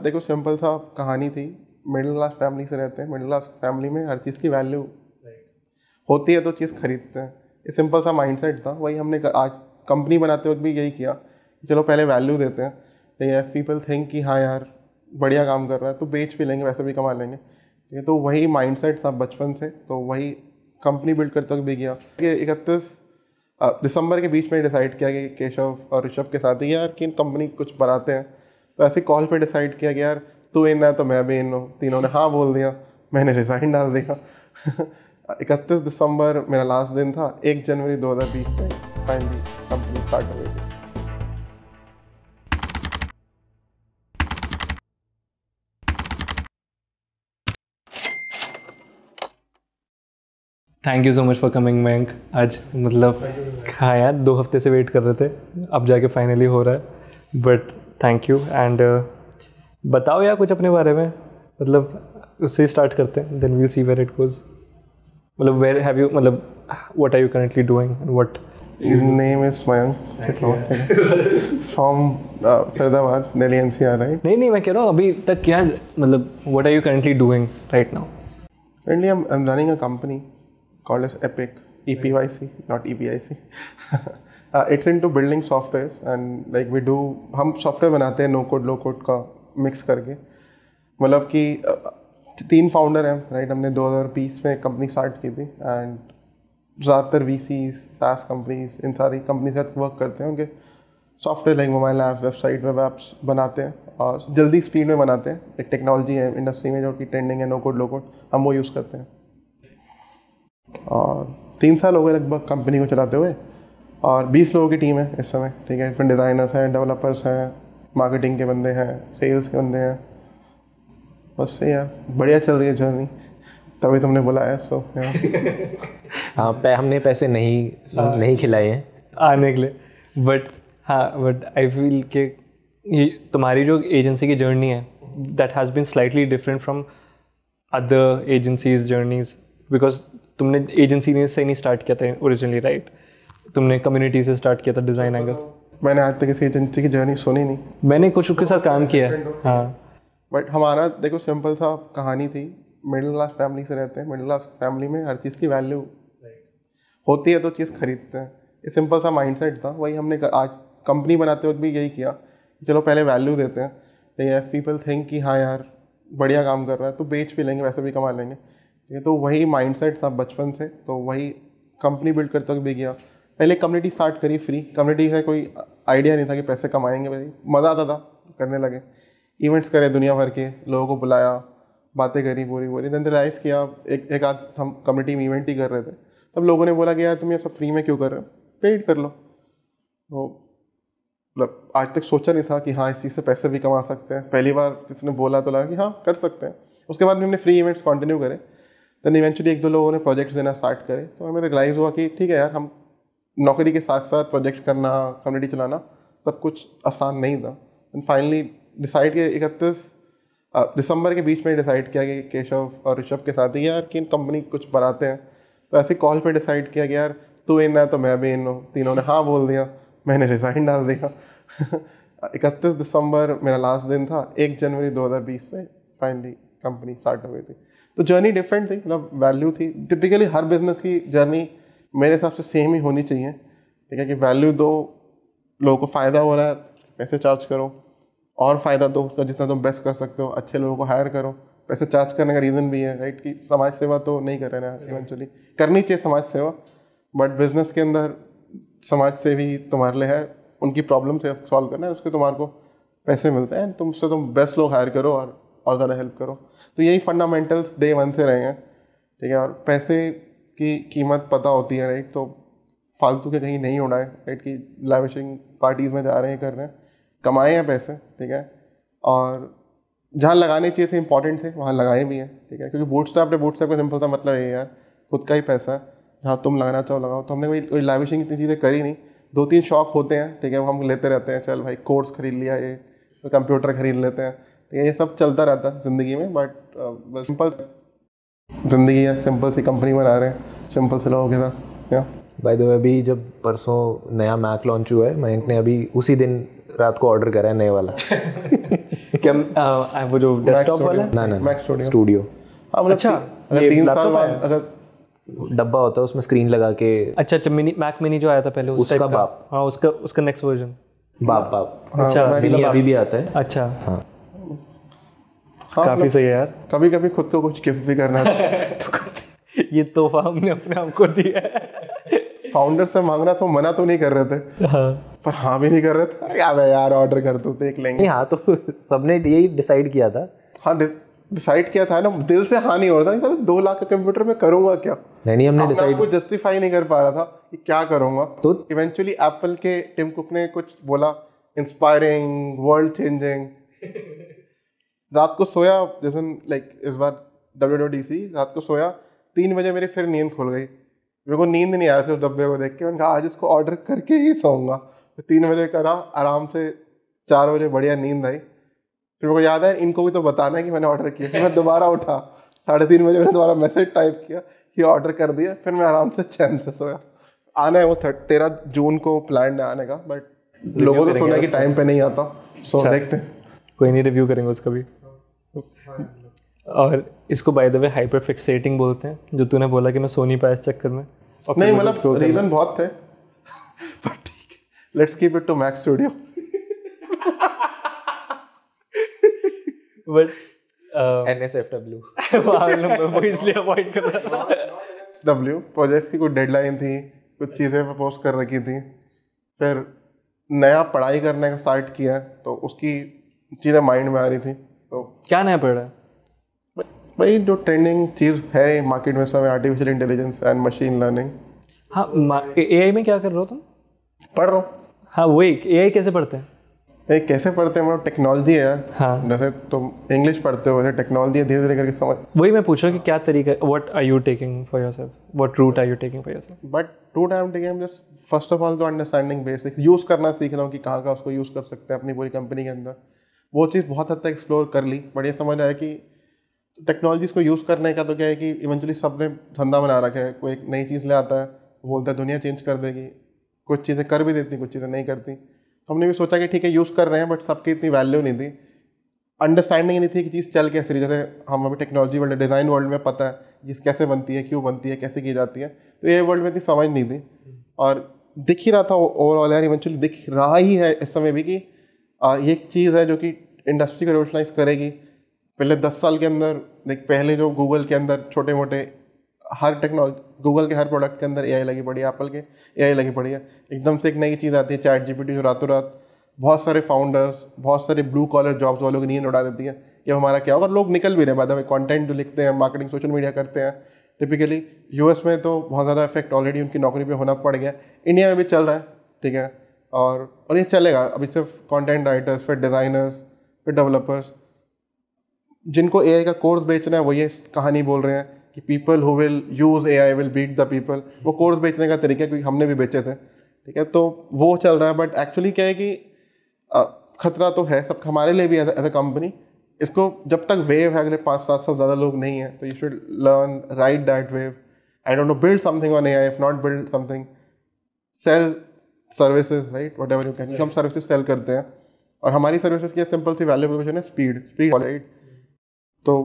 देखो सिंपल सा कहानी थी। मिडिल क्लास फैमिली से रहते हैं, मिडिल क्लास फैमिली में हर चीज़ की वैल्यू होती है तो चीज़ खरीदते हैं। ये सिंपल सा माइंडसेट था, वही हमने आज कंपनी बनाते वक्त भी यही किया। चलो पहले वैल्यू देते हैं, तो पीपल थिंक कि हाँ यार बढ़िया काम कर रहा है तो बेच भी लेंगे, वैसे भी कमा लेंगे। ये तो वही माइंडसेट था बचपन से, तो वही कंपनी बिल्ड करते वक्त भी किया। 31 दिसंबर के बीच में डिसाइड किया कि केशव और ऋषभ के साथ ही यार कि कंपनी कुछ बनाते हैं। तो ऐसे कॉल पे डिसाइड किया कि यार तू इन है तो मैं भी इन हूँ, तीनों ने हाँ बोल दिया, मैंने रिज़ाइन डाल दिया। 31 दिसंबर मेरा लास्ट दिन था। 1 जनवरी 2020 से फाइनली कंपनी स्टार्ट हो गई थी। Thank you so much for coming Mayank. आज मतलब हाँ यार 2 हफ्ते से वेट कर रहे थे, अब जाके फाइनली हो रहा है। बट थैंक यू एंड बताओ यार कुछ अपने बारे में, मतलब उससे स्टार्ट करते हैं, then we'll see where it goes. मतलब वेयर हैव यू, मतलब what are you currently doing and what name is Mayank from Faridabad, Delhi NCR, right? नहीं मैं कह रहा हूँ अभी तक क्या, मतलब what are you currently doing right now? Currently I'm running a company called as Epic, EPYC, not EPIC. It's into building softwares and like we do, हम सॉफ्टवेयर बनाते हैं नो कोड लो कोड का मिक्स करके। मतलब कि 3 founder हैं, right? हमने 2020 में कंपनी स्टार्ट की थी एंड ज़्यादातर VCs, SaaS कंपनीज, इन सारी कंपनी के साथ वर्क करते हैं। उनके software like mobile apps, website, web apps बनाते हैं और जल्दी स्पीड में बनाते हैं। एक टेक्नोलॉजी है इंडस्ट्री में जो कि ट्रेंडिंग है, नो कोड लो कोड, हम वो यूज़ करते हैं। और 3 साल हो गए लगभग कंपनी को चलाते हुए और 20 लोगों की टीम है इस समय, ठीक है? इसमें डिज़ाइनर्स हैं, डेवलपर्स हैं, मार्केटिंग के बंदे हैं, सेल्स के बंदे हैं। बस से यार बढ़िया चल रही है जर्नी, तभी तुमने बुलाया। सो हाँ हमने पैसे नहीं खिलाए हैं आने के लिए, बट आई फील कि तुम्हारी जो एजेंसी की जर्नी है that has been slightly different from other agencies journeys, because तुमने एजेंसी से नहीं स्टार्ट किया था ओरिजिनली, राइट? तुमने कम्युनिटी से स्टार्ट किया था, डिज़ाइन एंगल्स। मैंने आज तक किसी एजेंसी की जर्नी सुनी नहीं। मैंने कुछ के साथ काम किया है, हाँ। बट हमारा देखो सिंपल सा कहानी थी। मिडिल क्लास फैमिली से रहते हैं, मिडिल क्लास फैमिली में हर चीज़ की वैल्यू होती है तो चीज़ खरीदते हैं। ये सिंपल सा माइंडसेट था, वही हमने आज कंपनी बनाते वक्त भी यही किया। चलो पहले वैल्यू देते हैं, तो पीपल थिंक कि हाँ यार बढ़िया काम कर रहा है तो बेच भी लेंगे, वैसे भी कमा लेंगे। ये तो वही माइंडसेट था बचपन से, तो वही कंपनी बिल्ड करते वक्त भी किया। पहले कम्युनिटी स्टार्ट करी फ्री। कम्युनिटी से कोई आइडिया नहीं था कि पैसे कमाएंगे, भाई मज़ा आता था, करने लगे। इवेंट्स करे दुनिया भर के, लोगों को बुलाया, बातें करी पूरी। देन रियलाइज़ किया, एक आध हम कम्युनिटी में इवेंट ही कर रहे थे, तब लोगों ने बोला कि यार तुम ये सब फ्री में क्यों कर रहे हो, पेड कर लो। तो मतलब आज तक सोचा नहीं था कि हाँ इस चीज़ से पैसे भी कमा सकते हैं। पहली बार किसी ने बोला तो लगा कि हाँ कर सकते हैं। उसके बाद भी हमने फ्री इवेंट्स कंटिन्यू करे। देन इवेंचुअली 1-2 लोगों ने प्रोजेक्ट्स देना स्टार्ट करे, तो हमें रियलाइज़ हुआ कि ठीक है यार, हम नौकरी के साथ साथ प्रोजेक्ट्स करना, कम्युनिटी चलाना सब कुछ आसान नहीं था। एंड फाइनली डिसाइड किया 31 दिसंबर के बीच में डिसाइड किया कि केशव और ऋषभ के साथ ही यार कि कंपनी कुछ बनाते हैं। तो ऐसे कॉल पे डिसाइड किया कि यार तू इन है तो मैं भी इन हूँ, तीनों ने हाँ बोल दिया, मैंने रिज़ाइन डाल दिया। 31 दिसंबर मेरा लास्ट दिन था। 1 जनवरी 2020 से फाइनली कंपनी स्टार्ट हो गई थी। तो जर्नी डिफरेंट थी, मतलब वैल्यू थी। टिपिकली हर बिजनेस की जर्नी मेरे हिसाब से सेम ही होनी चाहिए, ठीक है? कि वैल्यू दो, लोगों को फ़ायदा हो रहा है पैसे चार्ज करो, और फ़ायदा दो उसका जितना तुम बेस्ट कर सकते हो, अच्छे लोगों को हायर करो। पैसे चार्ज करने का रीज़न भी है, राइट? कि समाज सेवा तो नहीं कर रहे ना, इवेंचुअली करनी चाहिए समाज सेवा, बट बिजनेस के अंदर समाज से भी तुम्हारे लिए है, उनकी प्रॉब्लम से सॉल्व करना है, उसके तुम्हारे को पैसे मिलते हैं। तुमसे तुम बेस्ट लोग हायर करो और ज़्यादा हेल्प करो। तो यही फंडामेंटल्स डे 1 से रहे हैं, ठीक है? और पैसे की कीमत पता होती है, राइट? तो फालतू के कहीं नहीं उड़ाए, राइट? कि लैविशिंग पार्टीज़ में जा रहे हैं, कर रहे हैं, कमाए हैं पैसे, ठीक है? और जहाँ लगाने चाहिए थे, इंपॉर्टेंट थे, वहाँ लगाए भी हैं, ठीक है? क्योंकि बूटस्ट्रैप का सिंपल सा मतलब है यार, खुद का ही पैसा है, जहाँ तुम लगाना चाहो लगाओ। तो हमने कोई लैविशिंग इतनी चीज़ें करी नहीं। 2-3 शौक होते हैं, ठीक है? वो हम लेते रहते हैं, चल भाई कोर्स खरीद लिया, ये तो कंप्यूटर खरीद लेते हैं, ये सब चलता रहता है ज़िंदगी में। बट सिंपल ज़िंदगी है, सिंपल सी कंपनी बना रहे हैं सिंपल से लोगों के साथ। या बाय द वे अभी जब परसों नया मैक लॉन्च हुआ है, मयंक ने अभी उसी दिन रात को ऑर्डर करा है नए वाला। क्या वो जो डेस्कटॉप वाला है? ना मैक स्टूडियो। हाँ मतलब अच्छा, अगर ये 3 साल laptop बाद आया? अगर डब्बा होता है उसमें स्क्रीन लगा के। अच्छा मैक मिनी जो आया था पहले उस उसका टाइप का। बाप। हाँ उसका नेक्स्ट वर्जन। बाप अच्छा मिनी अभी भी आता है। अच्छा हाँ काफी सही है यार। कभी कभी खुद को कुछ गिफ्ट भी करना चाहिए तो करते। ये तोहफा हमने अपने आप को दिया है। फाउंडर से मांगना तो मना तो नहीं कर रहे थे, हाँ पर हाँ भी नहीं कर रहे थे। यार ऑर्डर कर दो देख लेंगे। नहीं, हाँ तो सबने यही डिसाइड किया था। हाँ डिसाइड किया था ना, दिल से हाँ नहीं हो रहा था। 2 लाख का कंप्यूटर में करूंगा क्या? नहीं हमने डिसाइड को जस्टिफाई नहीं कर पा रहा था कि क्या करूंगा। तो इवेंचुअली एप्पल के टिम कुक ने कुछ बोला, इंस्पायरिंग, वर्ल्ड चेंजिंग। रात को सोया, जैसे लाइक इस बार WWDC, रात को सोया 3 बजे मेरी फिर नींद खुल गई। मेरे को नींद नहीं आ रही थी उस डब्बे को देख के। मैंने कहा आज इसको ऑर्डर करके ही सोऊंगा। तो 3 बजे करा, आराम से 4 बजे बढ़िया नींद आई। फिर मेरे को याद है इनको भी तो बताना है कि मैंने ऑर्डर किया। फिर मैं दोबारा उठा, 3:30 बजे मैंने दोबारा मैसेज टाइप किया कि ऑर्डर कर दिया। फिर मैं आराम से चैन से सोया। आना है वो 13 जून को प्लान है आने का, बट लोगों से सुना कि टाइम पे नहीं आता। सो देखते हैं, कोई नहीं, रिव्यू करेंगे उसका भी। और इसको बाय द वे हाइपर फिक्सेटिंग बोलते हैं, जो तूने बोला कि मैं सो नहीं पाया इस चक्कर में। नहीं मतलब रीजन बहुत थे, पर ठीक है, let's keep it to Mac studio. But NSFW वो इसलिए अवॉइड कर रहा था। W प्रोजेक्ट्स की कुछ डेडलाइन थी, कुछ चीज़ें प्रपोज कर रखी थी। फिर नया पढ़ाई करने का स्टार्ट किया, तो उसकी चीज़ें माइंड में आ रही थी। तो क्या नया पढ़ रहा है? भाई जो ट्रेंडिंग चीज़ है मार्केट में समय, artificial intelligence and machine learning. हाँ AI में क्या कर रहे हो तुम? पढ़ रहा हूँ। हाँ वही, AI कैसे पढ़ते हैं? ये कैसे पढ़ते हैं, मतलब टेक्नोलॉजी है यार। हाँ जैसे तुम इंग्लिश पढ़ते हो वैसे टेक्नोलॉजी है, धीरे धीरे करके समझ। वही मैं पूछ रहा हूँ कि क्या तरीका, what are you taking for yourself, what route are you taking for yourself? But to time taking just first of all तो अंडरस्टैंडिंग बेसिक्स, यूज़ करना सीख रहा हूँ कि कहाँ उसको यूज़ कर सकते हैं अपनी पूरी कंपनी के अंदर। वो चीज़ बहुत हद तक एक्सप्लोर कर ली, बट ये समझ आया कि टेक्नोलॉजीज़ को यूज़ करने का तो क्या है कि इवेंचुअली सबने धंधा बना रखा है। कोई एक नई चीज़ ले आता है, बोलता है दुनिया चेंज कर देगी, कुछ चीज़ें कर भी देती, कुछ चीज़ें नहीं करती। हमने भी सोचा कि ठीक है यूज़ कर रहे हैं, बट सबकी इतनी वैल्यू नहीं थी, अंडरस्टैंडिंग नहीं थी कि चीज़ चल कैसे रही। जैसे हम अभी टेक्नोलॉजी वर्ल्ड, डिज़ाइन वर्ल्ड में पता है चीज़ कैसे बनती है, क्यों बनती है, कैसे की जाती है, तो ये वर्ल्ड में इतनी समझ नहीं थी। और दिख ही रहा था ओवरऑल यार, इवेंचुअली दिख रहा ही है इस समय भी कि ये एक चीज़ है जो कि इंडस्ट्री को रिवोल्यूशनाइज करेगी। पहले 10 साल के अंदर देख, पहले जो गूगल के अंदर छोटे मोटे हर टेक्नोलॉजी, गूगल के हर प्रोडक्ट के अंदर AI लगी पड़ी है, एप्पल के AI लगी पड़ी है। एकदम से एक नई चीज़ आती है ChatGPT, जो रातों रात बहुत सारे फाउंडर्स, बहुत सारे ब्लू कॉलर जॉब्स वालों की नींद उड़ा देती है। ये हमारा क्या होगा, लोग निकल भी रहे बाद में। कंटेंट जो लिखते हैं, मार्केटिंग, सोशल मीडिया करते हैं, टिपिकली US में तो बहुत ज़्यादा इफेक्ट ऑलरेडी उनकी नौकरी पे होना पड़ गया। इंडिया में भी चल रहा है, ठीक है, और ये चलेगा। अभी सिर्फ कंटेंट राइटर्स, फिर डिज़ाइनर्स, फिर डेवलपर्स, जिनको AI का कोर्स बेचना है वो ये कहानी बोल रहे हैं कि people who will use AI will beat the people. वो कोर्स बेचने का तरीका है, क्योंकि हमने भी बेचे थे, ठीक है, तो वो चल रहा है। बट एक्चुअली क्या है कि खतरा तो है सब हमारे लिए भी एज ए कंपनी। इसको जब तक वेव है, अगले 5-7 साल ज़्यादा लोग नहीं हैं, तो you should learn, ride that wave, I don't no, build something on AI, if not build something, sale services, right, what ever you can. हम सर्विसेज सेल करते हैं, और हमारी सर्विसेज की सिंपल सी वैल्यू प्रोपोजिशन है स्पीड, राइट। तो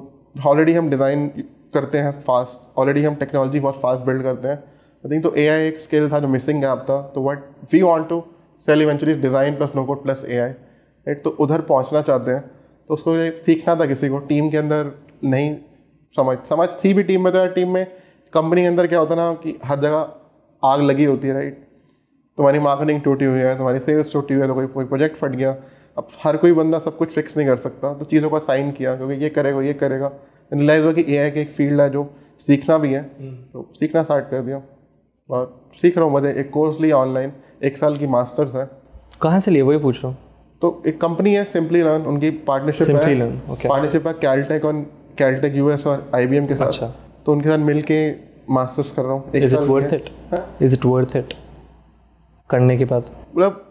already हम design करते हैं फास्ट, ऑलरेडी हम टेक्नोलॉजी बहुत फास्ट बिल्ड करते हैं। आई थिंक तो AI एक स्किल था जो मिसिंग गैप था। तो what we want to sell eventually design plus no code plus AI, right. तो उधर पहुंचना चाहते हैं, तो उसको सीखना था किसी को। टीम के अंदर नहीं समझ थी भी टीम में, तो यार टीम में, कंपनी के अंदर क्या होता ना कि हर जगह आग लगी होती है, राइट। तुम्हारी मार्केटिंग टूटी हुई है, तुम्हारी सेल्स टूटी हुई है, तो कोई प्रोजेक्ट फट गया। अब हर कोई बंदा सब कुछ फिक्स नहीं कर सकता, तो चीज़ों का साइन किया, क्योंकि ये करेगा, रियलाइज हुआ कि AI की एक फील्ड है जो सीखना भी है, तो सीखना स्टार्ट कर दिया और सीख रहा हूँ। मुझे एक कोर्स लिया ऑनलाइन, 1 साल की मास्टर्स है। कहाँ से लिए, वही पूछ रहा हूँ। तो एक कंपनी है सिंपली लर्न, उनकी पार्टनरशिप है कैलटेक और कैलटेक US और IBM के साथ। अच्छा। तो उनके साथ मिल के मास्टर्स कर रहा हूँ। इज इट वर्थ इट करने के बाद? मतलब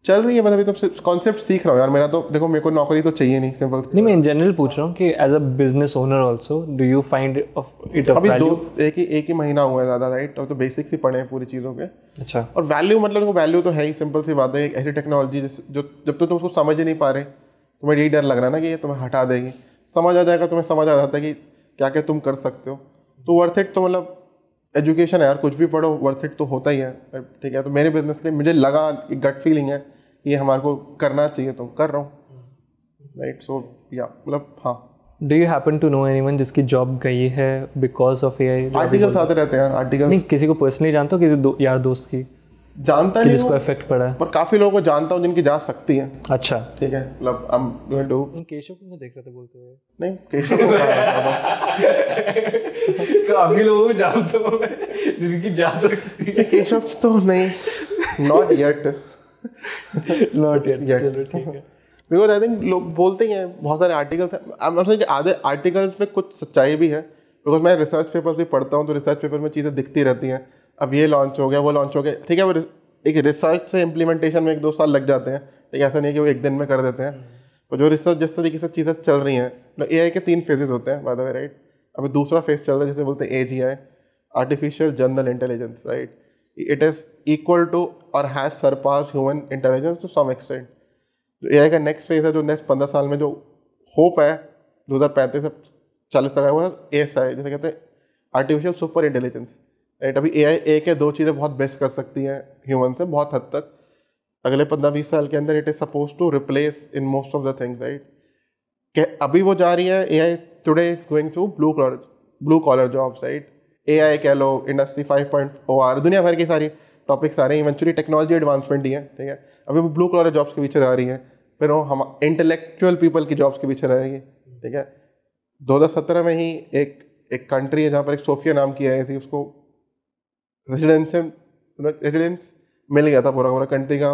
चल रही है, मतलब ये तो कॉन्सेप्ट सीख रहा हूँ यार। मेरा तो देखो, मेरे को नौकरी तो चाहिए नहीं, सिंपल। नहीं, मैं इन जनरल पूछ रहा हूँ कि as a business owner also do you find it of अभी वैल्यू? एक ही महीना हुआ है ज़्यादा, राइट? और तो बेसिक्स ही पढ़े हैं पूरी चीज़ों के। अच्छा। और वैल्यू, मतलब वैल्यू तो है ही, सिंपल सी बात है। एक ऐसी टेक्नोलॉजी जो जब तक तुम उसको समझ ही नहीं पा रहे, तुम्हें यही डर लग रहा है ना कि ये तुम्हें हटा देगी। समझ आ जाएगा, तुम्हें समझ आ जाता है कि क्या क्या तुम कर सकते हो, तो वर्थ इट। तो मतलब एजुकेशन है यार, कुछ भी पढ़ो वर्थ इट तो होता ही है, ठीक है। तो मेरे बिजनेस के लिए मुझे लगा, गट फीलिंग है ये हमारे को करना चाहिए, तो कर रहा हूँ, राइट? सो या मतलब हाँ। Do you happen to know anyone जिसकी जॉब गई है बिकॉज ऑफ एआई? आर्टिकल्स आते रहते हैं यार, आर्टिकल्स। नहीं, किसी को पर्सनली जानता हो, किसी यार दोस्त की जानता नहीं जिसको इफेक्ट पड़ा है? पर काफ़ी लोगों को जानता हूँ जिनकी जा सकती है। अच्छा, ठीक है, मतलब केशव को मैं देख रहा था बोलते हुए। नहीं, केशव को कहाँ रखा था? काफी लोगों को जानता हूँ मैं जिनकी जा सकती है। केशव तो नहीं, नॉट येट। नॉट येट, चलो ठीक है। बिकॉज आई थिंक लोग बोलते ही हैं, बहुत सारे आर्टिकल्स हैं। आई एम कि आधे आर्टिकल्स में कुछ सच्चाई भी है, बिकॉज मैं रिसर्च पेपर्स भी पढ़ता हूँ, तो रिसर्च पेपर में चीज़ें दिखती रहती हैं। अब ये लॉन्च हो गया, वो लॉन्च हो गया, ठीक है। वो एक रिसर्च से इम्प्लीमेंटेशन में 1-2 साल लग जाते हैं, लेकिन ऐसा नहीं है कि वो एक दिन में कर देते हैं। तो जो रिसर्च जिस तरीके से चीज़ें चल रही हैं, मतलब एआई के 3 फेजेस होते हैं बाय द वे, राइट? अभी दूसरा फेज चल रहा है जिसे बोलते हैं AGI, artificial general intelligence, right? It is equal to और has surpass human intelligence to some extent. जो एआई का नेक्स्ट फेज है, जो नेक्स्ट 15 साल में जो होप है 2035 से 40 तक है, वो ASI, जैसे कहते हैं आर्टिफिशियल सुपर इंटेलिजेंस, राइट? अभी एआई एक या 2 चीज़ें बहुत बेस्ट कर सकती हैं ह्यूमन से, बहुत हद तक। अगले 15-20 साल के अंदर it is suppose to replace in most of the things, right? अभी वो जा रही है, AI today is going through blue collar jobs, right? AI कह लो, इंडस्ट्री 5.0 आ रही, दुनिया भर की सारी टॉपिक्स आ रहे हैं। इवेंचुअली टेक्नोलॉजी एडवांसमेंट ही है, ठीक है। अभी वो ब्लू कॉलर जॉब्स के पीछे जा रही है, फिर वो हम इंटेलेक्चुअल पीपल की जॉब्स के पीछे रहेगी, ठीक है। 2017 में ही एक कंट्री है जहाँ पर एक सोफिया नाम की आई थी, उसको रेजिडेंस मिल गया था, पूरा कंट्री का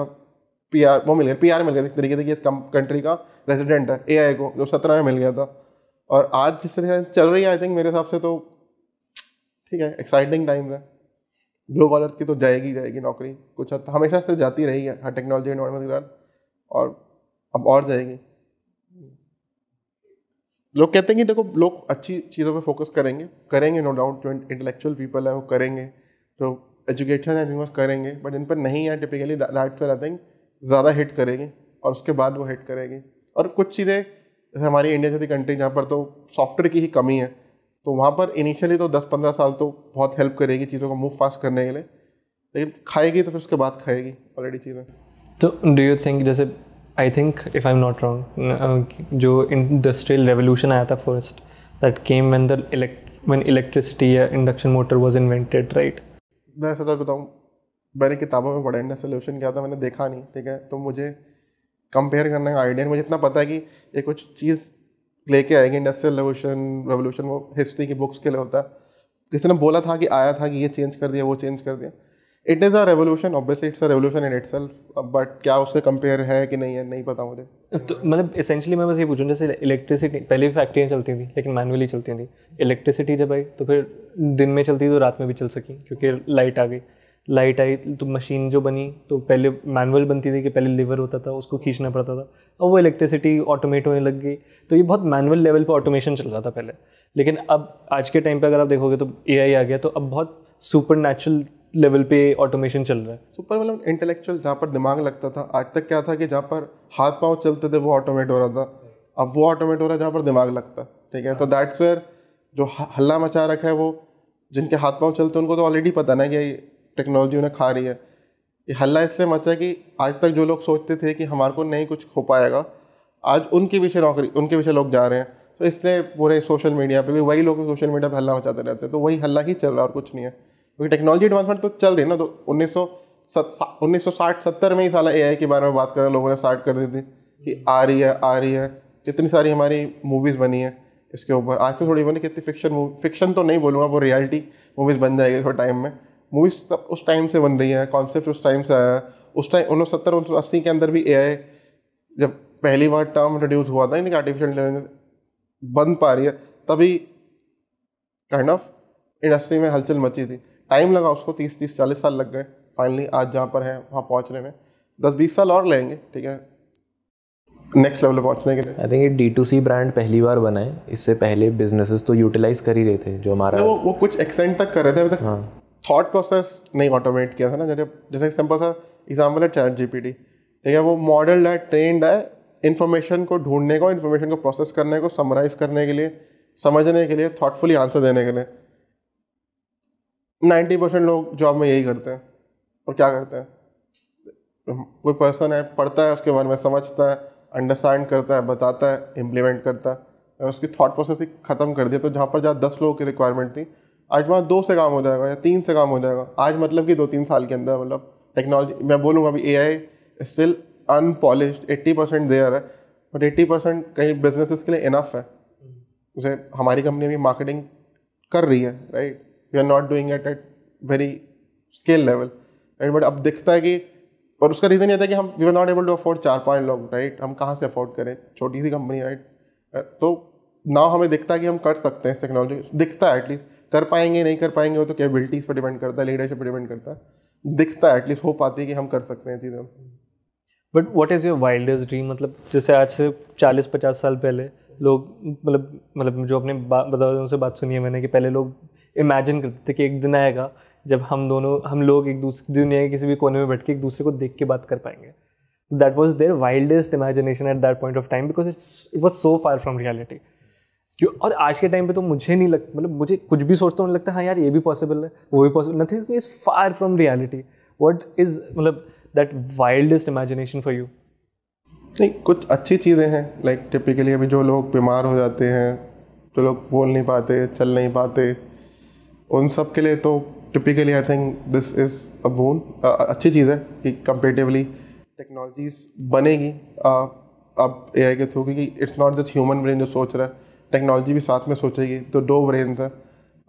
PR वो मिल गया, PR मिल गया एक तरीके से कि इस कंट्री का रेजिडेंट है एआई को, जो 17 में मिल गया था। और आज जिस तरह से चल रही है, आई थिंक मेरे हिसाब से तो ठीक है, एक्साइटिंग टाइम्स है। ब्लू कॉलर की तो जाएगी नौकरी, कुछ हमेशा से जाती रही है हर टेक्नोलॉजी एनवायरमेंट के साथ, और अब और जाएगी। लोग कहते हैं कि देखो, लोग अच्छी चीज़ों पे फोकस करेंगे नो डाउट। जो इंटेलेक्चुअल पीपल है वो करेंगे, जो एजुकेशन है वो करेंगे, बट इन पर नहीं है टिपिकली दैट फिर आई थिंक ज़्यादा हिट करेगी, और उसके बाद वो हिट करेगी। और कुछ चीज़ें जैसे हमारी इंडिया जैसी कंट्री जहाँ पर तो सॉफ्टवेयर की ही कमी है, तो वहाँ पर इनिशियली तो 10-15 साल तो बहुत हेल्प करेगी चीज़ों को मूव फास्ट करने के लिए, लेकिन खाएगी तो फिर उसके बाद खाएगी ऑलरेडी चीज़ें। तो डू यू थिंक, जैसे I think if I am not wrong, जो इंडस्ट्रियल रेवोल्यूशन आया था first, that came when electricity या induction motor was invented, right? मैं ऐसा तो बताऊँ, मैंने किताबों में पढ़ा इंडस्ट्रियल रेवोल्यूशन क्या था, मैंने देखा नहीं, ठीक है। तो मुझे कंपेयर करने का आइडिया, मुझे इतना पता है कि ये कुछ चीज़ लेके आएगी। इंडस्ट्रियल रेवोल्यूशन वो हिस्ट्री की बुक्स के लिए होता है, किसी ने बोला था कि आया था कि ये चेंज कर दिया, वो चेंज कर दिया। It is a revolution, obviously it's a revolution in itself, but क्या उससे कंपेयर है कि नहीं है, नहीं पता मुझे। तो मतलब एसेंशियली मैं बस ये पूछूँ, जैसे इलेक्ट्रिसिटी पहले भी फैक्ट्रियाँ चलती थी लेकिन मैनुअली चलती थी, इलेक्ट्रिसिटी जब आई तो फिर दिन में चलती तो रात में भी चल सकी, क्योंकि लाइट आ गई। लाइट आई तो मशीन जो बनी, तो पहले मैनुअल बनती थी कि पहले लीवर होता था, उसको खींचना पड़ता था, और वो इलेक्ट्रिसिटी ऑटोमेट होने लग गई। तो ये बहुत मैनुअल लेवल पे ऑटोमेशन चल रहा था पहले, लेकिन अब आज के टाइम पे अगर आप देखोगे तो एआई आ गया, तो अब बहुत सुपर नेचुरल लेवल पे ऑटोमेशन चल रहा है। सुपर मतलब इंटेलेक्चुअल, जहाँ पर दिमाग लगता था। आज तक क्या था कि जहाँ पर हाथ पाँव चलते थे वो ऑटोमेट हो रहा था, अब वो ऑटोमेट हो रहा है जहाँ पर दिमाग लगता, ठीक है। तो दैट्स वेयर जो हल्ला मचा रखा है, वो जिनके हाथ पाँव चलते हैं उनको तो ऑलरेडी पता ना कि टेक्नोलॉजी उन्हें खा रही है। ये हल्ला इसलिए मचा कि आज तक जो लोग सोचते थे कि हमारे को नहीं कुछ हो पाएगा, आज उनके पीछे लोग जा रहे हैं। तो इसलिए पूरे सोशल मीडिया पे भी वही लोग सोशल मीडिया पे हल्ला मचाते रहते हैं, तो वही हल्ला ही चल रहा है और कुछ नहीं है, क्योंकि टेक्नोलॉजी एडवांसमेंट तो चल रही है ना। तो 1960-70 में ही साला एआई के बारे में बात कर रहे लोगों ने स्टार्ट कर दी थी कि आ रही है। इतनी सारी हमारी मूवीज़ बनी है इसके ऊपर। आज से थोड़ी बनी, कितनी फिक्शन तो नहीं बोलूँगा, वो रियलिटी मूवीज़ बन जाएगी थोड़े टाइम में। मूवीज़ उस टाइम से बन रही हैं, कॉन्सेप्ट उस टाइम से आया है। उस टाइम 1970-1980 के अंदर भी एआई जब पहली बार टर्म इंट्रोड्यूस हुआ था, यानी कि आर्टिफिशियल इंटेलिजेंस बन पा रही है, तभी काइंड ऑफ इंडस्ट्री में हलचल मची थी। टाइम लगा उसको, 30-40 साल लग गए फाइनली आज जहाँ पर है वहाँ पहुँचने में। 10-20 साल और लेंगे, ठीक है, नेक्स्ट लेवल पे पहुंचने के लिए। आई थिंक ये D2C ब्रांड पहली बार बना है, इससे पहले बिजनेसेस तो यूटिलाइज कर ही रहे थे जो हमारा वो कुछ एक्सटेंट तक कर रहे थे, अभी तक थॉट प्रोसेस नहीं ऑटोमेट किया था ना। जैसे सिंपल सा एग्जाम्पल है ChatGPT, ठीक है, वो मॉडल है, ट्रेंड है इन्फॉर्मेशन को ढूंढने को, इन्फॉर्मेशन को प्रोसेस करने को, समराइज करने के लिए, समझने के लिए, थॉटफुली आंसर देने के लिए। 90% लोग जॉब में यही करते हैं। और क्या करते हैं, कोई पर्सन है, पढ़ता है, उसके बारे में समझता है, अंडरस्टैंड करता है, बताता है, इम्प्लीमेंट करता है, उसकी थॉट प्रोसेस ही ख़त्म कर दिया। तो जहाँ पर 10 लोगों की रिक्वायरमेंट थी, आज वहाँ 2 से काम हो जाएगा या 3 से काम हो जाएगा। आज मतलब कि 2-3 साल के अंदर, मतलब टेक्नोलॉजी, मैं बोलूँगा अभी AI स्टिल अनपॉलिश्ड, 80% देयर है, बट 80% कहीं बिजनेसेस के लिए इनफ है। जैसे हमारी कंपनी भी मार्केटिंग कर रही है, right, we are not doing it at very scale level, right, but अब दिखता है कि, और उसका रीज़न ये था कि हम we are not able to afford 4-5 लोग, राइट, हम कहाँ से अफोर्ड करें, छोटी सी कंपनी, राइट। तो नाउ हमें दिखता है कि हम कर सकते हैं इस टेक्नोलॉजी, दिखता है एटलीस्ट, कर पाएंगे नहीं कर पाएंगे वो तो कैपेबिलिटीज़ पर डिपेंड करता है, लीडरशिप पर डिपेंड करता है, दिखता है एटलीस्ट, हो पाती है कि हम कर सकते हैं चीज़ें। But what is your wildest dream? मतलब जैसे आज से 40-50 साल पहले लोग, मतलब जो अपने उनसे बात सुनी है मैंने, कि पहले लोग इमेजिन करते थे कि एक दिन आएगा जब हम लोग एक दूसरे दुनिया के किसी भी कोने में बैठ के एक दूसरे को देख के बात कर पाएंगे। That was their wildest imagination at that point of time, because it was so far from reality. क्यों? और आज के टाइम पे तो मुझे नहीं लगता, मतलब मुझे कुछ भी सोचता हूँ लगता है हाँ यार ये भी पॉसिबल है, वो भी possible, nothing is far from reality. What is मतलब that wildest imagination for you? नहीं, कुछ अच्छी चीज़ें हैं, लाइक टिपिकली अभी जो लोग बीमार हो जाते हैं, जो लोग बोल नहीं पाते, चल नहीं पाते, उन सब के लिए तो typically I think this is a boon, अच्छी चीज़ है कि कंपेरेटिवली टेक्नोलॉजीज बनेगी अब AI के थ्रू, क्योंकि it's not just human brain जो सोच रहा है, टेक्नोलॉजी भी साथ में सोचेगी, तो 2 ब्रेन है,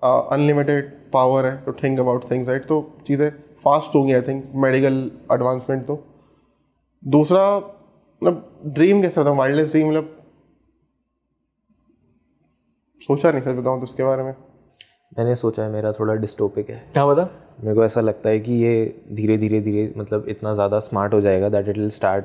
अनलिमिटेड पावर है to think about things, right. तो चीज़ें फास्ट होंगी आई थिंक, मेडिकल एडवांसमेंट। तो दूसरा मतलब ड्रीम कैसे बताऊँ, वाइल्डेस्ट ड्रीम, मतलब सोचा नहीं, सच बताऊँ तो उसके बारे में। मैंने सोचा है, मेरा थोड़ा डिस्टोपिक है। क्या बता? मेरे को ऐसा लगता है कि ये धीरे धीरे मतलब इतना ज़्यादा स्मार्ट हो जाएगा दैट इट विल स्टार्ट,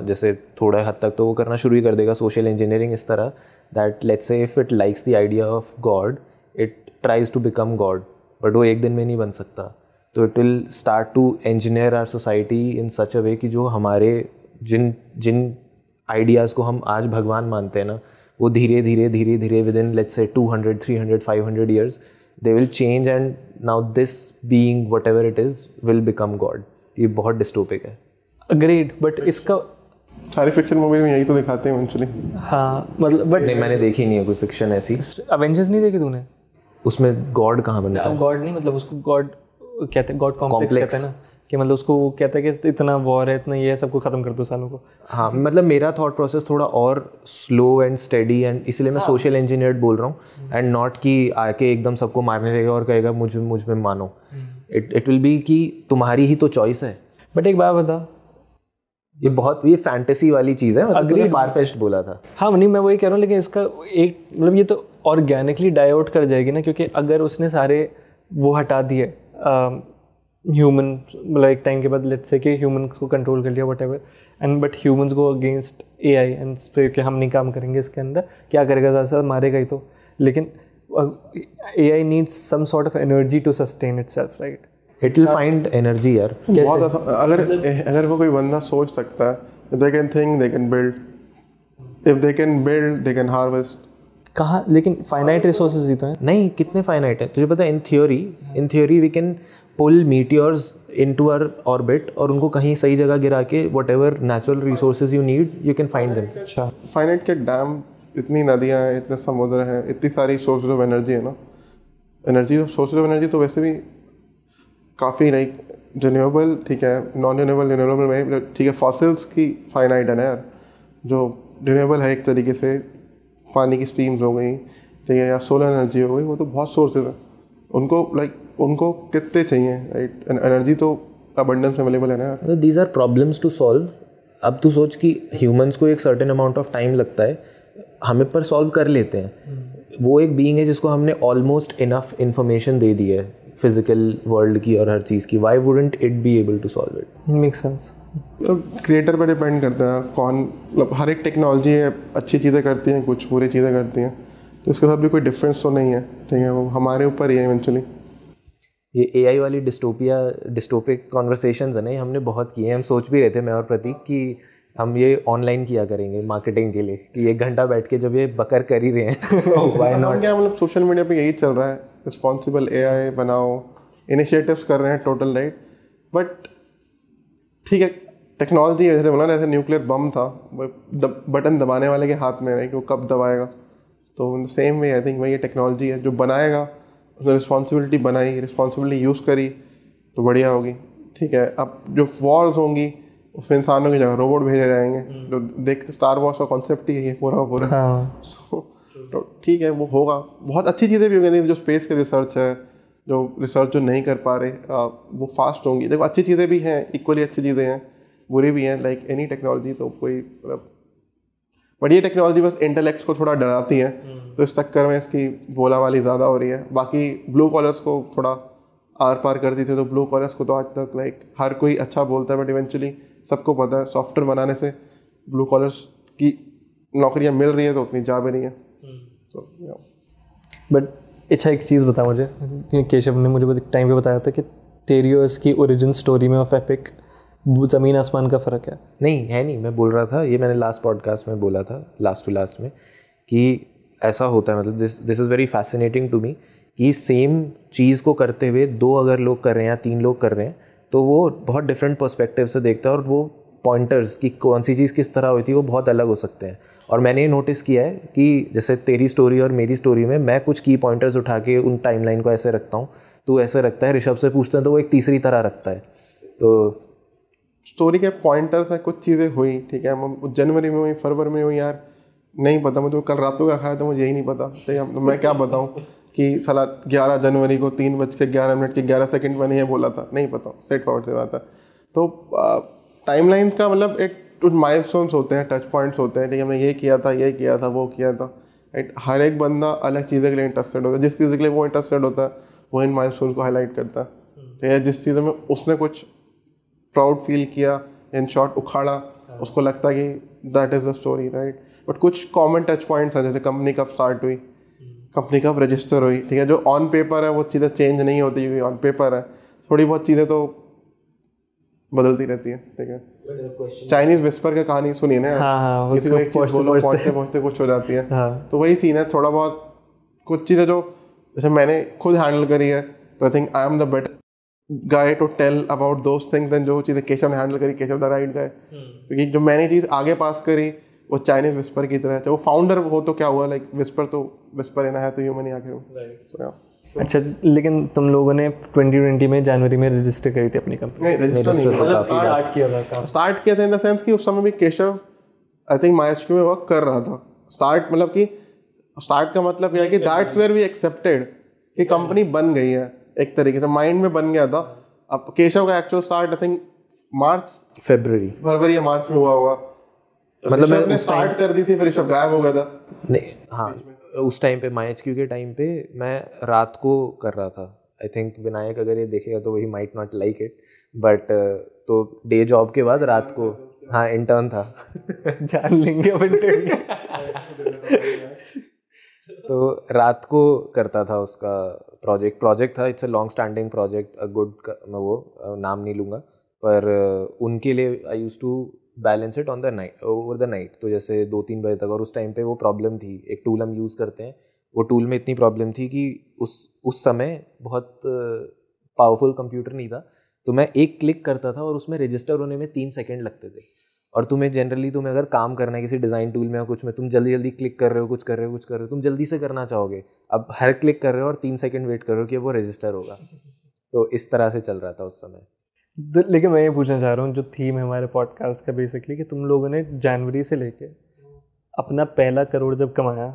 जैसे थोड़ा हद तक तो वो करना शुरू ही कर देगा सोशल इंजीनियरिंग इस तरह, that let's say if it likes the idea of God, it tries to become God, but वो एक दिन में नहीं बन सकता। तो it will start to engineer our society in such a way कि जो हमारे जिन आइडियाज़ को हम आज भगवान मानते हैं ना, वो धीरे धीरे with in let's say 200, 300, 500 years they will change, and now this being whatever it is will become God. ये बहुत डिस्टोपिक है। अग्रीड, बट इसका सारी फिक्शन मूवी में यही तो दिखाते हैं इवेंचुअली। हाँ मतलब, बट नहीं, मैंने देखी नहीं है कोई फिक्शन ऐसी। अवेंजर्स नहीं देखी तूने? उसमें गॉड कहाँ बनता है? गॉड नहीं, मतलब उसको गॉड कहते हैं, गॉड कॉम्प्लेक्स कहते हैं ना, कि मतलब उसको वो कहता है कि इतना वॉर है, इतना ये है, सबको ख़त्म कर दो सालों को। हाँ, मतलब मेरा थॉट प्रोसेस थोड़ा और स्लो एंड स्टेडी, एंड इसलिए मैं सोशल इंजीनियर्ड बोल रहा हूँ, एंड नॉट कि आके एकदम सबको मारने लगेगा और कहेगा मुझ में मानो। इट विल बी कि तुम्हारी ही तो चॉइस है। बट एक बात बता, ये फैंटेसी वाली चीज़ है, मतलब तूने फारफेच्ड बोला था। हाँ नहीं, मैं वही कह रहा हूँ, लेकिन इसका एक मतलब ये तो ऑर्गेनिकली डाइवर्ट कर जाएगी ना, क्योंकि अगर उसने सारे वो हटा दिए ह्यूमन, मतलब एक टाइम के बाद लेट्स से कि ह्यूमन को कंट्रोल कर लिया whatever, and but humans go against AI and कि हम नहीं काम करेंगे इसके अंदर, क्या करेगा, ज़्यादा से मारेगा ही तो। लेकिन AI needs some sort of energy to sustain itself, right? It will find energy यार। बहुत अगर वो कोई बंदा सोच सकता है, they can think, they can build, if they can build they can harvest. कहाँ? लेकिन फाइनाइट रिसोर्सेज ही तो हैं। नहीं, कितने फाइनाइट है तुझे पता है? In theory we can pull meteors into our orbit और उनको कहीं सही जगह गिरा के whatever natural resources you need you can find them. अच्छा, फाइनाइट के डैम, इतनी नदियाँ हैं, इतने समुद्र हैं, इतनी सारी सोर्सेज ऑफ एनर्जी है ना। सोर्सेज ऑफ एनर्जी तो वैसे भी काफ़ी लाइक रिन्यूएबल, ठीक है, नॉन रिन्यूएबल में ठीक है, फॉसिल्स की फाइनाइट है ना यार, जो रिन्यूएबल है एक तरीके से, पानी की स्ट्रीम्स हो गई, ठीक है, या सोलर एनर्जी हो गई, वो तो बहुत सोर्सेज हैं। उनको कितने चाहिए, राइट? एनर्जी तो अबंडेंस अवेलेबल है ना यार। These are problems to solve. अब तू सोच कि ह्यूमंस को एक सर्टेन अमाउंट ऑफ टाइम लगता है, हमें पर सॉल्व कर लेते हैं। वो एक बीइंग है जिसको हमने ऑलमोस्ट इनफ इंफॉर्मेशन दे दी है फिजिकल वर्ल्ड की और हर चीज़ की। Why wouldn't it be able to solve it? Make sense. तो क्रिएटर पे डिपेंड करता है कौन, मतलब हर एक टेक्नोलॉजी है, अच्छी चीज़ें करती हैं, कुछ बुरी चीज़ें करती हैं, तो इसके साथ भी कोई डिफरेंस तो नहीं है, ठीक है, वो हमारे ऊपर ही है इवेंचुअली। ये AI वाली डिस्टोपिक कॉन्वर्सेशंस है ना, ये हमने बहुत किए हैं। हम सोच भी रहे थे मैं और प्रतीक कि हम ये ऑनलाइन किया करेंगे मार्केटिंग के लिए, कि 1 घंटा बैठ के जब ये बकर कर ही रहे हैं तो व्हाई नॉट। क्या मतलब सोशल मीडिया पे यही चल रहा है, रिस्पॉन्सिबल AI बनाओ, इनिशिएटिव्स कर रहे हैं टोटल राइट, बट ठीक है टेक्नोलॉजी जैसे बोला ना, जैसे न्यूक्लियर बम था, बटन दबाने वाले के हाथ में है कि वो कब दबाएगा, तो सेम वे आई थिंक वही टेक्नोलॉजी है, जो बनाएगा उसने रिस्पॉन्सिबिलिटी बनाई, रिस्पॉन्सिबिलिटी यूज़ करी तो बढ़िया होगी, ठीक है। अब जो वॉर्स होंगी उसमें इंसानों की जगह रोबोट भेजे जाएंगे, जो देखते स्टार वॉर्स का कॉन्सेप्ट ही है ये पूरा पूरा। हाँ। तो ठीक है वो होगा, बहुत अच्छी चीज़ें भी होंगी, जो स्पेस के रिसर्च है, जो रिसर्च जो नहीं कर पा रहे वो फास्ट होंगी। देखो अच्छी चीज़ें भी हैं, इक्वली अच्छी चीज़ें हैं, बुरी भी हैं, लाइक एनी टेक्नोलॉजी, तो कोई मतलब बट ये टेक्नोलॉजी बस इंटेलेक्ट्स को थोड़ा डराती है, तो इस चक्कर में इसकी बोला वाली ज़्यादा हो रही है। बाकी ब्लू कॉलर्स को थोड़ा आर पार करती थी, तो ब्लू कॉलर्स को तो आज तक लाइक हर कोई अच्छा बोलता है, बट इवेंचुअली सबको पता है सॉफ्टवेयर बनाने से ब्लू कॉलर्स की नौकरियां मिल रही है तो उतनी जा भी नहीं है। तो बट अच्छा एक चीज़ बता मुझे, केशव ने मुझे टाइम पे बताया था कि तेरी और इसकी ओरिजिन स्टोरी में ऑफ एपिक ज़मीन आसमान का फ़र्क है। नहीं है, नहीं, मैं बोल रहा था, ये मैंने लास्ट पॉडकास्ट में बोला था, लास्ट टू लास्ट में, कि ऐसा होता है, मतलब this is very fascinating to me, कि सेम चीज़ को करते हुए 2 अगर लोग कर रहे हैं या 3 लोग कर रहे हैं, तो वो बहुत डिफरेंट पर्सपेक्टिव से देखता है, और वो पॉइंटर्स कि कौन सी चीज़ किस तरह हुई थी वो बहुत अलग हो सकते हैं। और मैंने ये नोटिस किया है कि जैसे तेरी स्टोरी और मेरी स्टोरी में मैं कुछ की पॉइंटर्स उठा के उन टाइमलाइन को ऐसे रखता हूँ, तो ऐसे रखता है, ऋषभ से पूछते हैं तो वो एक तीसरी तरह रखता है। तो स्टोरी के पॉइंटर्स हैं, कुछ चीज़ें हुई, ठीक है, जनवरी में हुई, फरवरी में हुई, यार नहीं पता, मुझे कल रातों का खाया था, मुझे यही नहीं पता, ठीक है, तो मैं क्या बताऊँ कि साला 11 जनवरी को 3:11 के 11 मैंने ये बोला था, नहीं पता, स्ट्रेट फॉरवर्ड से बात है। तो टाइमलाइन का मतलब एक माइलस्टोन्स होते हैं, टच पॉइंट्स होते हैं, ठीक है, हमने ये किया था, ये किया था, वो किया था, राइट। हर एक बंदा अलग चीज़ें के लिए इंटरेस्टेड होता है, जिस चीज़ के लिए वो इंटरेस्टेड होता है वो इन माइलस्टोन्स को हाईलाइट करता है, ठीक है। जिस चीज़ में उसने कुछ प्राउड फील किया, इन शॉर्ट उखाड़ा, उसको लगता है कि that is the story, right. But कुछ कॉमन टच पॉइंट्स हैं, जैसे कंपनी कब स्टार्ट हुई, कंपनी कब रजिस्टर हुई, ठीक है, जो ऑन पेपर है वो चीज़ें चेंज नहीं होती, क्योंकि ऑन पेपर है, थोड़ी बहुत चीज़ें तो बदलती रहती है, ठीक है। चाइनीज विस्पर की कहानी सुनी ना, हाँ, किसी को एक चीज़ बोलो, पहुँचते पहुँचते कुछ हो जाती है, तो वही सीन है, थोड़ा बहुत कुछ चीज़ें जो जैसे मैंने खुद हैंडल करी है, तो I think I am the better guy to tell about those things then जो चीज़ें केशव ने हैंडल करी, केशव द राइट गाय, क्योंकि जो मैंने चीज़ आगे पास करी वो चाइनीज विस्पर की तरह है, चाहे वो फाउंडर हो तो क्या हुआ, लाइक विस्पर तो विस्पर है ना, है तो ह्यूमन ही आखिर में। अच्छा, लेकिन तुम लोगों ने 2020 में जनवरी में रजिस्टर करी थी अपनी कंपनी? नहीं, रजिस्टर नहीं, मतलब स्टार्ट किया था इन द सेंस कि उस समय भी केशव आई थिंक MySQL में वर्क कर रहा था। स्टार्ट मतलब कि स्टार्ट का मतलब यह है कि दैट्स वेयर वी एक्सेप्टेड कि कंपनी बन गई है, एक तरीके से माइंड में बन गया था। अब केशव का एक्चुअल स्टार्ट आई थिंक फरवरी या मार्च में हुआ होगा, मतलब मैंने स्टार्ट कर दी थी, फिर ऋषभ गायब हो गया था। नहीं, हाँ, उस टाइम पे MySQL के टाइम पे मैं रात को कर रहा था। आई थिंक विनायक अगर ये देखेगा तो वही might not like it, but तो डे जॉब के बाद रात को, हाँ, इंटर्न था जान लेंगे अब इंटर्न तो रात को करता था उसका प्रोजेक्ट था, it's a long standing project, a good, मैं वो नाम नहीं लूँगा, पर उनके लिए I used to balance it on the night, over the night, तो जैसे 2-3 बजे तक। और उस टाइम पे वो प्रॉब्लम थी, एक टूल हम यूज़ करते हैं, वो टूल में इतनी प्रॉब्लम थी कि उस समय बहुत पावरफुल कंप्यूटर नहीं था, तो मैं एक क्लिक करता था और उसमें रजिस्टर होने में 3 सेकंड लगते थे। और तुम्हें अगर काम करना है किसी डिज़ाइन टूल में या कुछ में, तुम जल्दी क्लिक कर रहे हो, कुछ कर रहे हो, तुम जल्दी से करना चाहोगे, अब हर क्लिक कर रहे हो और 3 सेकंड वेट कर रहे हो कि वो रजिस्टर होगा। तो इस तरह से चल रहा था उस समय। लेकिन मैं ये पूछना चाह रहा हूँ, जो थीम है हमारे पॉडकास्ट का बेसिकली, कि तुम लोगों ने जनवरी से लेके अपना पहला करोड़ जब कमाया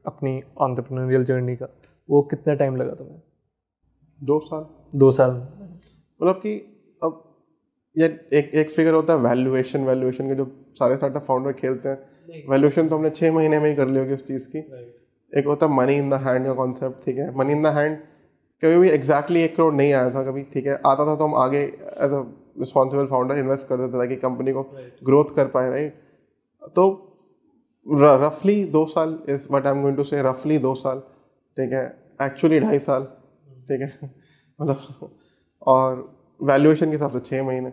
अपनी एंटरप्रेन्योरियल जर्नी का, वो कितना टाइम लगा तुम्हें? 2 साल। 2 साल मतलब कि अब ये एक फिगर होता है वैल्यूएशन के, जो सारे स्टार्टअप फाउंडर खेलते हैं, वैल्यूएशन तो हमने 6 महीने में ही कर ली होगी उस चीज़ की। एक होता है मनी इन द हैंड का कॉन्सेप्ट, ठीक है। मनी इन द हैंड कभी भी एग्जैक्टली 1 करोड़ नहीं आया था कभी, ठीक है, आता था तो हम आगे as a responsible founder invest कर देता है ताकि कंपनी को ग्रोथ कर पाए, राइट। तो रफली 2 साल is what I am going to say, रफली 2 साल, ठीक है, एक्चुअली 2.5 साल, ठीक है मतलब, और वैल्यूएशन के हिसाब से 6 महीने।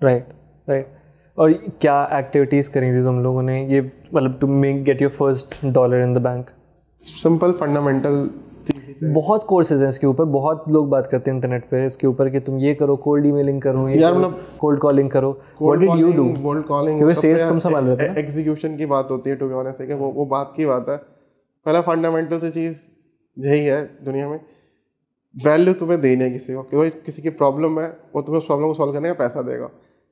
राइट। और क्या एक्टिविटीज़ करी थी तुम लोगों ने ये, मतलब to make get your first $1 in the bank? Simple fundamental, बहुत कोर्सेज हैं इसके ऊपर, बहुत लोग बात करते हैं इंटरनेट पे इसके ऊपर कि तुम ये करो, कोल्ड ईमेलिंग करो, ये यार मतलब कोल्ड कॉलिंग करो। What did you do? Cold calling क्योंकि सेल्स तुम संभाल रहे थे ना। एग्जीक्यूशन की बात होती है टू बी ऑनेस्ट, है कि वो बात की बात है। पहला फंडामेंटल से चीज़ यही है दुनिया में, वैल्यू तुम्हें देनी है किसी को। कोई किसी की प्रॉब्लम है, वो तुम्हें उस प्रॉब्लम को सॉल्व करने का पैसा देगा।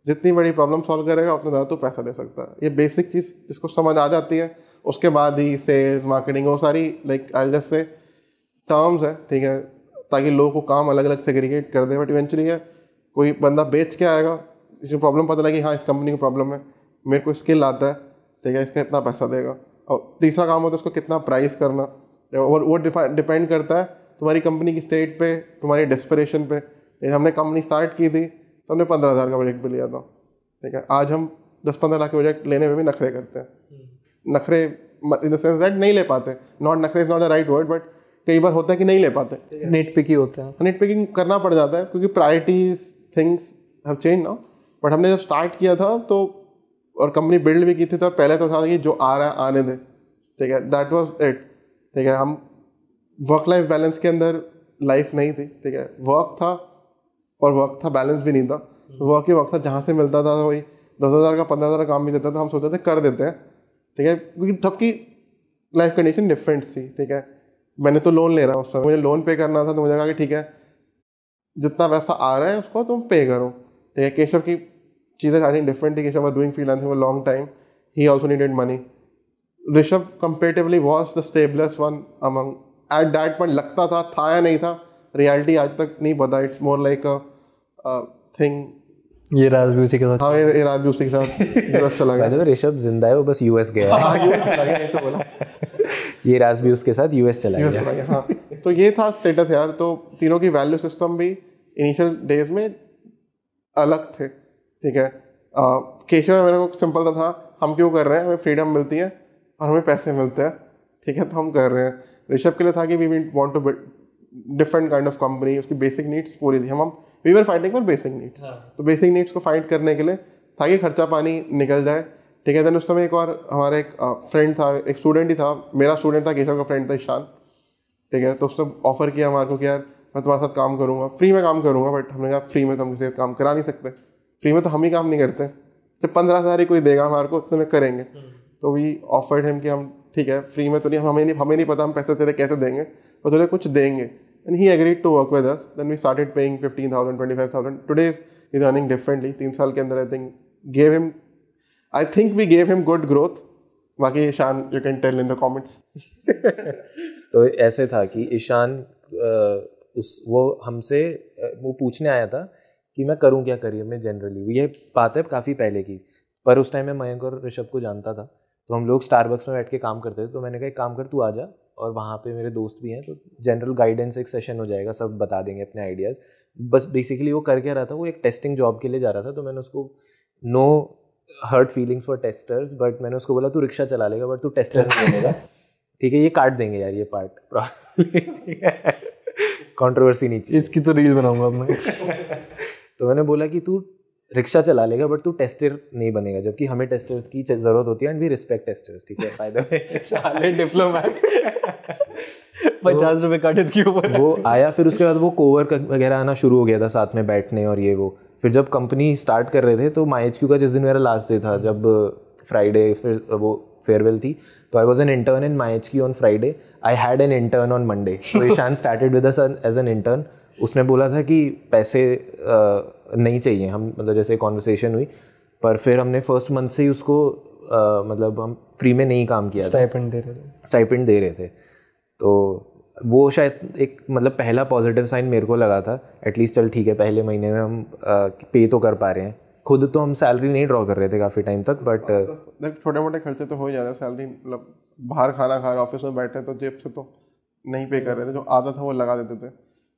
जितनी बड़ी प्रॉब्लम सॉल्व करेगा उतना ज़्यादा तो पैसा दे सकता है। ये बेसिक चीज़ जिसको समझ आ जाती है, उसके बाद ही सेल्स मार्केटिंग वो सारी like I just say terms है, ठीक है, ताकि लोगों को काम अलग अलग सेग्रीगेट कर दे। बट इवेंचुअली है कोई बंदा बेच के आएगा, इसको प्रॉब्लम पता लगी, हाँ इस कंपनी को प्रॉब्लम है, मेरे को स्किल आता है, ठीक है, इसका इतना पैसा देगा। और तीसरा काम होता है उसको कितना प्राइस करना, और वो डिपेंड करता है तुम्हारी कंपनी की स्टेट पे, तुम्हारी डेस्परेशन पे। हमने कंपनी स्टार्ट की थी तो हमने 15,000 का बजट भी लिया था, ठीक है। आज हम 10-15 लाख के बजट लेने में भी नखरे करते हैं। नखरे इन द सेंस दैट नहीं ले पाते, नॉट नखरे is not the right word, but कई बार होता है कि नहीं ले पाते, नेट पिकी होते हैं, नेट पिकिंग करना पड़ जाता है क्योंकि priorities things have change now. But हमने जब स्टार्ट किया था तो, और कंपनी बिल्ड भी की थी, तो पहले तो था कि जो आ रहा है आने दे, ठीक है, दैट वाज इट, ठीक है। हम वर्क लाइफ बैलेंस के अंदर लाइफ नहीं थी, ठीक है, वर्क था और वर्क था, बैलेंस भी नहीं था। वर्क ही वर्क था, जहाँ से मिलता था वही 10,000 का 15,000 का काम भी देता था, हम सोचते थे कर देते हैं, ठीक है, क्योंकि सबकी लाइफ कंडीशन डिफरेंट थी, ठीक है। मैंने तो लोन ले रहा हूँ उस समय, मुझे लोन पे करना था, तो मुझे कहा कि ठीक है जितना पैसा आ रहा है उसको तुम पे करो, ठीक है। केशव की चीज़ें स्टार्टिंग डिफरेंट थी, Keshav was doing freelancing for long time, he also needed money. Rishabh comparatively was the stay blessed one among eight that point, लगता था या नहीं था, रियलिटी आज तक नहीं पता। It's more like a thing. ये राज भी उसी के साथ, हाँ ये राज भी उसी के साथ यूएस चला गया। ऋषभ जिंदा है, वो बस यूएस गया है। हाँ यूएस चला गया, नहीं तो बोला ये राज भी उसके साथ यूएस चला गया। हाँ तो ये था स्टेटस यार। तो तीनों की वैल्यू सिस्टम भी इनिशियल डेज में अलग थे, ठीक है। केशव मेरे को सिंपल था, हम क्यों कर रहे हैं, हमें फ्रीडम मिलती है और हमें पैसे मिलते हैं, ठीक है, तो हम कर रहे हैं। ऋषभ के लिए था कि we want to build different kind of company, उसकी बेसिक नीड्स पूरी थी। हम we were fighting for basic needs, तो बेसिक नीड्स को फाइट करने के लिए ताकि खर्चा पानी निकल जाए, ठीक है। देन उस समय एक और हमारा एक फ्रेंड था, एक स्टूडेंट ही था, मेरा स्टूडेंट था, केशव का फ्रेंड था ईशान, ठीक है। तो उसने ऑफर किया हमारे को कि यार मैं तुम्हारे साथ काम करूँगा, फ्री में काम करूँगा। बट हमने कहा फ्री में तो हम किसी से काम करा नहीं सकते, फ्री में तो हम ही काम नहीं करते, जब 15,000 ही कोई देगा हमारे को उतने में करेंगे। तो वी ऑफर्ड हिम कि हम ठीक है फ्री में तो नहीं, हमें नहीं पता हम पैसे तेरे कैसे देंगे, पर तुझे कुछ देंगे। And he agreed to work with us. Then we started paying 15,000 25,000। Today is earning differently. 3 साल के अंदर I think we gave him good growth. बाकी Ishan you can tell in the comments. तो ऐसे था कि ईशान वो हमसे वो पूछने आया था कि मैं करूं क्या करियर में जनरली। ये बात है काफ़ी पहले की, पर उस टाइम में मयंक और ऋषभ को जानता था, तो हम लोग स्टारबक्स में बैठ के काम करते थे। तो मैंने कहा एक काम कर, तू आ जा, और वहाँ पे मेरे दोस्त भी हैं, तो जनरल गाइडेंस एक सेशन हो जाएगा, सब बता देंगे अपने आइडियाज़। बस बेसिकली वो कर क्या रहा था, वो एक टेस्टिंग जॉब के लिए जा रहा था। तो मैंने उसको, no hurt feelings for testers, but मैंने उसको बोला तू रिक्शा चला लेगा बट तू टेस्टर नहीं बनेगा, ठीक है। ये काट देंगे यार, ये पार्ट कंट्रोवर्सी नहीं चाहिए, इसकी तो रील बनाऊंगा अब मैं। तो मैंने बोला कि तू रिक्शा चला लेगा बट तू टेस्टर नहीं बनेगा, जबकि हमें टेस्टर्स की ज़रूरत होती है, एंड वी रिस्पेक्ट टेस्टर्स, ठीक है। फायदा साले डिप्लोमैट 50 रुपये काटे इसके ऊपर। वो आया, फिर उसके बाद वो कोवर्क वगैरह आना शुरू हो गया था, साथ में बैठने और ये वो। फिर जब कंपनी स्टार्ट कर रहे थे, तो MyHQ का जिस दिन मेरा लास्ट डे था, जब फ्राइडे फिर वो फेयरवेल थी, तो I was an intern in MyHQ on Friday, I had an intern on Monday. तो Ishan started with us as an intern. उसने बोला था कि पैसे नहीं चाहिए, हम मतलब जैसे कॉन्वर्सेशन हुई, पर फिर हमने फर्स्ट मंथ से ही उसको मतलब हम फ्री में नहीं काम किया, स्टाइपेंड दे रहे थे। तो वो शायद एक मतलब पहला पॉजिटिव साइन मेरे को लगा था, एटलीस्ट चल ठीक है पहले महीने में हम पे तो कर पा रहे हैं। खुद तो हम सैलरी नहीं ड्रॉ कर रहे थे काफ़ी टाइम तक, बट छोटे मोटे खर्चे तो हो जाते हैं। सैलरी मतलब बाहर खाना खा रहे, ऑफिस में बैठे तो जेब से तो नहीं पे कर रहे थे, जो आता था वो लगा देते थे।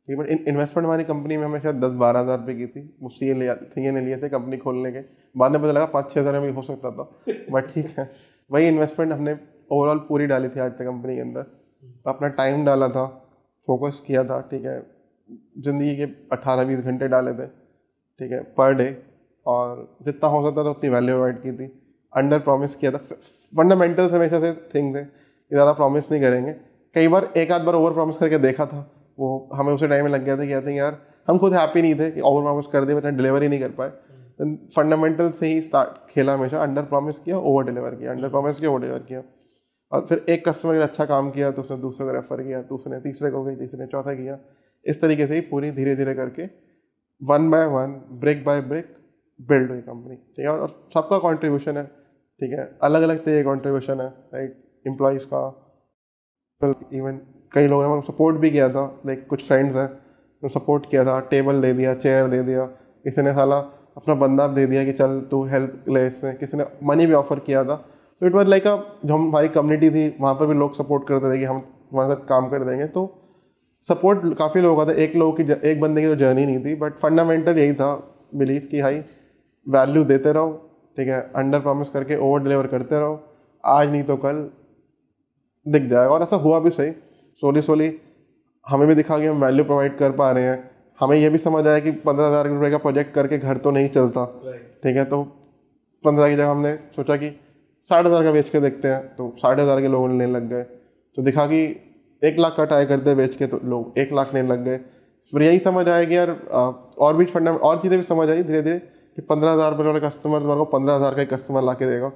ठीक है, बट इन्वेस्टमेंट हमारी कंपनी में हमें शायद 10-12 हज़ार रुपये की थी, वो सीए ने लिए थे कंपनी खोलने के, बाद में पता लगा 5-6 हज़ार में भी हो सकता था, बट ठीक है, वही इन्वेस्टमेंट हमने ओवरऑल पूरी डाली थी आज तक कंपनी के अंदर। तो अपना टाइम डाला था, फोकस किया था, ठीक है, ज़िंदगी के 18-20 घंटे डाले थे, ठीक है, पर डे, और जितना हो सकता था उतनी वैल्यू प्रोवाइड की थी, अंडर प्रॉमिस किया था। फंडामेंटल्स हमेशा से थिंग थे कि ज़्यादा प्रॉमिस नहीं करेंगे। कई बार एक आध बार ओवर प्रॉमिस करके देखा था, वो हमें उसे टाइम में लग गया था कि आई थिंक यार हम खुद हैप्पी नहीं थे कि ओवर प्रॉमिस कर दिए बट डिलीवर ही नहीं कर पाए। फंडामेंटल से ही स्टार्ट खेला, हमेशा अंडर प्रॉमिस किया, ओवर डिलीवर किया, अंडर प्रॉमिस किया, ओवर डिलीवर किया, और फिर एक कस्टमर ने अच्छा काम किया तो उसने दूसरे को रेफर किया, दूसरे तीसरे को गई, तीसरे ने चौथा किया, इस तरीके से ही पूरी धीरे धीरे करके 1 by 1 break by break build हुई कंपनी, ठीक है। और सबका कॉन्ट्रीब्यूशन है, ठीक है, अलग अलग तरीके कॉन्ट्रीब्यूशन है, राइट, एम्प्लॉइज़ का, इवन कई लोगों ने सपोर्ट भी किया था, लाइक कुछ फ्रेंड्स हैं तो सपोर्ट किया था, टेबल दे दिया, चेयर दे दिया, किसी ने साला अपना बंदा दे दिया कि चल तू हेल्प ले इससे, किसी ने मनी भी ऑफर किया था। तो इट वॉज लाइक जो हमारी कम्युनिटी थी वहाँ पर भी लोग सपोर्ट करते थे कि हम तुम्हारे साथ काम कर देंगे, तो सपोर्ट काफ़ी लोगों का था, एक बंदे की तो जर्नी नहीं थी, बट फंडामेंटल यही था बिलीव कि भाई वैल्यू देते रहो, ठीक है, अंडर प्रॉमिस करके ओवर डिलीवर करते रहो, आज नहीं तो कल दिख जाएगा। और ऐसा हुआ भी सही, सोली हमें भी दिखा कि हम वैल्यू प्रोवाइड कर पा रहे हैं, हमें ये भी समझ आया कि 15,000 रुपये का प्रोजेक्ट करके घर तो नहीं चलता, ठीक है, तो 15 की जगह हमने सोचा कि 10,500 का बेच के देखते हैं, तो 10,500 के लोगों ने लेने लग गए, तो दिखा कि 1 लाख का ट्राई करते बेच के तो लोग 1 लाख लेने लग गए। फिर यही समझ आया कि यार और भी और चीज़ें भी समझ आई धीरे धीरे कि 15,000 रुपये वाला कस्टमर तुम्हारे को 15,000 का ही कस्टमर ला के देगा,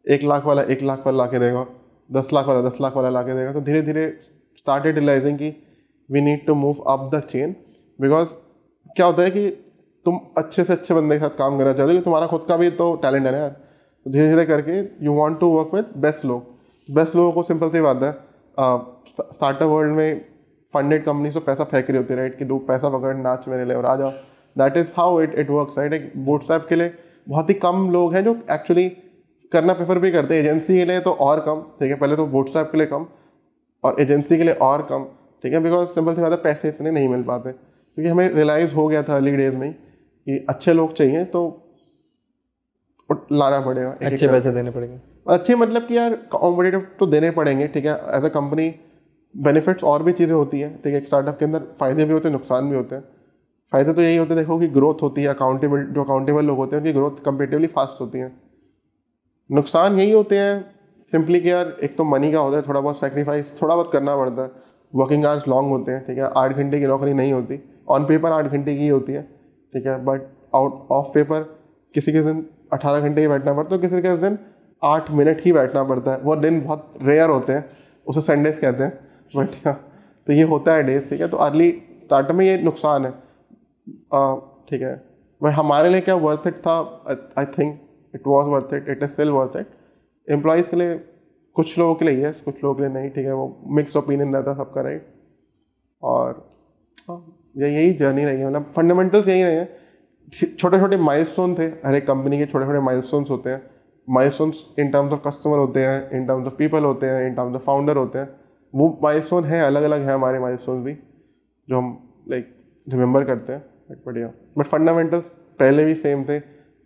1 लाख वाला 1 लाख वाला ला के देगा, 10 लाख वाला 10 लाख वाला ला के देगा। तो धीरे धीरे स्टार्टेड रियलाइजिंग कि we need to move up the chain, because क्या होता है कि तुम अच्छे से अच्छे बंदे के साथ काम करना चाहते हो, तुम्हारा खुद का भी तो टैलेंट है ना यार, तो धीरे धीरे करके you want to work with best लोगों को। सिंपल सी बात है, स्टार्टअप वर्ल्ड में फंडेड कंपनी तो पैसा फेंक रही होती है, राइट, कि दो पैसा पकड़ नाच मेरे लिए और आ जाओ, that is how it works, right. एक बूटस्ट्रैप के लिए बहुत ही कम लोग हैं जो एक्चुअली करना प्रेफर भी करते हैं, एजेंसी के लिए तो और कम, ठीक है, पहले तो बूटस्ट्रैप के लिए कम और एजेंसी के लिए और कम, ठीक है, बिकॉज सिंपल सी बात है पैसे इतने नहीं मिल पाते, क्योंकि हमें रियलाइज़ हो गया था अर्ली डेज में कि अच्छे लोग चाहिए तो लाना पड़ेगा, अच्छे पैसे देने पड़ेंगे, अच्छे मतलब कि यार कॉम्पिटिटिव तो देने पड़ेंगे, ठीक है, एज अ कंपनी बेनिफिट्स और भी चीज़ें होती हैं, ठीक है, एक स्टार्टअप के अंदर फ़ायदे भी होते हैं, नुकसान भी होते हैं। फ़ायदे तो यही होते हैं, देखो कि ग्रोथ होती है, अकाउंटेबल लोग होते हैं उनकी ग्रोथ कंपेरेटिवली फास्ट होती है। नुकसान यही होते हैं सिंपली कि यार एक तो मनी का होता है, थोड़ा बहुत सेक्रीफाइस थोड़ा बहुत करना पड़ता है, वर्किंग आवर्स लॉन्ग होते हैं, ठीक है, 8 घंटे की नौकरी नहीं होती, ऑन पेपर 8 घंटे की ही होती है, ठीक है, बट आउट ऑफ पेपर किसी के दिन 18 घंटे ही बैठना पड़ता है, किसी के दिन 8 मिनट ही बैठना पड़ता है, वो दिन बहुत रेयर होते हैं, उसे संडेज कहते हैं, बट तो ये होता है डेज, ठीक है। तो अर्ली स्टार्टअप में ये नुकसान है, ठीक है, बट हमारे लिए क्या वर्थ इट था, I think it was worth it, it is still worth it. Employees के लिए, कुछ लोगों के लिए यस, कुछ लोगों के लिए नहीं, ठीक है, वो मिक्स ओपिनियन रहता है सबका, राइट। और यही जर्नी रही है, मतलब फंडामेंटल्स यही रहे हैं, छोटे छोटे माइलस्टोन थे, हर एक कंपनी के छोटे छोटे माइलस्टोन्स होते हैं, milestones in terms of customer होते हैं, इन टर्म्स ऑफ पीपल होते हैं, इन टर्म्स ऑफ फाउंडर होते हैं, वो माइलस्टोन हैं, अलग अलग हैं हमारे माइलस्टोन भी जो हम लाइक रिमेंबर करते हैं, बढ़िया। बट फंडामेंटल्स पहले भी सेम थे,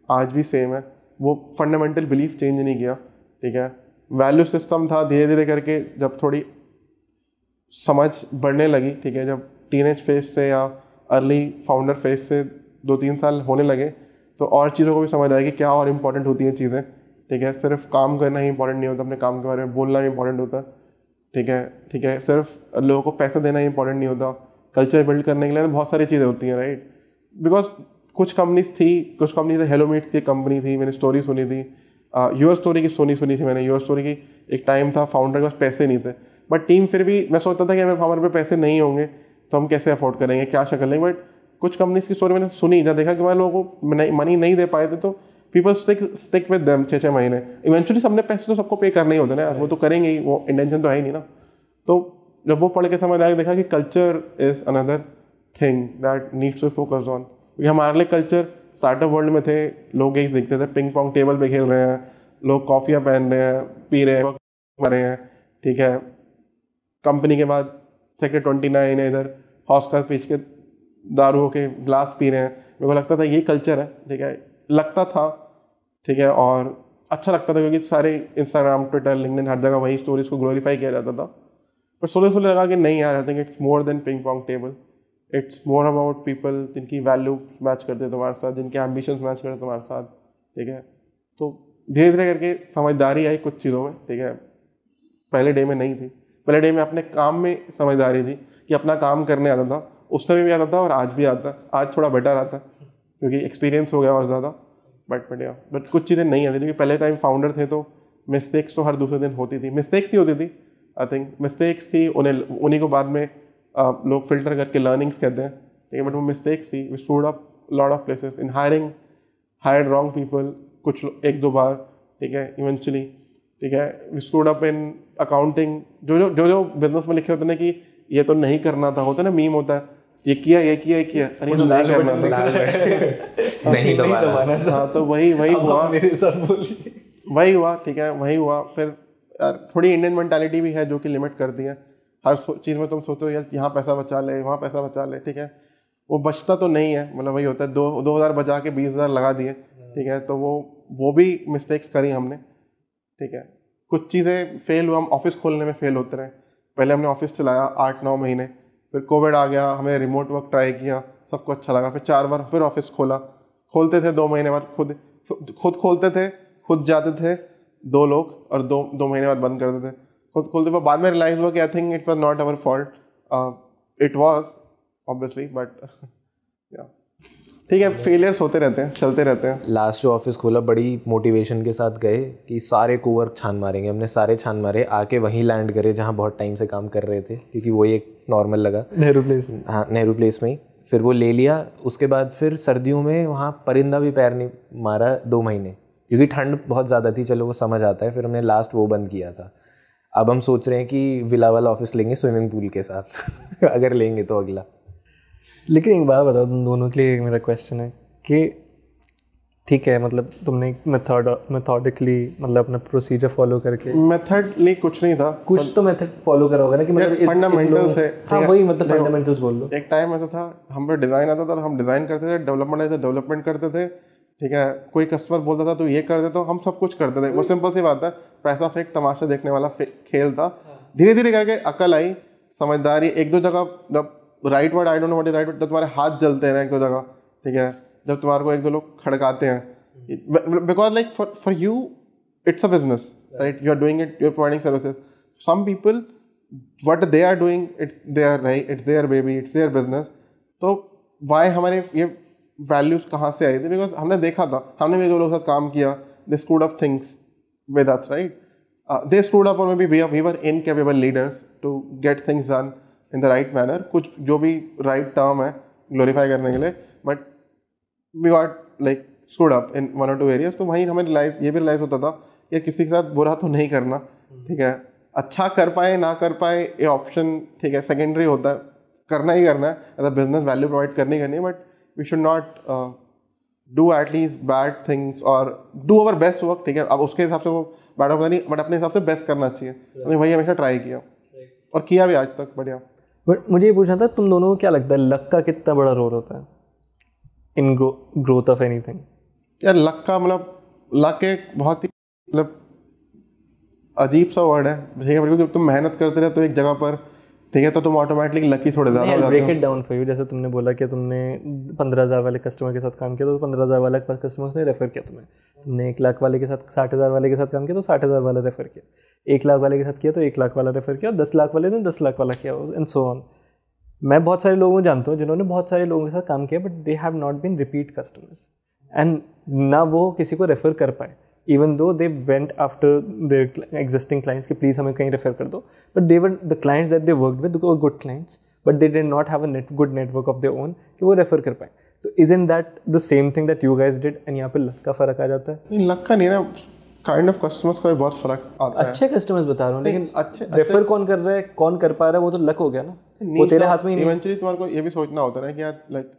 आज भी सेम है, वो फंडामेंटल बिलीफ चेंज नहीं किया, ठीक है। वैल्यू सिस्टम था, धीरे धीरे करके जब थोड़ी समझ बढ़ने लगी, ठीक है, जब टीनेज फेज से या अर्ली फाउंडर फेज से 2-3 साल होने लगे, तो और चीज़ों को भी समझ आया कि क्या और इम्पोर्टेंट होती हैं चीज़ें, ठीक है, सिर्फ काम करना ही इंपॉर्टेंट नहीं होता, अपने काम के बारे में बोलना भी इंपॉर्टेंट होता है, ठीक है, सिर्फ लोगों को पैसा देना ही इंपॉर्टेंट नहीं होता, कल्चर बिल्ड करने के लिए बहुत सारी चीज़ें होती हैं, राइट। बिकॉज कुछ कंपनीज हेलो मीट्स की कंपनी थी, मैंने स्टोरी सुनी थी, योर स्टोरी की सुनी थी मैंने, योर स्टोरी की एक टाइम था फाउंडर के पास पैसे नहीं थे, बट टीम फिर भी, मैं सोचता था कि हमारे पे पैसे नहीं होंगे तो हम कैसे अफोर्ड करेंगे, क्या शक्ल लेंगे, बट कुछ कंपनीज की स्टोरी मैंने सुनी, जब देखा कि वहाँ लोगों को मनी नहीं दे पाए थे, तो पीपल स्टिक विद देम 6-6 महीने, इवेंचुअली सबने पैसे तो सबको पे करने ही होते ना यार, वो तो करेंगे ही, वो इंटेंशन तो है ही नहीं ना। तो जब वो पढ़ के समझ आया, देखा कि culture is another thing that needs to focus on, क्योंकि हमारे लिए कल्चर स्टार्टअप वर्ल्ड में थे, लोग यही देखते थे, पिंग पोंग टेबल पे खेल रहे हैं, लोग कॉफ़ियाँ पहन रहे हैं, पी रहे हैं, मर रहे हैं, ठीक है, कंपनी के बाद सेक्टर 29 है, इधर हॉस्कर पीछ के दारुओं के ग्लास पी रहे हैं। मेरे को लगता था ये कल्चर है, ठीक है, लगता था, ठीक है, और अच्छा लगता था क्योंकि सारे इंस्टाग्राम, ट्विटर, लिंक्डइन हर जगह वही स्टोरीज को ग्लोरीफाई किया जाता था। पर सोले सोले लगा कि नहीं यार, I think it's more than ping pong table, it's more about people जिनकी वैल्यू मैच करते हैं तुम्हारे साथ, जिनके एम्बिशंस मैच करते हैं तुम्हारे साथ, ठीक है। तो धीरे धीरे करके समझदारी आई कुछ चीज़ों में, ठीक है। पहले डे में नहीं थी, पहले डे में अपने काम में समझदारी थी कि अपना काम करने आता था, उस समय भी आता था और आज भी आता है। आज थोड़ा बेटर आता है क्योंकि एक्सपीरियंस हो गया और ज़्यादा, बट कुछ चीज़ें नहीं आती क्योंकि पहले टाइम फाउंडर थे तो मिस्टेक्स तो हर दूसरे दिन होती थी, मिस्टेक्स ही होती थी। आई थिंक मिस्टेक्स ही उन्हीं को बाद में लोग फिल्टर करके लर्निंग्स कहते हैं, ठीक है, बट वो मिस्टेक्स ही। We stood up lot of places in hired wrong people, कुछ एक दो बार, ठीक है, इवेंचुअली, ठीक है। We stood up in accounting, जो बिजनेस में लिखे होते हैं ना कि ये तो नहीं करना था, होता है ना, मीम होता है, ये किया अरे ये तो नहीं करना था, नहीं दबाना। हाँ, तो वही हुआ मेरे साथ बोलिए। वही हुआ, ठीक है, वही हुआ। फिर यार थोड़ी इंडियन मेंटालिटी भी है जो कि लिमिट करती है हर चीज़ में। तुम सोचते हो यार यहाँ पैसा बचा ले, वहाँ पैसा बचा ले, ठीक है, वो बचता तो नहीं है, मतलब वही होता है, 2,000 बचा के 20,000 लगा दिए, ठीक है। तो वो भी मिस्टेक्स करी हमने, ठीक है। कुछ चीज़ें फेल हुआ, हम ऑफिस खोलने में फेल होते रहे। पहले हमने ऑफिस चलाया 8-9 महीने, फिर कोविड आ गया, हमने रिमोट वर्क ट्राई किया, सबको अच्छा लगा, फिर 4 बार फिर ऑफिस खोलते थे 2 महीने बाद, खुद खोलते थे, खुद जाते थे 2 लोग, और 2 महीने बाद बंद करते थे, खुद खोलते थे। बाद में रियलाइज हुआ कि I think it was not our fault, it was obviously, but ठीक है, फेलियर्स होते रहते हैं, चलते रहते हैं। लास्ट जो ऑफिस खोला बड़ी मोटिवेशन के साथ गए कि सारे कोवर्क छान मारेंगे, हमने सारे छान मारे, आके वहीं लैंड करे जहाँ बहुत टाइम से काम कर रहे थे, क्योंकि वही एक नॉर्मल लगा, नेहरू प्लेस। हाँ, नेहरू प्लेस में ही। फिर वो ले लिया। उसके बाद फिर सर्दियों में वहाँ परिंदा भी पैर नहीं मारा 2 महीने, क्योंकि ठंड बहुत ज़्यादा थी, चलो वो समझ आता है। फिर हमने लास्ट वो बंद किया था। अब हम सोच रहे हैं कि विला वाला ऑफिस लेंगे स्विमिंग पूल के साथ अगर लेंगे तो अगला। लेकिन एक बात बताओ, तुम दोनों के लिए मेरा क्वेश्चन है कि ठीक है, मतलब तुमने मेथोडिकली मतलब अपना प्रोसीजर फॉलो करके, मेथडली कुछ नहीं था, कुछ तो मेथड फॉलो करा होगा ना कि मतलब फंडामेंटल्स है। हाँ, वही मतलब फंडामेंटल्स बोल लो। एक टाइम ऐसा था, हम पे डिज़ाइन आता था, हम डिज़ाइन करते थे, डेवलपमेंट करते थे, ठीक है। कोई कस्टमर बोलता था तो ये कर दे, तो हम सब कुछ करते थे। वो सिंपल सी बात है, पैसा फेंक तमाशा देखने वाला खेल था। धीरे धीरे करके अकल आई, समझदारी, एक दो जगह जब right word, I don't know what is right word, जब तुम्हारे हाथ जलते हैं ना एक दो जगह, ठीक है, जब तुम्हारे को एक दो लोग खड़काते हैं, because like for you it's a business, right, you are doing it, you are providing services. Some people what they are doing, it's their right, it's their baby, it's their business. तो why हमारे ये values कहाँ से आई थी? Because हमने देखा था, हमने भी दो लोगों के साथ काम किया, they screwed up things with us, right? They screwed up, or maybe we were incapable leaders to get things done in the right manner. कुछ जो भी right term है glorify करने के लिए, but we got like screwed up in 1 or 2 areas. तो वहीं हमें ये भी realize होता था कि किसी के साथ बुरा तो नहीं करना, ठीक है। अच्छा कर पाए ना कर पाए ये ऑप्शन, ठीक है, सेकेंडरी होता है, करना ही करना है, as a business value provide करनी है, but we should not do at least bad things और डू अवर बेस्ट वर्क, ठीक है। अब उसके हिसाब से वो बैड होता नहीं, बट अपने हिसाब से बेस्ट करना चाहिए। मैंने वही हमेशा ट्राई किया और किया भी आज तक बढ़िया। बट मुझे ये पूछना था, तुम दोनों को क्या लगता है लक का कितना बड़ा रोल होता है इन ग्रोथ ऑफ एनीथिंग? यार लक का मतलब, लक एक बहुत ही मतलब अजीब सा वर्ड है, ठीक है, क्योंकि तुम मेहनत करते रहे तो एक जगह पर, ठीक है, तो तुम ऑटोमेटिकली लकी थोड़े ज़्यादा हो जाते हो। Break it down for you, जैसे तुमने बोला कि तुमने 15,000 वाले कस्टमर के साथ काम किया तो 15,000 वाला कस्टमर्स ने रेफर किया तुम्हें। तुमने 1 लाख वाले के साथ 60,000 वाले के साथ काम किया तो 60,000 वाला रेफर किया। 1 लाख वाले के साथ किया तो 1 लाख वाला रेफर किया, और 10 लाख वाले ने 10 लाख वाला किया, एंड सो ऑन। मैं बहुत सारे लोगों को जानता हूँ जिन्होंने बहुत सारे लोगों के साथ काम किया, but they have not been repeat customers, and ना वो किसी को रेफर कर पाए, even though they went after their existing clients कि please हमें कहीं रेफर कर दो, but they were the clients that they worked with were good clients, but they did not have a good network of their own कि वो refer कर पाए। तो isn't that the same thing that you guys did? and यहाँ पे luck का फ़र्क आ जाता है? नहीं, लक का नहीं ना, काइंड ऑफ कस्टमर्स का भी बहुत फ़र्क आता है। अच्छे कस्टमर्स बता रहा हूँ, लेकिन अच्छे रेफर कौन कर रहा है, कौन कर पा रहा है, वो तो लक हो गया ना, वो तेरे हाथ में ही नहीं। इवेंचुअली तुम्हारे को ये भी सोचना होता है कि यार लाइक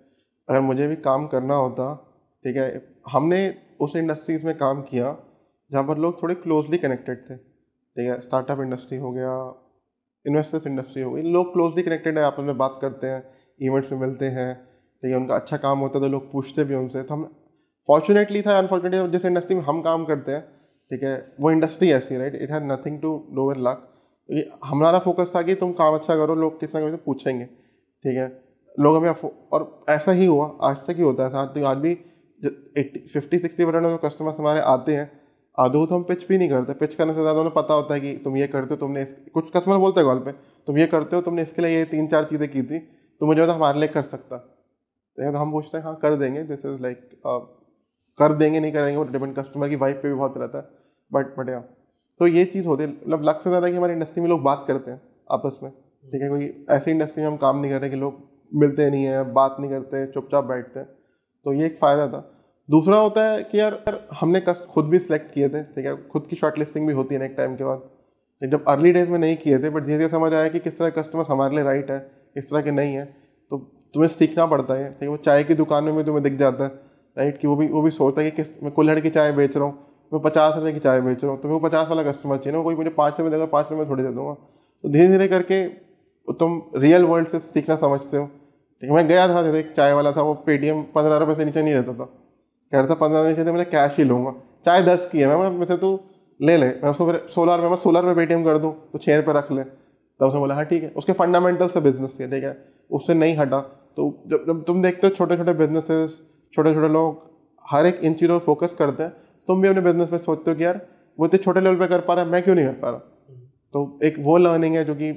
अगर मुझे भी काम करना होता, ठीक है, हमने उस इंडस्ट्रीज में काम किया जहाँ पर लोग थोड़े क्लोजली कनेक्टेड थे, ठीक है। स्टार्टअप इंडस्ट्री हो गया, इन्वेस्टर्स इंडस्ट्री हो गई, लोग क्लोजली कनेक्टेड है, आपस में बात करते हैं, इवेंट्स में मिलते हैं, ठीक है, उनका अच्छा काम होता है तो लोग पूछते भी उनसे। तो हम फॉर्चुनेटली था, अनफॉर्चुनेटली जिस इंडस्ट्री में हम काम करते हैं, ठीक है, वो इंडस्ट्री ऐसी है, right, it had nothing to do with luck. हमारा फोकस था कि तुम काम अच्छा करो, लोग कितना किसी पूछेंगे, ठीक है, लोग हमें और ऐसा ही हुआ, आज तक ही होता है। आज भी 50-60% जो कस्टमर्स हमारे आते हैं, आधो तो हम पिच भी नहीं करते। पिच करने से ज़्यादा उन्हें पता होता है कि तुम ये करते हो, तुमने कुछ कस्टमर बोलते हैं कॉल पे, तुम ये करते हो, तुमने इसके लिए ये 3-4 चीज़ें की थी, तो मुझे तो हमारे लिए कर सकता। तो हम पूछते हैं हाँ कर देंगे, दिस इज़ लाइक कर देंगे, नहीं करेंगे, वो डिपेंड कस्टमर की वाइफ पे भी बहुत रहता है। बट या तो ये चीज़ होती है, मतलब लक से ज़्यादा कि हमारी इंडस्ट्री में लोग बात करते हैं आपस में, ठीक है। कोई ऐसी इंडस्ट्री में हम काम नहीं कर रहे कि लोग मिलते नहीं हैं, बात नहीं करते, चुपचाप बैठते हैं, तो ये एक फ़ायदा था। दूसरा होता है कि यार हमने खुद भी सिलेक्ट किए थे, ठीक है, खुद की शॉर्ट लिस्टिंग भी होती है ना एक टाइम के बाद। जब अर्ली डेज में नहीं किए थे, बट धीरे धीरे समझ आया कि किस तरह कस्टमर हमारे लिए राइट है, किस तरह के नहीं है, तो तुम्हें सीखना पड़ता है, ठीक है। वो चाय की दुकान में भी तुम्हें दिख जाता है, राइट, कि वो भी सोचता है कि मैं कुल्हड़ की चाय बेच रहा हूँ, मैं 50 रुपये की चाय बेच रहा हूँ, तो वो 50 वाला कस्टमर चाहिए ना, कोई मुझे 5 रुपये देगा, 5 रुपये थोड़ी दे दूँगा। तो धीरे धीरे करके तुम रियल वर्ल्ड से सीखना समझते हो, ठीक है। मैं गया था, जैसे एक चाय वाला था, वो पेटीएम 15 रुपये से नीचे नहीं रहता था, कह रहा था 15 नीचे थे, मैं कैश ही लूँगा, चाय 10 की है, मैं मुझसे तू ले ले, मैं उसको फिर 16 रुपये पेटीएम कर दूँ तो 6 रुपये रख ले। तब उसने बोला हाँ ठीक है, उसके फंडामेंटल से बिजनेस है, ठीक है, उससे नहीं हटा। तो जब तुम देखते हो छोटे छोटे बिजनेसेस, छोटे छोटे लोग हर एक इन चीज़ों पर फोकस करते हैं, तुम भी अपने बिजनेस में सोचते हो कि यार वो इतने छोटे लेवल पे कर पा रहा है, मैं क्यों नहीं कर पा रहा। तो एक वो लर्निंग है जो कि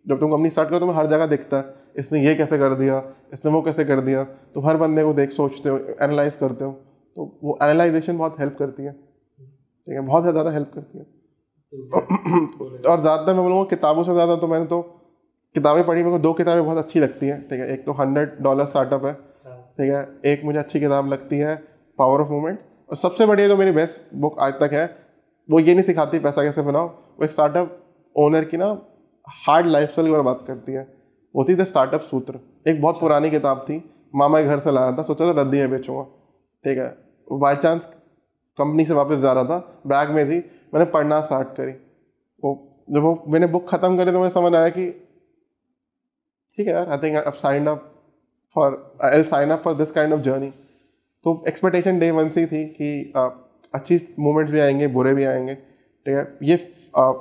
जब तुम कंपनी स्टार्ट करो तुम्हें हर जगह दिखता है, इसने ये कैसे कर दिया, इसने वो कैसे कर दिया, तुम हर बंदे को देख सोचते हो, एनालाइज करते हो, तो वो एनालाइजेशन बहुत हेल्प करती है, ठीक है, बहुत ज़्यादा हेल्प करती है। और ज़्यादातर मैं बोलूँगा किताबों से ज़्यादा तो मैंने तो किताबें पढ़ी, मेरे को 2 किताबें बहुत अच्छी लगती हैं, ठीक है। एक तो $100 स्टार्टअप है, ठीक है, एक मुझे अच्छी किताब लगती है पावर ऑफ मूवमेंट्स, और सबसे बढ़िया जो मेरी बेस्ट बुक आज तक है, वो ये नहीं सिखाती पैसा कैसे बनाओ, वो एक स्टार्टअप ओनर की ना हार्ड लाइफ स्टाइल की ओर बात करती है, वो थी द स्टार्टअप सूत्र। एक बहुत पुरानी किताब थी, मामा के घर से लाया था, सोचा था रद्दी में बेचूंगा, ठीक है, बाई चांस कंपनी से वापस जा रहा था, बैग में थी, मैंने पढ़ना स्टार्ट करी। जब मैंने बुक ख़त्म करी तो मुझे समझ आया कि ठीक है यार, I think I sign up for this kind of journey. तो एक्सपेक्टेशन डे 1 से थी कि अच्छी मोमेंट्स भी आएंगे, बुरे भी आएंगे, ठीक है। ये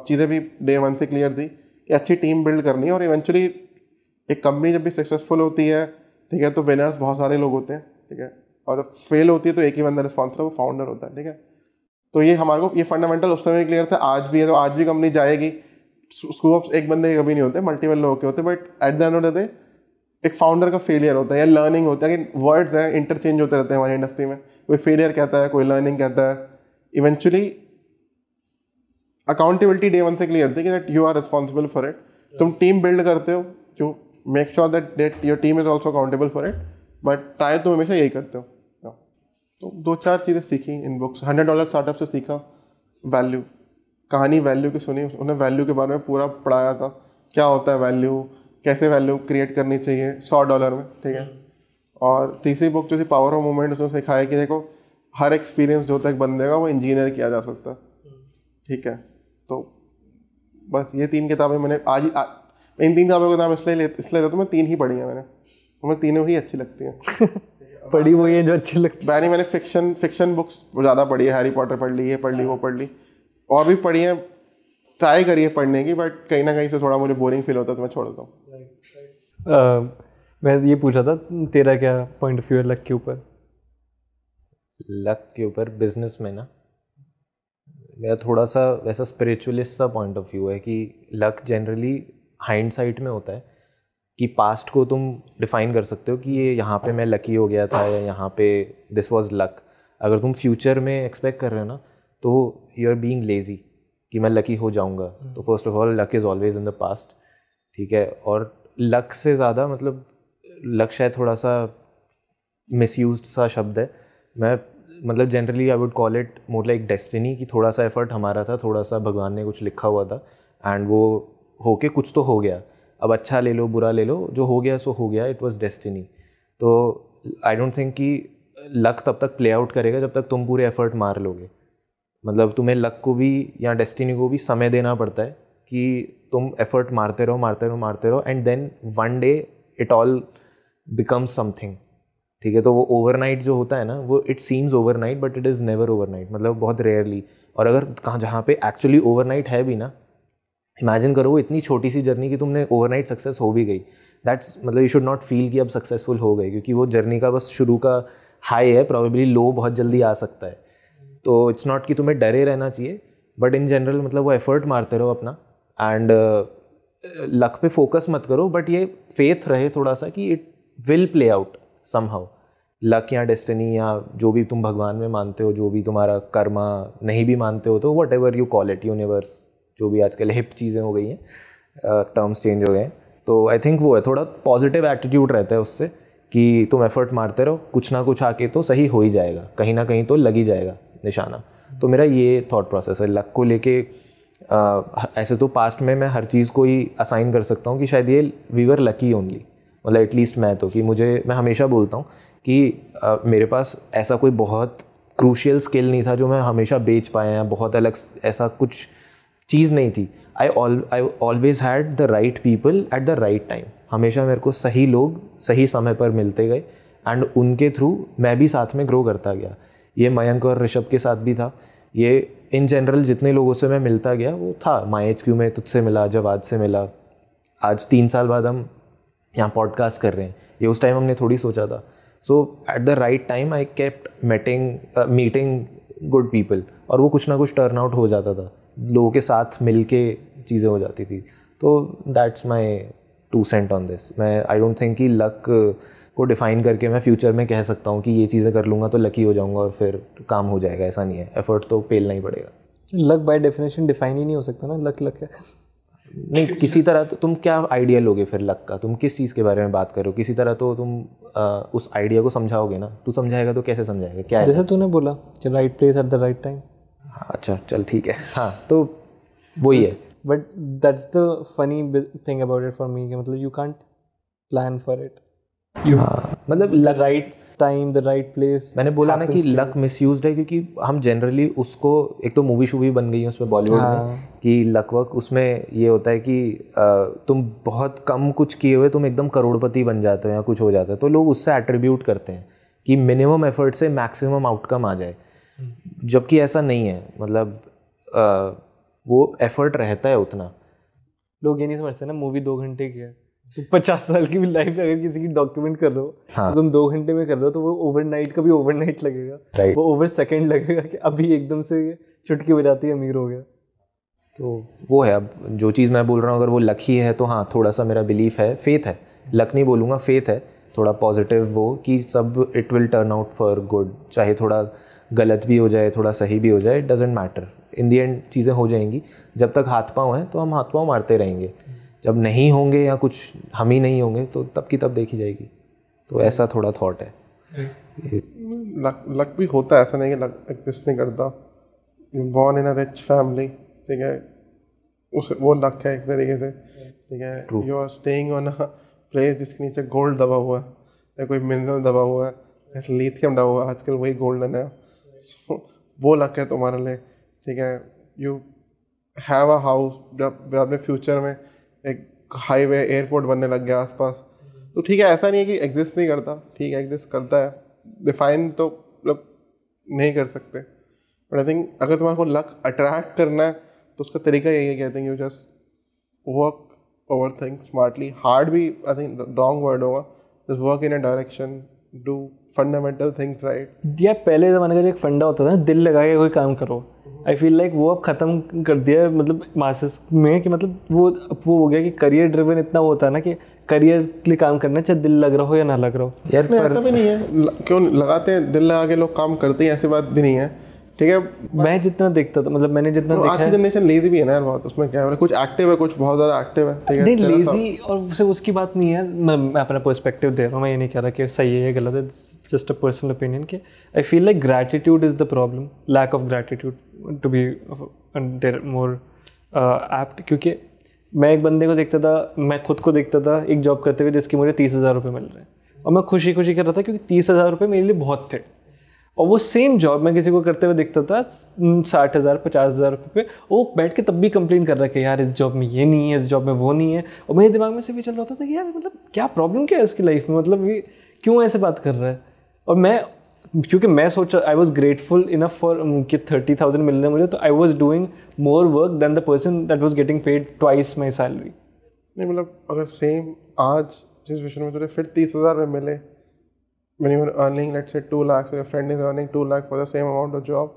चीज़ें भी डे 1 से क्लियर थी कि अच्छी टीम बिल्ड करनी है, और इवेंचुअली एक कंपनी जब भी सक्सेसफुल होती है, ठीक है, तो विनर्स बहुत सारे लोग होते हैं, ठीक है, और फेल होती है तो एक ही बंदा रिस्पॉन्सिबल, वो फाउंडर होता है, ठीक है। तो ये हमारे को ये फंडामेंटल उस समय क्लियर था, आज भी है, तो आज भी कंपनी जाएगी, स्क्रू ऑफ एक बंदे के कभी नहीं होते, मल्टीपल लोग के होते, but at the end of the day एक फाउंडर का फेलियर होता है या लर्निंग होता है, कि वर्ड्स हैं इंटरचेंज होते रहते हैं हमारी इंडस्ट्री में, कोई फेलियर कहता है, कोई लर्निंग कहता है। इवेंचुअली अकाउंटेबिलिटी डे 1 से क्लियर थी कि that you are responsible for it. तुम टीम बिल्ड करते हो, you make sure that your team is also accountable for it, but try तुम हमेशा यही करते हो। तो 2-4 चीज़ें सीखी इन बुक्स। $100 स्टार्टअप से सीखा वैल्यू, कहानी वैल्यू की सुनी, उन्हें वैल्यू के बारे में पूरा पढ़ाया था, क्या होता है वैल्यू, कैसे वैल्यू क्रिएट करनी चाहिए $100 में, ठीक है। और तीसरी बुक जो थी पावर ऑफ मूवमेंट, उसने सिखाया कि देखो हर एक्सपीरियंस जो होता है एक बंदे का, वो इंजीनियर किया जा सकता है, ठीक है। तो बस ये 3 किताबें मैंने इन 3 किताबों का नाम इसलिए लेता, तो मैं 3 ही पढ़ी हैं मैंने, तो मैं तीनों ही अच्छी लगती हैं। पढ़ी वो ये जो अच्छी लगती है। मैंने फिक्शन बुक्स ज़्यादा पढ़ी है, हैरी पॉटर पढ़ ली, ये पढ़ ली, वो पढ़ ली, और भी पढ़ी है, ट्राई करी है पढ़ने की, बट कहीं ना कहीं से थोड़ा मुझे बोरिंग फील होता है तो मैं छोड़ देता हूँ। मैं ये पूछा था तेरा क्या पॉइंट ऑफ व्यू है लक के ऊपर? लक के ऊपर बिजनेस में ना मेरा थोड़ा सा वैसा स्पिरिचुअलिस्ट सा पॉइंट ऑफ व्यू है कि लक जनरली हाइंडसाइट में होता है, कि पास्ट को तुम डिफाइन कर सकते हो कि ये यहाँ पे मैं लकी हो गया था या यहाँ पे दिस वाज लक। अगर तुम फ्यूचर में एक्सपेक्ट कर रहे हो ना, तो यू आर बीइंग लेजी कि मैं लकी हो जाऊँगा। तो first of all luck is always in the past, ठीक है। और लक से ज़्यादा मतलब लक शायद थोड़ा सा मिसयूज्ड सा शब्द है। मैं मतलब generally I would call it more like destiny, कि थोड़ा सा एफर्ट हमारा था, थोड़ा सा भगवान ने कुछ लिखा हुआ था एंड वो होके कुछ तो हो गया। अब अच्छा ले लो बुरा ले लो, जो हो गया सो हो गया, इट वाज डेस्टिनी। तो आई डोंट थिंक कि लक तब तक प्ले आउट करेगा जब तक तुम पूरे एफर्ट मार लोगे। मतलब तुम्हें लक को भी या डेस्टिनी को भी समय देना पड़ता है कि तुम एफर्ट मारते रहो and then one day it all becomes something, ठीक है. तो वो ओवरनाइट जो होता है ना, वो it seems overnight but it is never overnight, मतलब बहुत रेयरली. और अगर कहाँ जहाँ पे एक्चुअली ओवरनाइट है भी ना, इमेजिन करो वो इतनी छोटी सी जर्नी कि तुमने ओवरनाइट सक्सेस हो भी गई, दैट्स मतलब यू शुड नॉट फील कि अब सक्सेसफुल हो गए, क्योंकि वो जर्नी का बस शुरू का हाई है, प्रॉबेबली लो बहुत जल्दी आ सकता है. तो इट्स नॉट कि तुम्हें डरे रहना चाहिए, बट इन जनरल मतलब वो एफर्ट मारते रहो अपना, एंड लक पे फोकस मत करो, बट ये फेथ रहे थोड़ा सा कि it will play out somehow. Luck या डेस्टिनी या जो भी तुम भगवान में मानते हो, जो भी तुम्हारा कर्मा, नहीं भी मानते हो तो what ever you call it, universe, जो भी आजकल हिप चीज़ें हो गई हैं, टर्म्स चेंज हो गए हैं. तो आई थिंक वो है, थोड़ा पॉजिटिव एटीट्यूड रहता है उससे कि तुम एफर्ट मारते रहो, कुछ ना कुछ आके तो सही हो ही जाएगा, कहीं ना कहीं तो लग ही जाएगा निशाना. तो मेरा ये थॉट प्रोसेस है लक को लेके. ऐसे तो पास्ट में मैं हर चीज़ को ही असाइन कर सकता हूँ कि शायद ये वी वर लकी ओनली, मतलब एटलीस्ट मैं तो, कि मैं हमेशा बोलता हूँ कि मेरे पास ऐसा कोई बहुत क्रूशियल स्किल नहीं था जो मैं हमेशा बेच पाया, या बहुत अलग ऐसा कुछ चीज़ नहीं थी. I always had the right people at the right time. हमेशा मेरे को सही लोग सही समय पर मिलते गए, एंड उनके थ्रू मैं भी साथ में ग्रो करता गया. ये मयंक और ऋषभ के साथ भी था. ये इन जनरल जितने लोगों से मैं मिलता गया वो था. माई एच क्यू में तुझसे मिला, जवाद से मिला, आज 3 साल बाद हम यहाँ पॉडकास्ट कर रहे हैं. ये उस टाइम हमने थोड़ी सोचा था. So at the right time I kept meeting good people, और वो कुछ ना कुछ टर्न आउट हो जाता था, लोगों के साथ मिल के चीज़ें हो जाती थी. तो that's my 2 cents on this. मैं आई डोंट थिंक कि लक को डिफ़ाइन करके मैं फ्यूचर में कह सकता हूँ कि ये चीज़ें कर लूँगा तो लकी हो जाऊँगा और फिर काम हो जाएगा. ऐसा नहीं है, एफर्ट तो पेलना ही पड़ेगा. लक बाय डेफिनेशन डिफाइन ही नहीं हो सकता ना. लक है नहीं, किसी तरह तो तुम क्या आइडिया लोगे फिर लक का, तुम किस चीज़ के बारे में बात करो, किसी तरह तो तुम उस आइडिया को समझाओगे ना. तू समझाएगा तो कैसे समझाएगा, क्या है? जैसे तूने बोला right place at the right time. अच्छा चल ठीक है. हाँ तो वही है. But that's the funny thing about it for me, मतलब you can't plan for it. मतलब the right time, the right place. मैंने बोला ना कि लक मिसयूज्ड है, क्योंकि हम जनरली उसको, एक तो मूवी शूवी बन गई है उसमें बॉलीवुड में कि लक वक, उसमें ये होता है कि तुम बहुत कम कुछ किए हुए तुम एकदम करोड़पति बन जाते हो या कुछ हो जाता है, तो लोग उससे एट्रीब्यूट करते हैं कि मिनिमम एफर्ट से मैक्सिमम आउटकम आ जाए. जबकि ऐसा नहीं है. मतलब वो एफर्ट रहता है उतना. लोग ये नहीं समझते ना, मूवी 2 घंटे की है. तो 50 साल की भी लाइफ अगर किसी की डॉक्यूमेंट कर रहे हो, तो तुम 2 घंटे में कर रहे हो, तो वो ओवरनाइट का भी ओवरनाइट लगेगा, वो ओवर सेकेंड लगेगा कि अभी एकदम से चुटकी बजाती है अमीर हो गया. तो वो है. अब जो चीज़ मैं बोल रहा हूँ अगर वो लक ही है तो हाँ, थोड़ा सा मेरा बिलीफ है, फेथ है. लक नहीं बोलूँगा, फेथ है थोड़ा पॉजिटिव, वो कि सब it will turn out for good. चाहे थोड़ा गलत भी हो जाए, थोड़ा सही भी हो जाए, it doesn't matter. In the and चीज़ें हो जाएंगी. जब तक हाथ पाँव हैं तो हम हाथ पाँव मारते रहेंगे. जब नहीं होंगे या कुछ हम ही नहीं होंगे तो तब की तब देखी जाएगी. तो ऐसा थोड़ा थॉट है. लक भी होता है, ऐसा नहीं कि लक एग्जिस्ट नहीं करता. Born in a rich family, ठीक है, उस वो लक है एक तरीके से, ठीक है. You are staying on a place जिसके नीचे गोल्ड दबा हुआ है या कोई मिनरल दबा हुआ है, ऐसे लिथियम दबा हुआ है, आजकल वही गोल्डन है. वो लक है तुम्हारे लिए, ठीक है. यू हैव अ हाउस, जब अपने फ्यूचर में एक हाईवे एयरपोर्ट बनने लग गया आसपास, तो ठीक है, ऐसा नहीं है कि एग्जिस्ट नहीं करता, ठीक है, एग्जिस्ट करता है. डिफाइन तो मतलब नहीं कर सकते, बट आई थिंक अगर तुम्हारे को लक अट्रैक्ट करना है तो उसका तरीका यही है, कहते हैं you just work over thing smartly. Hard भी आई थिंक रॉन्ग वर्ड होगा. Just work in a direction, do fundamental things right. यार पहले ज़माने का जो एक फंडा होता था ना, दिल लगा के कोई काम करो, आई फील लाइक वो अब ख़त्म कर दिया है मतलब मासेस में, कि मतलब वो हो गया कि करियर ड्रिवन इतना वो होता है ना कि करियर के लिए काम करना, चाहे दिल लग रहा हो या ना लग रहा हो. यार ऐसा भी नहीं है, क्यों लगाते हैं, दिल लगा के लोग काम करते हैं, ऐसी बात भी नहीं है, ठीक है. मैं जितना देखता था, मतलब मैंने जितना देखा आज की जनरेशन लेजी भी है ना यार बहुत. उसमें क्या है, कुछ एक्टिव है, कुछ बहुत ज़्यादा एक्टिव है, ठीक है. नहीं लेजी और सिर्फ उसकी बात नहीं है. मैं अपना पर्सपेक्टिव दे रहा हूँ, मैं ये नहीं कह रहा कि सही है या गलत है, जस्ट अ पर्सनल ओपिनियन कि I feel like gratitude is the problem, lack of gratitude to be more apt. क्योंकि मैं एक बंदे को देखता था, मैं खुद को देखता था एक जॉब करते हुए जिसकी मुझे 30,000 रुपये मिल रहे हैं, और मैं खुशी खुशी कर रहा था क्योंकि 30,000 रुपये मेरे लिए बहुत थे. और वो सेम जॉब मैं किसी को करते हुए दिखता था 60,000 50,000 रुपये पे, वो बैठ के तब भी कंप्लेन कर रहा है कि यार इस जॉब में ये नहीं है, इस जॉब में वो नहीं है। और मेरे दिमाग में से भी चल रहा था कि यार मतलब क्या प्रॉब्लम क्या है इसकी लाइफ में, मतलब ये क्यों ऐसे बात कर रहा है। और मैं क्योंकि मैं सोचा I was grateful enough for कि 30,000 मिल रहे हैं मुझे, तो I was doing more work than the person that was getting paid twice my salary. नहीं मतलब अगर सेम आज जिस विषय में तुझे फिर 30,000 में मिले, when you are earning let's say 2 lakhs, your friend is earning 2 lakh for the same amount of job,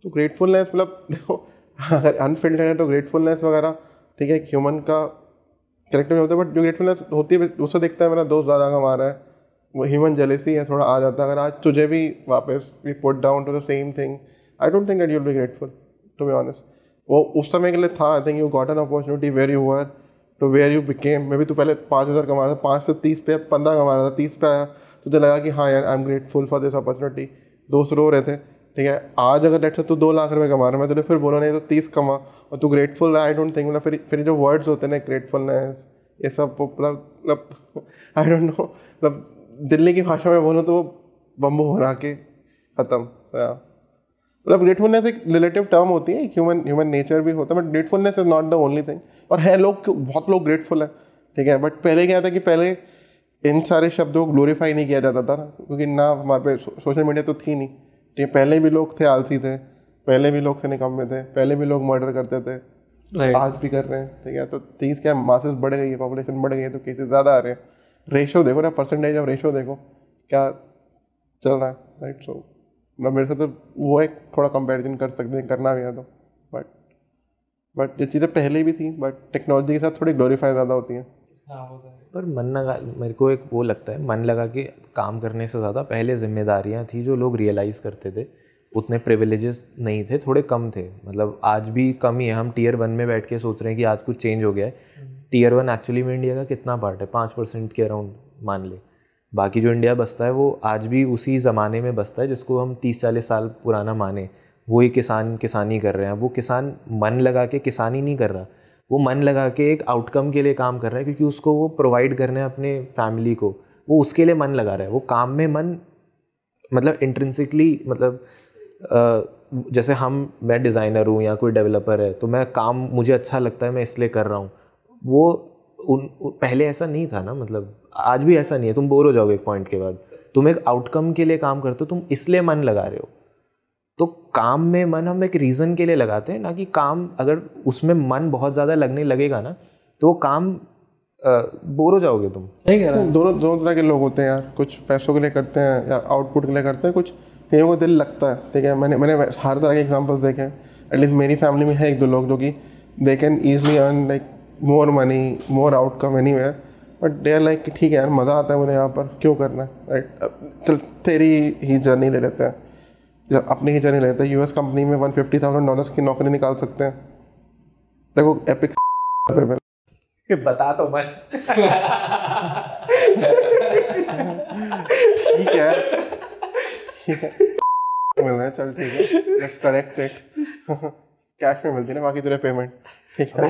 तो ग्रेटफुलनेस मतलब देखो अगर अनफिल्टर्ड है तो ग्रेटफुलनेस वगैरह ठीक है ह्यूमन का कैरेक्टर में होता है, बट जो ग्रेटफुलनेस होती है उससे देखता है मेरा दोस्त ज़्यादा कमा रहा है, वो ह्यूमन जेलेसी है थोड़ा आ जाता है। अगर आज तुझे भी वापस भी put down to the same thing, I don't think that you will be grateful to be honest. वो उस समय के लिए था, I think you got an opportunity where you were to where you became, maybe तू पहले 5,000 कमा रहा था, 5 से 30 पे 15 कमा रहा था, 30 पे आया, तुझे लगा कि हाँ यार I am grateful for this opportunity, दोस्त रो रहे थे ठीक है। आज अगर लेट्स से तू 2 लाख रुपए कमा रहा है, मैं तुझे फिर बोला नहीं तो 30 कमा और तू ग्रेटफुल है, आई डोंट थिंक मतलब फिर जो वर्ड्स होते हैं ना ग्रेटफुलनेस ये सब मतलब आई डोंट नो, मतलब दिल्ली की भाषा में बोलूँ तो वो बम्बू बना के ख़त्म। मतलब ग्रेटफुलनेस एक रिलेटिव टर्म होती है, ह्यूमन नेचर भी होता है, but gratefulness is not the only thing. और है लोग, बहुत लोग ग्रेटफुल है ठीक है, बट पहले क्या था कि पहले इन सारे शब्दों को ग्लोरीफाई नहीं किया जाता था ना, क्योंकि ना हमारे पे सोशल मीडिया तो थी नहीं ठीक है। पहले भी लोग थे आलसी थे, पहले भी लोग थे निकम्मे थे, पहले भी लोग मर्डर करते थे, आज भी कर रहे हैं ठीक है। तो 30 क्या मासेस बढ़ गई है, पॉपुलेशन बढ़ गई है तो केसेस ज़्यादा आ रहे हैं। रेशो देखो ना, परसेंटेज ऑफ रेशो देखो क्या चल रहा है राइट। सो मतलब मेरे से तो वो एक थोड़ा कंपैरिजन कर सकते हैं, करना भी है तो, बट ये चीज़ें पहले भी थी, बट टेक्नोलॉजी के साथ थोड़ी ग्लोरीफाई ज़्यादा होती हैं। पर मन लगा, मेरे को एक वो लगता है, मन लगा कि काम करने से ज़्यादा पहले जिम्मेदारियां थी जो लोग रियलाइज़ करते थे, उतने प्रिविलेजेस नहीं थे, थोड़े कम थे। मतलब आज भी कम ही है, हम टियर 1 में बैठ के सोच रहे हैं कि आज कुछ चेंज हो गया है। टियर 1 एक्चुअली में इंडिया का कितना पार्ट है, 5% के अराउंड मान ले। बाकी जो इंडिया बसता है वो आज भी उसी ज़माने में बसता है जिसको हम 30-40 साल पुराना माने। वही किसानी कर रहे हैं। वो किसान मन लगा के किसानी नहीं कर रहा, वो मन लगा के एक आउटकम के लिए काम कर रहा है, क्योंकि उसको वो प्रोवाइड करना है अपने फैमिली को, वो उसके लिए मन लगा रहा है। वो काम में मन मतलब इंट्रिंसिकली मतलब जैसे मैं डिज़ाइनर हूँ या कोई डेवलपर है तो मैं काम मुझे अच्छा लगता है मैं इसलिए कर रहा हूँ। वो पहले ऐसा नहीं था ना, मतलब आज भी ऐसा नहीं है। तुम बोर हो जाओगे एक पॉइंट के बाद, तुम एक आउटकम के लिए काम करते हो, तुम इसलिए मन लगा रहे हो। तो काम में मन हम एक रीज़न के लिए लगाते हैं, ना कि काम अगर उसमें मन बहुत ज़्यादा लगने लगेगा ना तो वो काम बोर हो जाओगे तुम। सही कह रहा है। दोनों तरह के लोग होते हैं यार, कुछ पैसों के लिए करते हैं या आउटपुट के लिए करते हैं, कुछ कईयों को दिल लगता है ठीक है। मैंने हर तरह के एग्जांपल्स देखे हैं। एटलीस्ट मेरी फैमिली में है 1-2 लोग जो कि they can easily earn like more money, more outcome anywhere, but they are like ठीक है यार मज़ा आता है मुझे यहाँ पर, क्यों करना है राइट। चल तेरी ही जर्नी ले लेते हैं, जब अपनी ही जर्नी लेते हैं। US कंपनी में $150,000 की नौकरी निकाल सकते हैं। देखो एपिक बता तो मैं ठीक है मिल रहा है, चल ठीक है, लेट्स करेक्ट इट। कैश में मिलती है ना बाकी तेरे पेमेंट ठीक है।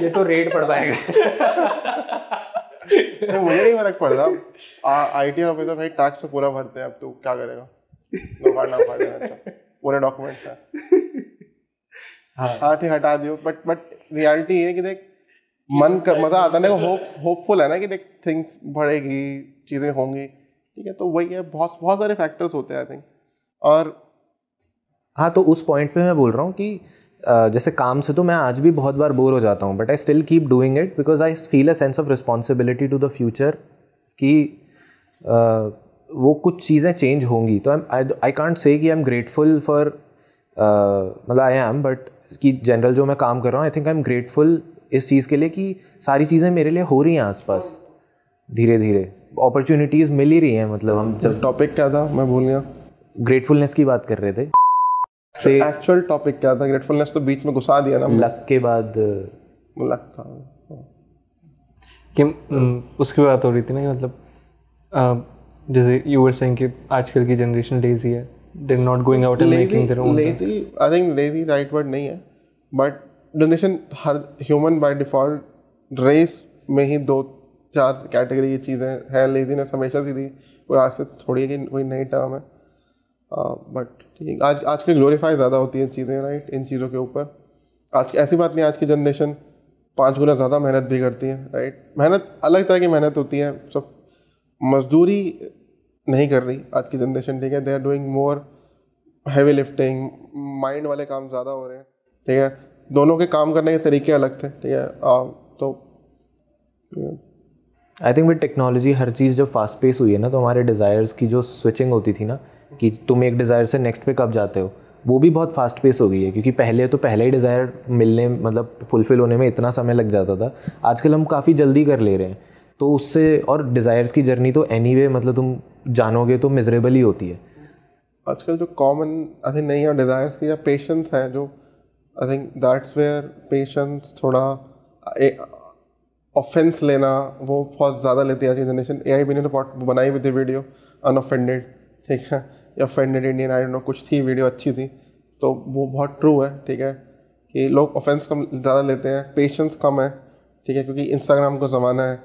ये तो रेट पड़ पाएगा। मुझे नहीं फर्क पड़ता, IT ऑफिसर भाई टैक्स तो पूरा भरते हैं, अब तू क्या करेगा, पूरे डॉक्यूमेंट्स हैं। हाँ ठीक हटा दियो, बट रियलिटी है कि देख मन कर मज़ा आता है ना, होपफुल है ना कि देख थिंग्स बढ़ेगी, चीज़ें होंगी ठीक है। तो वही है, बहुत सारे फैक्टर्स होते हैं आई थिंक। और हाँ, तो उस पॉइंट पे मैं बोल रहा हूँ कि जैसे काम से तो मैं आज भी बहुत बार बोर हो जाता हूँ, but I still keep doing it because I feel a sense of responsibility to the future कि वो कुछ चीज़ें चेंज होंगी। तो आई कांट से कि आई एम ग्रेटफुल फॉर मतलब आई एम, बट कि जनरल जो मैं काम कर रहा हूँ आई थिंक आई एम ग्रेटफुल इस चीज़ के लिए कि सारी चीज़ें मेरे लिए हो रही हैं आसपास, धीरे धीरे अपॉर्चुनिटीज़ मिल ही रही हैं। मतलब हम जब टॉपिक क्या था मैं भूल गया, ग्रेटफुलनेस की बात कर रहे थे। से एक्चुअल टॉपिक क्या था? ग्रेटफुलनेस तो बीच में घुसा दिया ना, लक के बाद लक था कि उसकी बात हो रही थी ना कि मतलब जैसे यू वर सेइंग कि आजकल की जनरेशन लेजी है, they are not going out and making their own. Lazy I think lazy right word नहीं है, बट जनरेशन हर ह्यूमन बाय डिफॉल्ट रेस में ही 2 4 कैटेगरी की चीज़ें हैं। लेजीनेस हमेशा से थी, कोई आज से थोड़ी है कि कोई नई टर्म है, बट ठीक, आज के ग्लोरीफाई ज़्यादा होती हैं चीज़ें, राइट, इन चीज़ों के ऊपर। आज की ऐसी बात नहीं, आज की जनरेशन 5 गुना ज़्यादा मेहनत भी करती है, राइट। मेहनत अलग तरह की मेहनत होती है, सब मजदूरी नहीं कर रही आज की जनरेशन, ठीक है। They are doing more heavy lifting, mind वाले काम ज़्यादा हो रहे हैं, ठीक है। दोनों के काम करने के तरीके अलग थे, ठीक है। तो आई थिंक विद टेक्नोलॉजी हर चीज़ जब फास्ट पेस हुई है ना, तो हमारे डिज़ायर्स की जो स्विचिंग होती थी ना, कि तुम एक डिज़ायर से नेक्स्ट पे कब जाते हो, वो भी बहुत फास्ट पेस हो गई है। क्योंकि पहले ही डिज़ायर मिलने मतलब फुलफ़िल होने में इतना समय लग जाता था, आजकल हम काफ़ी जल्दी कर ले रहे हैं। तो उससे, और डिज़ायर्स की जर्नी तो एनीवे मतलब तुम जानोगे तो मिजरेबल ही होती है। आजकल जो कॉमन आई थिंक नहीं है डिज़ायर्स की, या पेशेंस है, जो I think that's where patience थोड़ा ऑफेंस लेना वो बहुत ज़्यादा लेती है आज की जनरेशन। AI भी ने तो बनाई हुई थी वीडियो अनऑफेंडेड, ठीक है, या offended Indian, I don't no, कुछ थी वीडियो, अच्छी थी। तो वो बहुत ट्रू है, ठीक है, कि लोग ऑफेंस कम ज़्यादा लेते हैं, पेशेंस कम है, ठीक है, क्योंकि इंस्टाग्राम का ज़माना है,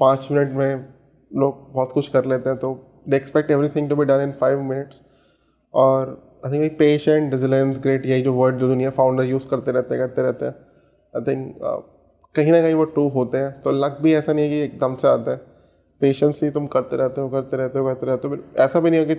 5 मिनट में लोग बहुत कुछ कर लेते हैं, तो they expect everything to be done in 5 minutes. और I think patient, resilience, great, यही जो वर्ड जो दुनिया फाउंडर यूज़ करते रहते हैं, आई थिंक कहीं ना कहीं वो ट्रू होते हैं। तो लक भी ऐसा नहीं है कि एकदम से आता है, पेशेंस ही तुम करते रहते हो। ऐसा भी नहीं है कि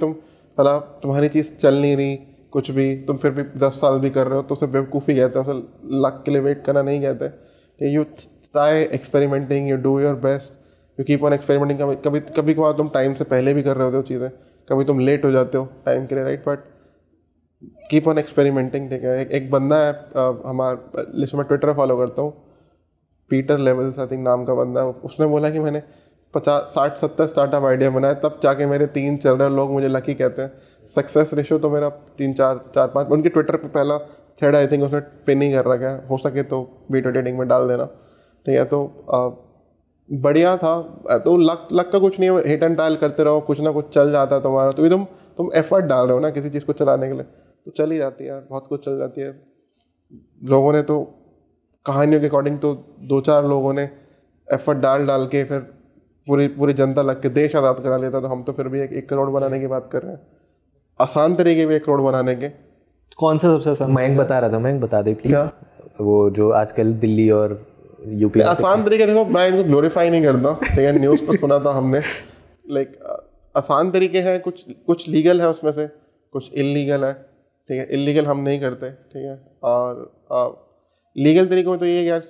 तुम्हारी चीज़ चल नहीं रही कुछ भी, तुम फिर भी 10 साल भी कर रहे हो, तो उसे बेवकूफ़ी कहते हैं, उसे लक के लिए वेट करना नहीं कहते। You try experimenting, you do your best, you keep on experimenting. कभी कभार तुम टाइम से पहले भी कर रहे होते हो चीज़ें, कभी तुम लेट हो जाते हो टाइम के लिए, right, but keep on experimenting, ठीक है। एक बंदा है हमारा लिस्ट में, ट्विटर फॉलो करता हूँ, पीटर लेवल्स आई थिंक नाम का बंदा है, उसने बोला कि मैंने 50-60-70 स्टार्टअप आइडिया बनाए, तब जाके मेरे 3 चल रहे, लोग मुझे लकी कहते हैं। सक्सेस रेशियो तो मेरा 3-4-5, उनके ट्विटर पे पहला थ्रेड आई थिंक उसने पिन ही कर रखा है, हो सके तो वीडियो एडिटिंग में डाल देना, ठीक है। तो बढ़िया था। तो लक का कुछ नहीं है, हिट एंड ट्रायल करते रहो, कुछ ना कुछ चल जाता है तुम्हारा। तो तुम एफर्ट डाल रहे हो ना किसी चीज़ को चलाने के लिए, तो चल ही जाती है यार, बहुत कुछ चल जाती है। लोगों ने तो कहानियों के अकॉर्डिंग तो 2-4 लोगों ने एफर्ट डाल के फिर पूरी जनता लग के देश आज़ाद करा लेता। तो हम तो फिर भी 1 करोड़ बनाने की बात कर रहे हैं, आसान तरीके भी 1 करोड़ बनाने के। कौन सा सबसे आसान? मयंक बता रहा था, मयंक बता दे प्लीज। वो जो आजकल दिल्ली और यूपी आसान तरीके, देखो मैं इनको ग्लोरीफाई नहीं करता, ठीक है, न्यूज़ पर सुना था हमने, लाइक आसान तरीके हैं, कुछ लीगल है उसमें से, कुछ इलीगल है, ठीक है। इलीगल हम नहीं करते, ठीक है। और लीगल तरीकों में तो ये है यार,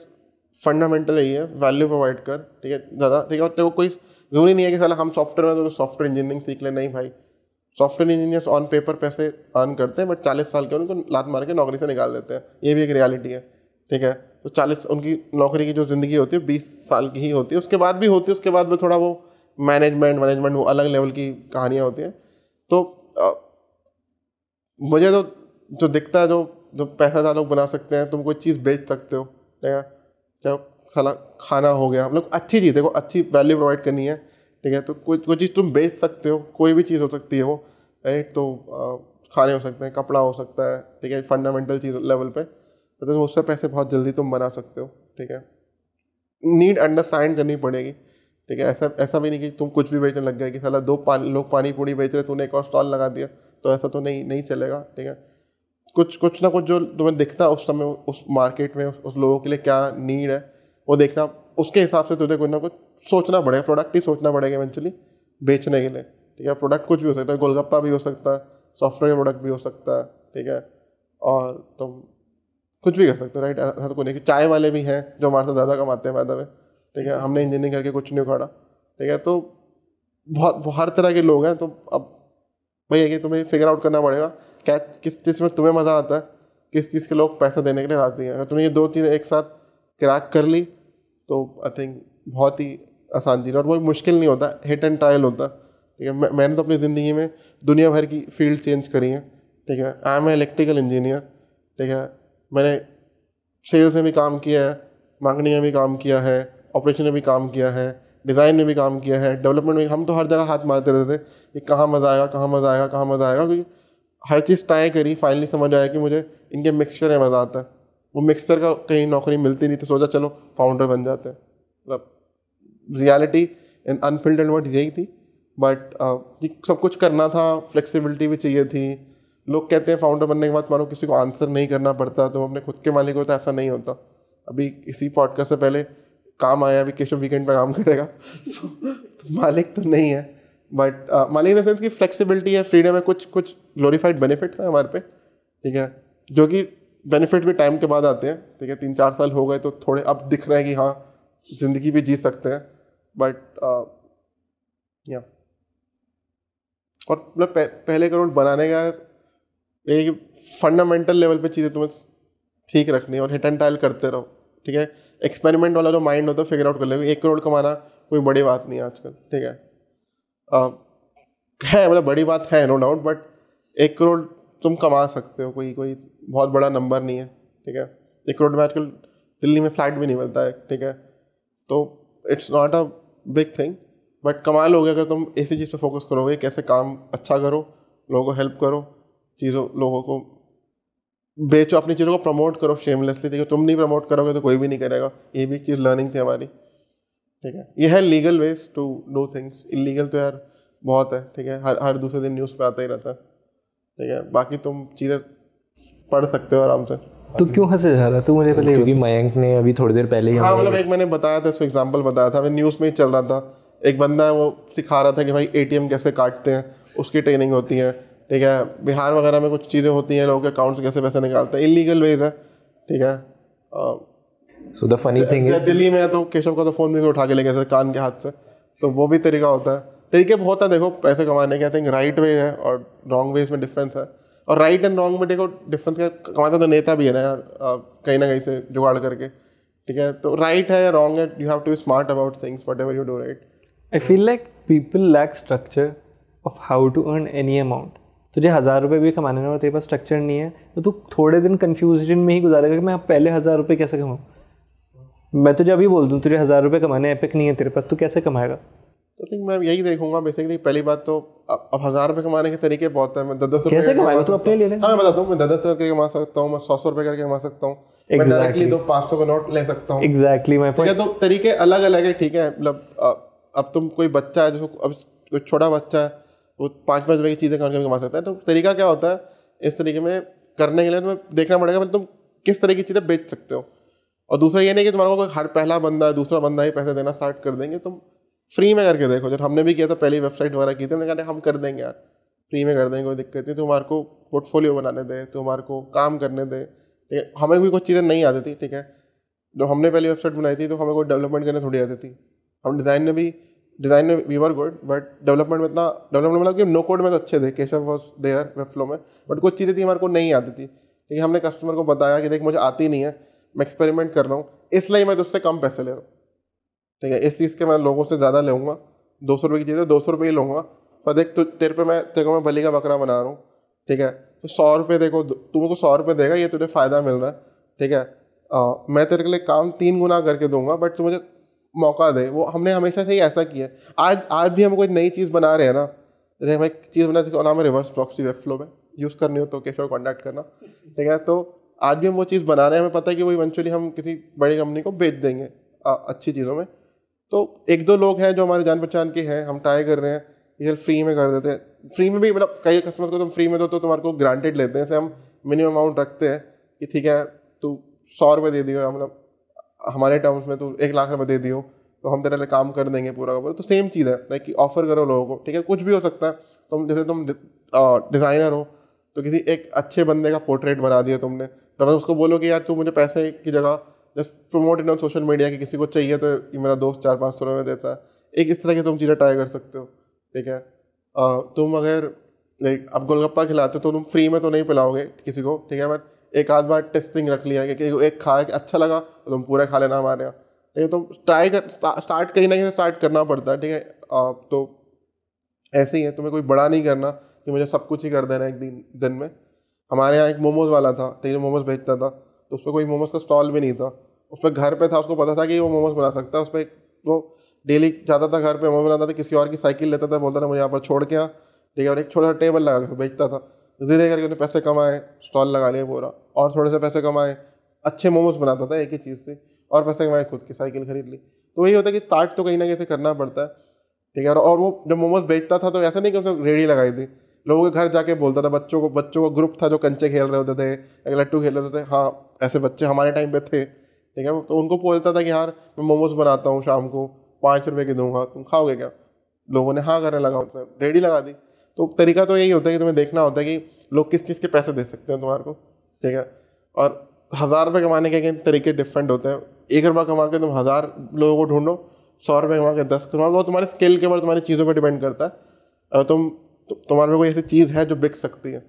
फंडामेंटल यही है, वैल्यू प्रोवाइड कर, ठीक है, ज़्यादा, ठीक है। तो कोई ज़रूरी नहीं है कि साला हम सॉफ्टवेयर में तो सॉफ्टवेयर इंजीनियरिंग सीख ले, नहीं भाई, सॉफ्टवेयर इंजीनियर्स ऑन पेपर पैसे अर्न करते हैं, बट 40 साल के उनको लात मार के नौकरी से निकाल देते हैं, ये भी एक रियलिटी है, ठीक है। तो 40 उनकी नौकरी की जो ज़िंदगी होती है 20 साल की ही होती है, उसके बाद भी होती है, उसके बाद में थोड़ा वो मैनेजमेंट वो अलग लेवल की कहानियाँ होती हैं। तो मुझे तो जो दिखता है, जो पैसा ज़्यादा लोग बना सकते हैं, तुम कोई चीज़ बेच सकते हो, ठीक है, चाहे साला खाना हो गया, हम लोग अच्छी चीज़, देखो अच्छी वैल्यू प्रोवाइड करनी है, ठीक है। तो कोई चीज़ तुम बेच सकते हो, कोई भी चीज़ हो सकती है वो, राइट। तो खाने हो सकते हैं, कपड़ा हो सकता है, ठीक है, फंडामेंटल चीज़ लेवल पे, तो तुम उससे पैसे बहुत जल्दी तुम बना सकते हो, ठीक है। नीड अंडरस्टैंड करनी पड़ेगी, ठीक है। ऐसा भी नहीं कि तुम कुछ भी बेचने लग गए कि साला लोग पानी पूड़ी बेच रहे, तूने एक और स्टॉल लगा दिया, तो ऐसा तो नहीं चलेगा, ठीक है। कुछ ना कुछ जो तुम्हें दिखता है उस समय उस मार्केट में उस लोगों के लिए क्या नीड है, वो देखना, उसके हिसाब से तुझे कुछ ना कुछ सोचना पड़ेगा, प्रोडक्ट ही सोचना पड़ेगा इवेंचुअली बेचने के लिए, ठीक है। प्रोडक्ट कुछ भी हो सकता है, गोलगप्पा भी हो सकता है, सॉफ्टवेयर प्रोडक्ट भी हो सकता है, ठीक है, और तुम कुछ भी कर सकते हो, राइट। ऐसा तो कोई नहीं कि चाय वाले भी हैं जो हमारे से ज़्यादा कमाते हैं फायदा में, ठीक है, हमने इंजीनियरिंग करके कुछ नहीं उखाड़ा, ठीक है। तो बहुत हर तरह के लोग हैं। तो अब भैया कि तुम्हें फिगर आउट करना पड़ेगा क्या किस चीज़ में तुम्हें मज़ा आता है, किस चीज़ के लोग पैसा देने के लिए राजी हैं। अगर तुमने ये 2 चीज़ें एक साथ क्रैक कर ली तो आई थिंक बहुत ही आसान चीज़, और वो मुश्किल नहीं होता, हिट एंड ट्रायल होता, ठीक है। मैंने तो अपनी ज़िंदगी में दुनिया भर की फील्ड चेंज करी है, ठीक है। आई एम इलेक्ट्रिकल इंजीनियर, ठीक है। मैंने सेल्स में भी काम किया है, मार्केटिंग में भी काम किया है, ऑपरेशन में भी काम किया है, डिज़ाइन में भी काम किया है, डेवलपमेंट में। हम तो हर जगह हाथ मारते रहते थे कि कहाँ मज़ा आएगा, क्योंकि हर चीज़ ट्राई करी, फाइनली समझ आया कि मुझे इनके मिक्सचर में मज़ा आता है। वो मिक्सचर का कहीं नौकरी मिलती नहीं, तो सोचा चलो फाउंडर बन जाते हैं। मतलब रियलिटी इन अनफिल्टर्ड वर्ड यही थी। बट सब कुछ करना था, फ्लेक्सिबिलिटी भी चाहिए थी। लोग कहते हैं फाउंडर बनने के बाद तुम्हारा किसी को आंसर नहीं करना पड़ता, तो अपने खुद के मालिक होता, ऐसा नहीं होता। अभी इसी पॉडकास्ट से पहले काम आया, अभी केशव वीकेंड पे काम करेगा तो मालिक तो नहीं है, बट मालिक इन द सेंस की फ्लेक्सिबिलिटी है, फ्रीडम है, कुछ कुछ ग्लोरीफाइड बेनिफिट्स हैं हमारे पे, ठीक है, जो कि बेनिफिट भी टाइम के बाद आते हैं, ठीक है। 3-4 साल हो गए तो थोड़े अब दिख रहे हैं कि हाँ जिंदगी भी जी सकते हैं, बट या और मतलब पहले करोड़ बनाने का एक फंडामेंटल लेवल पे चीज़ें तुम्हें ठीक रखनी है और हिट एंड टाइल करते रहो, ठीक है। एक्सपेरिमेंट वाला जो माइंड होता है फिगर आउट कर ले। 1 करोड़ कमाना कोई बड़ी बात नहीं है आजकल, ठीक है। मतलब बड़ी बात है नो डाउट, बट 1 करोड़ तुम कमा सकते हो, कोई बहुत बड़ा नंबर नहीं है, ठीक है। 1 करोड़ में आजकल दिल्ली में फ्लैट भी नहीं मिलता है, ठीक है। तो it's not a big thing, but कमा लोगे अगर तुम ऐसी चीज़ पे फोकस करोगे, कैसे काम अच्छा करो, लोगों को हेल्प करो, लोगों को बेचो, अपनी चीज़ों को प्रमोट करो शेमलेसली, ठीक है। तुम नहीं प्रमोट करोगे तो कोई भी नहीं करेगा। ये भी एक चीज़ लर्निंग थी हमारी, ठीक है। ये है legal ways to do things, illegal तो यार बहुत है, ठीक है। हर दूसरे दिन न्यूज़ पे आता ही रहता है, ठीक है। बाकी तुम चीज़ें पढ़ सकते हो आराम से। तो क्यों हंसे जा रहा तू मुझे पहले? क्योंकि मयंक ने अभी थोड़ी देर पहले ही हाँ मतलब एक मैंने बताया था, इसको एग्जांपल बताया था, न्यूज़ में ही चल रहा था। एक बंदा है वो सिखा रहा था कि भाई ATM कैसे काटते हैं, उसकी ट्रेनिंग होती है, ठीक है। बिहार वगैरह में कुछ चीज़ें होती हैं, लोगों के अकाउंट से कैसे पैसे निकालते हैं, इलीगल वेज है, ठीक है। So the funny thing is Delhi में है तो केशव का तो फ़ोन भी उठा के ले गए कान के हाथ से, तो वो भी तरीका होता है। तरीके बहुत है देखो पैसे कमाने के। आई थिंक राइट वे है और रॉन्ग वेज में डिफरेंस है, और राइट एंड रॉन्ग में देखो डिफरेंस क्या, कमाता तो नेता भी है ना यार, कहीं ना कहीं से जुगाड़ करके, ठीक है। तो राइट है या रॉन्ग है, you have to be smart about things whatever you do, right. I feel like people lack structure of how to earn any amount. तुझे 1000 रुपये भी कमाने में तेरे पास स्ट्रक्चर नहीं है तो तू थोड़े दिन कन्फ्यूजन में ही गुजारेगा कि मैं पहले 1000 रुपये कैसे कमाऊँ। मैं तुझे अभी बोल दूँ तुझे 1000 रुपये कमाने एपिक नहीं है तेरे पास, तू कैसे कमाएगा? तो थिंक मैं यही देखूंगा बेसिकली। पहली बात तो अब 1000 रुपये कमाने के तरीके बहुत है। मैं 10-10 रुपये कैसे कमाएगा तू अपने लिए ले? हाँ मैं बताता हूँ, मैं 10-10 करके कमा सकता हूँ, मैं 100 रुपये करके कमा सकता हूँ, मैं डायरेक्टली 500 का नोट ले सकता हूँ। Exactly my point. तो तरीके अलग अलग है, ठीक है। मतलब अब तुम कोई बच्चा है, जिसको अब कोई छोटा बच्चा है वो 5-5 रुपये की चीज़ें कमा सकता है। तो तरीका क्या होता है इस तरीके में करने के लिए, तुम्हें देखना पड़ेगा पहले तुम किस तरह की चीज़ें बेच सकते हो। और दूसरा ये नहीं कि तुम्हारा कोई हर पहला बंदा है दूसरा बंदा ही पैसे देना स्टार्ट कर देंगे। तुम फ्री में करके देखो, जब हमने भी किया था पहली वेबसाइट वगैरह की थी, हमने कहा हम कर देंगे यार, फ्री में कर देंगे, कोई दिक्कत नहीं। तो हमारे को पोर्टफोलियो बनाने दे, तो हमारे को काम करने दे, ठीक है। हमें भी कुछ चीज़ें नहीं आती थी, ठीक है। जब हमने पहली वेबसाइट बनाई थी तो हमें कोई डेवलपमेंट करने थोड़ी आती थी। हम डिज़ाइन में we were good, but development में इतना मतलब कि नो कोड में तो अच्छे थे, केशव वॉज देयर वेबफ्लो में, बट कुछ चीज़ें थी हमारे को नहीं आती थी, ठीक है। हमने कस्टमर को बताया कि देख मुझे आती नहीं है, मैं एक्सपेरिमेंट कर रहा हूँ, इसलिए मैं तुझसे कम पैसे ले रहा हूँ, ठीक है। इस चीज़ के मैं लोगों से ज़्यादा लूँगा, 200 रुपये की चीज़ है 200 रुपये ही लूँगा, पर देख तेरे को मैं बलि का बकरा बना रहा हूँ, ठीक है। तो 100 रुपये देखो, तू मेरे को 100 रुपये देगा, ये तुझे फ़ायदा मिल रहा है, ठीक है। मैं तेरे के लिए काम 3 गुना करके दूंगा, बट तू मुझे मौका दे। वो हमने हमेशा से ही ऐसा किया है। आज भी हम कोई नई चीज़ बना रहे हैं ना, जैसे हम एक चीज़ बना सकते नाम है रिवर्स प्रॉक्सी वेबफ्लो में, यूज़ करनी हो तो केशव कॉन्टैक्ट करना, ठीक है। तो आज भी हम वो चीज़ बना रहे हैं, हमें पता है कि वो इवेंचुअली हम किसी बड़ी कंपनी को बेच देंगे अच्छी चीज़ों में। तो 1-2 लोग हैं जो हमारे जान पहचान के हैं, हम ट्राई कर रहे हैं ये फ्री में कर देते हैं। फ्री में भी मतलब कई कस्टमर्स को तुम फ्री में दो तो तुम्हारे को ग्रांटेड लेते हैं, जैसे हम मिनिमम अमाउंट रखते हैं कि ठीक है तू 100 रुपये दे दियो, मतलब हमारे टर्म्स में तू 1 लाख रुपये दे दियो तो हम तेरे लिए काम कर देंगे पूरा का पूरा। तो सेम चीज़ है लाइक कि ऑफर करो लोगों को, ठीक है। कुछ भी हो सकता है, तुम डिज़ाइनर हो तो किसी एक अच्छे बंदे का पोर्ट्रेट बना दिया तुमने, तो उसको बोलो कि यार तू मुझे पैसे की जगह just promote in on social media कि किसी को चाहिए तो ये मेरा दोस्त 400-500 रुपये में देता है। एक इस तरह की तुम चीज़ें ट्राई कर सकते हो, ठीक है। तुम अगर लाइक अब गोलगप्पा खिलाते हो तो तुम फ्री में तो नहीं पिलाओगे किसी को, ठीक है। बट एक आध बार टेस्टिंग रख लिया कि एक खाया कि अच्छा लगा तो तुम पूरा खा लेना हमारे यहाँ, ठीक है। तुम ट्राई कर स्टार्ट कहीं ना कहीं स्टार्ट करना पड़ता है, ठीक है। तो ऐसे ही है, तुम्हें कोई बड़ा नहीं करना कि मुझे सब कुछ ही कर देना एक दिन में। हमारे यहाँ एक मोमोज़ वाला था, ठीक है, मोमोज़ बेचता था, तो उस पर कोई मोमोज़ का स्टॉल भी नहीं था, उस पर घर पे था, उसको पता था कि वो मोमोज़ बना सकता है। उस पर वो डेली जाता था घर पे मोमोज़ बनाता था, किसी और की साइकिल लेता था, बोलता था मुझे यहाँ पर छोड़ के आ, ठीक है। और एक छोटा सा टेबल लगा कर बेचता था। धीरे करके उन्हें पैसे कमाए, स्टॉल लगा लिया पूरा, और थोड़े से पैसे कमाए, अच्छे मोमोज़ बनाता था एक ही चीज़ से, और पैसे कमाए, खुद की साइकिल खरीद ली। तो वही होता है कि स्टार्ट तो कहीं ना कहीं से करना पड़ता है, ठीक है। और वो जब मोमोज बेचता था तो ऐसा नहीं कि उसने रेडी लगाई थी, लोगों के घर जाके बोलता था, बच्चों को ग्रुप था जो कंचे खेल रहे होते थे, एक लट्टू खेल रहे होते थे, हाँ ऐसे बच्चे हमारे टाइम पे थे, ठीक है। तो उनको बोलता था कि यार मैं मोमोज बनाता हूँ, शाम को 5 रुपये की दूंगा, तुम खाओगे क्या? लोगों ने हाँ करने लगा, उसने रेडी लगा दी। तो तरीका तो यही होता है कि तुम्हें देखना होता है कि लोग किस चीज़ के पैसे दे सकते हैं तुम्हारे को, ठीक है। और 1000 रुपये कमाने के तरीके डिफरेंट होते हैं। 1 रुपया कमा के तुम 1000 लोगों को ढूंढो, 100 रुपये कमा के 10 कमा, वो तुम्हारे स्किल के ऊपर, तुम्हारी चीज़ों पर डिपेंड करता है। और तुम्हारे में कोई ऐसी चीज़ है जो बिक सकती है,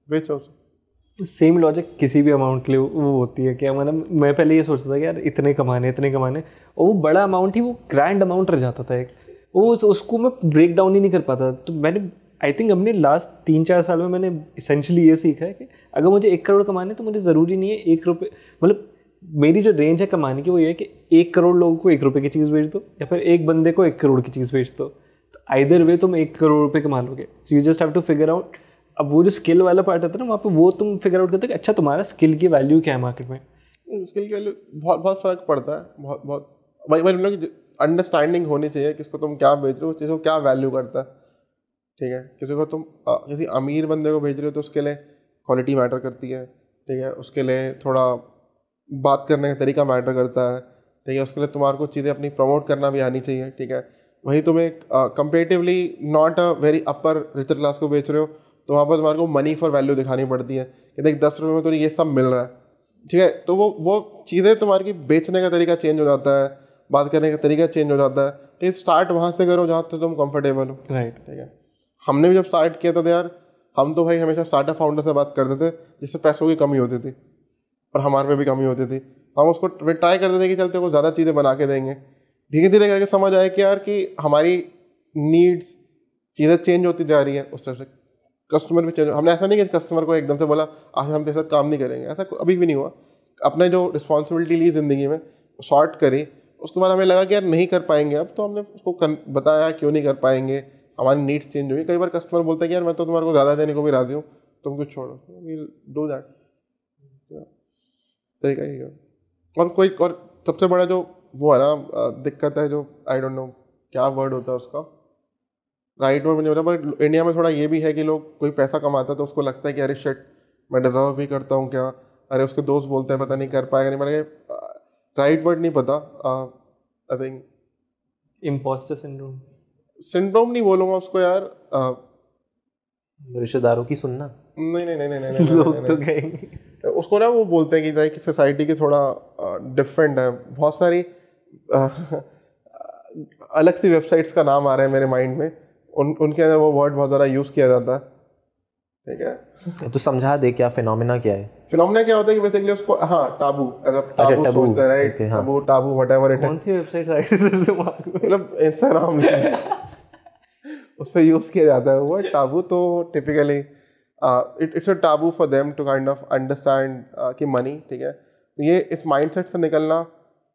बेचो उसे। सेम लॉजिक किसी भी अमाउंट के लिए वो होती है क्या, मतलब मैं पहले ये सोचता था कि यार इतने कमाने, और वो बड़ा अमाउंट ही वो ग्रैंड अमाउंट रह जाता था एक, वो उसको मैं ब्रेक डाउन ही नहीं कर पाता। तो मैंने आई थिंक अपने लास्ट 3-4 साल में मैंने इसेंशियली ये सीखा है कि अगर मुझे 1 करोड़ कमाने तो मुझे ज़रूरी नहीं है 1 रुपये, मतलब मेरी जो रेंज है कमाने की वो ये है कि 1 करोड़ लोगों को 1 रुपये की चीज़ बेच दो, या फिर एक बंदे को 1 करोड़ की चीज़ बेच दो। तो आइदर वे तुम 1 करोड़ रुपये कमा लोगे। So you just have to figure out. अब वो जो स्किल वाला पार्ट आता है ना, वहाँ पे वो तुम फिगर आउट करते हो कि अच्छा तुम्हारा स्किल की वैल्यू क्या है मार्केट में। स्किल की वैल्यू बहुत फ़र्क पड़ता है, बहुत वही अंडरस्टैंडिंग होनी चाहिए किसको तुम क्या बेच रहे हो, चीज़ को क्या वैल्यू करता है, ठीक है। किसी को तुम किसी अमीर बंदे को भेज रहे हो तो उसके लिए क्वालिटी मैटर करती है, ठीक है। उसके लिए थोड़ा बात करने का तरीका मैटर करता है, ठीक है। उसके लिए तुम्हारे को चीज़ें अपनी प्रमोट करना भी आनी चाहिए, ठीक है। वहीं तुम्हें comparatively not a very upper richer class को बेच रहे हो तो वहाँ पर तुम्हारे को मनी फॉर वैल्यू दिखानी पड़ती है कि देख 10 रुपये में तो ये सब मिल रहा है, ठीक है। तो वो चीज़ें तुम्हारी बेचने का तरीका चेंज हो जाता है, बात करने का तरीका चेंज हो जाता है, ठीक है। स्टार्ट वहाँ से करो जहाँ से तुम कंफर्टेबल हो, राइट, ठीक है। हमने भी जब स्टार्ट किया था तो यार हम तो भाई हमेशा स्टार्टअप फाउंडर से बात करते थे जिससे पैसों की कमी होती थी और हमारे में भी कमी होती थी। हम उसको ट्राई करते थे कि चलते को ज़्यादा चीज़ें बना के देंगे। धीरे धीरे करके समझ आया कि यार कि हमारी नीड्स चीज़ें चेंज होती जा रही हैं, उस तरह से कस्टमर भी चेंज। हमने ऐसा नहीं कि कस्टमर को एकदम से बोला आज हम तेरे साथ काम नहीं करेंगे, ऐसा अभी भी नहीं हुआ। अपने जो रिस्पॉन्सिबिलिटी ली ज़िंदगी में सॉर्ट करी, उसके बाद हमें लगा कि यार नहीं कर पाएंगे अब, तो हमने उसको बताया क्यों नहीं कर पाएंगे, हमारी नीड्स चेंज हुई। कई बार कस्टमर बोलता है कि यार मैं तो तुम्हारे को ज़्यादा देने को भी राजी हूँ, तुम कुछ छोड़ो, वील डू दैट। तरीका यही है। और सबसे बड़ा जो वो है ना दिक्कत है, जो आई डोंट नो क्या वर्ड होता है उसका, राइट वर्ड मुझे पता, बट इंडिया में थोड़ा ये भी है कि लोग कोई पैसा कमाता है तो उसको लगता है कि अरे शिट मैं डिजर्व भी करता हूँ क्या, अरे उसके दोस्त बोलते हैं पता नहीं कर पाएगा नहीं, मैंने राइट वर्ड नहीं पता, आई थिंक इम्पोस्टर सिंड्रोम नहीं बोलूँगा उसको यार, रिश्तेदारों की सुनना, नहीं लोग तो कहेंगे उसको ना, वो बोलते हैं कि लाइक सोसाइटी की थोड़ा डिफरेंट है। बहुत सारी अलग सी वेबसाइट्स का नाम आ रहा है मेरे माइंड में, उनके अंदर वो वर्ड बहुत ज़्यादा यूज़ किया जाता है, ठीक है। तो समझा दे क्या फिनोमेना क्या है। फिनोमेना क्या होता है कि बेसिकली उसको टाबू बोलते हैं, राइट, टाबू व्हाटएवर इट है। कौन सी वेबसाइट आई थी दिमाग में? मतलब इंस्टाग्राम उस पर यूज़ किया जाता है वो टाबू। तो typically it's a taboo for them to kind of understand कि मनी, ठीक है। तो ये इस माइंडसेट से निकलना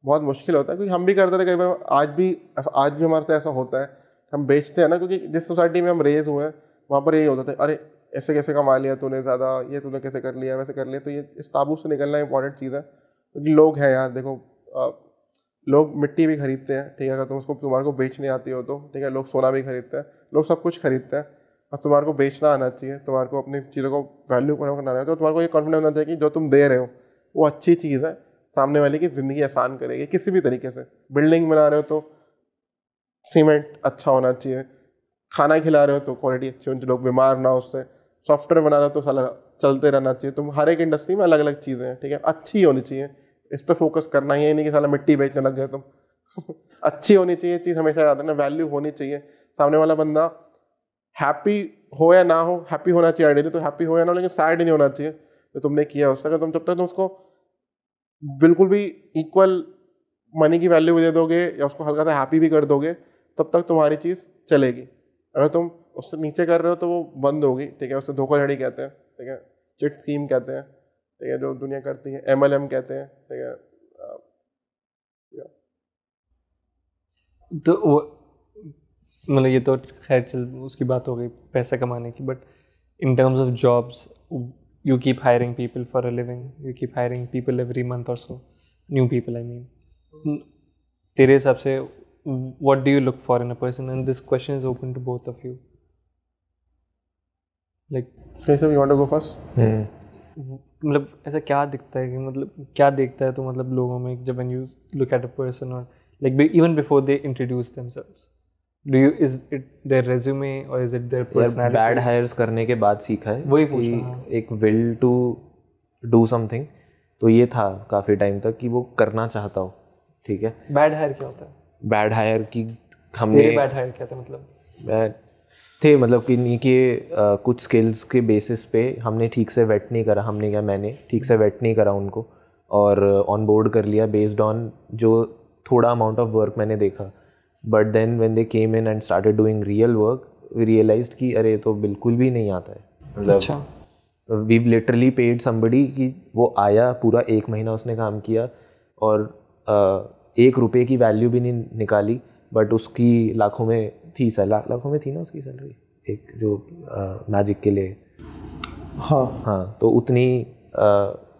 बहुत मुश्किल होता है, क्योंकि हम भी करते थे कई बार, आज भी हमारे साथ ऐसा होता है, हम बेचते हैं ना, क्योंकि जिस सोसाइटी में हम रेज हुए हैं वहाँ पर यही होता था, अरे ऐसे कैसे कमा लिया तूने ज़्यादा, ये तूने कैसे कर लिया, वैसे कर लिया। तो ये इस ताबू से निकलना इंपॉर्टेंट चीज़ है, क्योंकि लोग हैं यार, देखो लोग मिट्टी भी खरीदते हैं, ठीक है। अगर तुम्हारे को बेचने आती हो तो, ठीक है। लोग सोना भी खरीदते हैं, लोग सब कुछ खरीदते हैं, और तुम्हारे को बेचना आना चाहिए, तुम्हारे को अपनी चीज़ों को वैल्यू करना है, तो तुम्हारे को ये कॉन्फिडेंस होना चाहिए कि जो तुम दे रहे हो वो अच्छी चीज़ है, सामने वाले की ज़िंदगी आसान करेगी किसी भी तरीके से। बिल्डिंग बना रहे हो तो सीमेंट अच्छा होना चाहिए, खाना खिला रहे हो तो क्वालिटी अच्छी होनी चाहिए, लोग बीमार ना हो उससे। सॉफ्टवेयर बना रहे हो तो साला चलते रहना चाहिए। तुम हर एक इंडस्ट्री में अलग अलग चीज़ें हैं, ठीक है, अच्छी होनी चाहिए, इस पर फोकस करना ही नहीं कि साला मिट्टी बेचने लग गए तुम अच्छी होनी चाहिए चीज़, हमेशा याद रखना, वैल्यू होनी चाहिए। सामने वाला बंदा हैप्पी हो या ना हो, हैप्पी होना चाहिए आइडियली, तो हैप्पी हो या ना हो, लेकिन सैड नहीं होना चाहिए जो तुमने किया उससे। अगर तुम जब तक तुम उसको बिल्कुल भी इक्वल मनी की वैल्यू भी दे दोगे या उसको हल्का सा हैप्पी भी कर दोगे, तब तक तुम्हारी चीज़ चलेगी। अगर तुम उससे नीचे कर रहे हो तो वो बंद होगी, ठीक है। उससे धोखाधड़ी कहते हैं, ठीक है, चिट स्कीम कहते हैं, ठीक है, जो दुनिया करती है, MLM कहते हैं, ठीक है। तो मतलब ये तो खैर चल उसकी बात हो गई पैसा कमाने की, but in terms of jobs you keep hiring people for a living, you keep hiring people every month or so, new people I mean, तेरे हिसाब से what do you look for in a person? And this question is open to both of you. Like, Keshav, you want to go first? मतलब ऐसा क्या दिखता है कि मतलब क्या देखता है तो मतलब लोगों में जब when you look at a person or like even before they introduce themselves, is it their resume or is it their personality? Bad hires करने के बाद सीखा है वही कि पूछना। एक विल टू डू समथिंग, तो ये था काफ़ी टाइम तक कि वो करना चाहता हो, ठीक है। बैड हायर क्या होता है? बैड हायर की हमने तेरे बैड हायर क्या था मतलब? थे मतलब कि नहीं कि कुछ स्किल्स के बेसिस पे हमने ठीक से वेट नहीं करा, मैंने ठीक से वेट नहीं करा उनको और ऑन बोर्ड कर लिया बेस्ड ऑन जो थोड़ा अमाउंट ऑफ वर्क मैंने देखा। But then when they came in and started doing real work, we realised कि अरे तो बिल्कुल भी नहीं आता है। मतलब वी लिटरली पेड समबडी कि वो आया, पूरा 1 महीना उसने काम किया और 1 रुपये की वैल्यू भी नहीं निकाली, बट उसकी लाखों में थी लाखों में थी ना उसकी सैलरी, एक जो मैजिक के लिए। हाँ, तो उतनी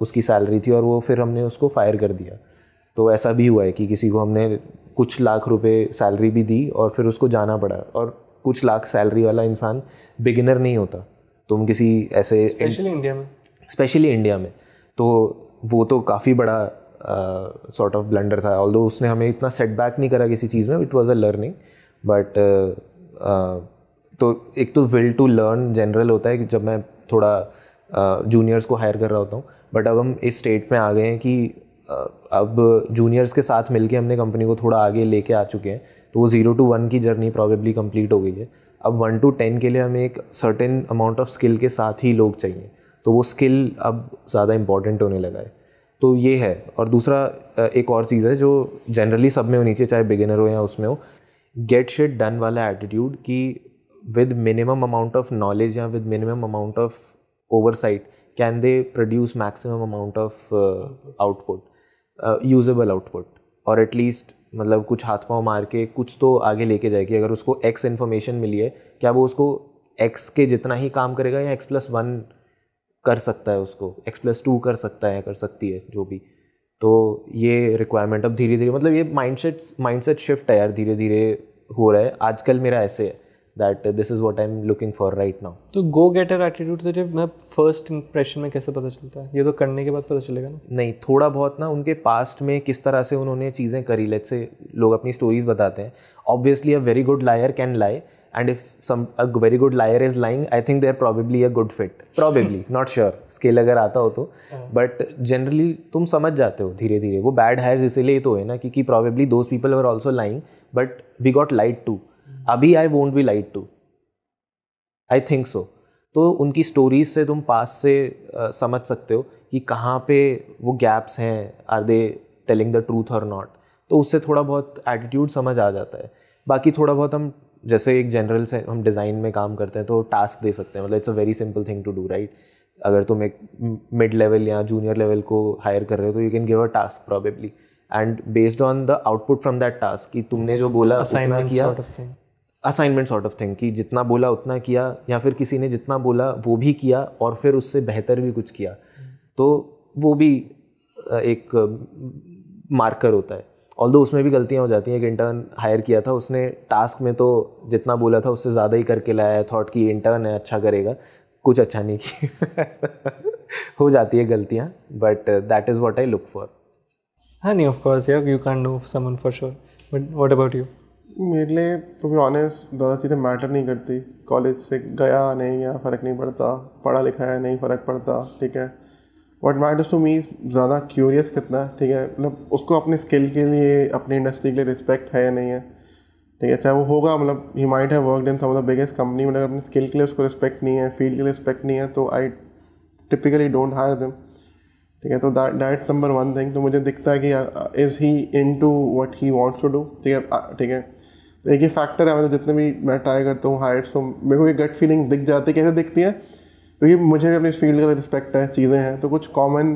उसकी सैलरी थी और वो फिर हमने उसको फायर कर दिया। तो ऐसा भी हुआ है कि किसी को हमने कुछ लाख रुपए सैलरी भी दी और फिर उसको जाना पड़ा। और कुछ लाख सैलरी वाला इंसान बिगिनर नहीं होता, तुम किसी ऐसे स्पेशली इंडिया में तो वो तो काफ़ी बड़ा सॉर्ट ऑफ ब्लंडर था। ऑल्दो उसने हमें इतना सेटबैक नहीं करा किसी चीज़ में, it was a learning. But तो एक तो विल टू लर्न जनरल होता है कि जब मैं थोड़ा जूनियर्स को हायर कर रहा होता हूँ, बट अब हम इस स्टेट में आ गए हैं कि अब जूनियर्स के साथ मिलके हमने कंपनी को थोड़ा आगे लेके आ चुके हैं। तो वो 0 to 1 की जर्नी प्रॉबेबली कंप्लीट हो गई है। अब 1 to 10 के लिए हमें एक सर्टेन अमाउंट ऑफ स्किल के साथ ही लोग चाहिए, तो वो स्किल अब ज़्यादा इंपॉर्टेंट होने लगा है। तो ये है। और दूसरा एक और चीज़ है जो जनरली सब में होनी चाहिए, चाहे बिगिनर हो या उसमें हो, गेट शिट डन वाला एटीट्यूड कि with minimum amount of knowledge या with minimum amount of oversight can they produce maximum amount of output, usable output, और एटलीस्ट मतलब कुछ हाथ पाँव मार के कुछ तो आगे लेके जाए कि अगर उसको एक्स इन्फॉर्मेशन मिली है, क्या वो उसको एक्स के जितना ही काम करेगा या x+1 कर सकता है, उसको x+2 कर सकता है, कर सकती है, जो भी। तो ये रिक्वायरमेंट अब धीरे धीरे, मतलब ये माइंडसेट शिफ्ट है यार, धीरे धीरे हो रहा है। आजकल मेरा ऐसे है that this is what I am looking for right now. तो गो गेटर एटीट्यूड तुझे मैं फर्स्ट इंप्रेशन में कैसे पता चलता है? ये तो करने के बाद पता चलेगा ना? नहीं, थोड़ा बहुत ना उनके पास्ट में किस तरह से उन्होंने चीज़ें करी, लेट्स से लोग अपनी स्टोरीज बताते हैं। Obviously a very good liar can lie, and if a very good liar is lying, I think they're probably a good fit, probably not sure, scale अगर आता हो तो, but generally तुम समझ जाते हो धीरे धीरे। वो bad hires इसीलिए तो है ना, क्योंकि probably those people were also lying but we got lied to। अभी I won't be lied to, I think so। तो उनकी स्टोरीज से तुम पास से समझ सकते हो कि कहाँ पे वो गैप्स हैं, are they telling the truth और नॉट। तो उससे थोड़ा बहुत एटीट्यूड समझ आ जाता है। बाकी थोड़ा बहुत हम जैसे एक जनरल से हम डिज़ाइन में काम करते हैं तो टास्क दे सकते हैं, मतलब it's a very simple thing to do, right. अगर तुम एक मिड लेवल या जूनियर लेवल को हायर कर रहे हो तो you can give a task probably, and based on the output from that task कि तुमने जो बोला उतना किया, असाइनमेंट सॉर्ट ऑफ थिंग कि जितना बोला उतना किया, या फिर किसी ने जितना बोला वो भी किया और फिर उससे बेहतर भी कुछ किया, तो वो भी एक मार्कर होता है। ऑल्दो उसमें भी गलतियाँ हो जाती हैं। एक इंटर्न हायर किया था, उसने टास्क में तो जितना बोला था उससे ज़्यादा ही करके लाया, थॉट कि इंटर्न है अच्छा करेगा, कुछ अच्छा नहीं किया। हो जाती है गलतियाँ, but that is what I look for. हाँ नहीं, ऑफ कोर्स यार, you can know someone for sure, but what about you? मेरे लिए टू बी ऑनेस्ट ज़्यादा चीज़ें मैटर नहीं करती। कॉलेज से गया नहीं गया फ़र्क नहीं पड़ता, पढ़ा लिखा है नहीं फ़र्क पड़ता, ठीक है। व्हाट मैटर्स टू मी ज़्यादा क्यूरियस कितना है, ठीक है। मतलब उसको अपने स्किल के लिए, अपनी इंडस्ट्री के लिए रिस्पेक्ट है या नहीं है, ठीक है। चाहे वो होगा, मतलब he might have worked in some of the biggest company, मतलब अपने स्किल के लिए उसको रिस्पेक्ट नहीं है, फील्ड के लिए रिस्पेक्ट नहीं है, तो I typically don't hire them, ठीक है। तो दैट नंबर 1 थिंग। तो मुझे दिखता है कि is he into what he wants to do, ठीक है, ठीक है। तो एक ही फैक्टर है, मतलब जितने भी मैं ट्राई करता हूँ हायर्स, तो मेरे को ये गट फीलिंग दिख जाती है। कैसे दिखती है? क्योंकि मुझे भी अपनी फील्ड का रिस्पेक्ट है, चीज़ें हैं, तो कुछ कॉमन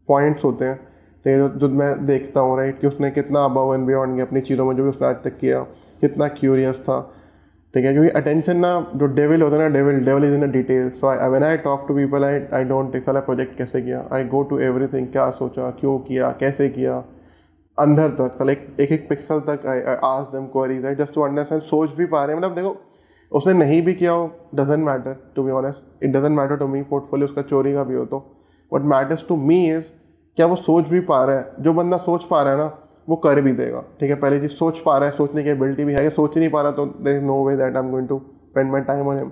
पॉइंट्स होते हैं, ठीक है, जो मैं देखता हूँ, राइट, कि उसने कितना अबव एंड बियॉन्ड किया अपनी चीज़ों में जो भी उसने आज तक किया, कितना क्यूरियस था, ठीक है। क्योंकि अटेंशन ना, जो डेविल होता है ना, devil is in the details. So when I talk to people, I don't take साला प्रोजेक्ट कैसे किया, आई गो टू एवरीथिंग, क्या सोचा, क्यों किया, कैसे किया, अंदर तक, लाइक एक एक पिक्सल तक I ask them queries right, just to understand, सोच भी पा रहे हैं। मतलब देखो उसने नहीं भी किया हो, doesn't matter to be honest, it doesn't matter to me, portfolio उसका चोरी का भी हो तो what matters to me is क्या वो सोच भी पा रहा है। जो बंदा सोच पा रहा है ना वो कर भी देगा, ठीक है। पहली चीज़ सोच पा रहा है, सोचने की एबिलिटी भी है, सोच ही नहीं पा रहा तो there is no way that I am going to spend my time on him.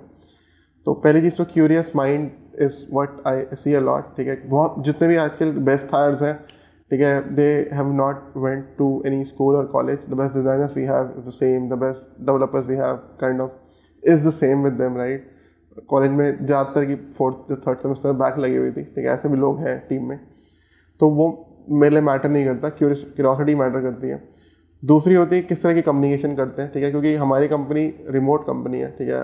तो पहली चीज़ तो curious mind is what I see a lot, ठीक है। बहुत जितने भी आजकल बेस्ट हायर्स हैं, ठीक है, they have not went to any school और college, the best designers we have the same, the best developers we have kind of is the same with them right. College में ज़्यादातर की 4th 3rd semester back लगी हुई थी, ठीक है, ऐसे भी लोग हैं टीम में, तो वो मेरे लिए मैटर नहीं करता, क्यूरियोसिटी मैटर करती है। दूसरी होती है किस तरह की कम्युनिकेशन करते हैं, ठीक है, क्योंकि हमारी कंपनी रिमोट कंपनी है, ठीक है।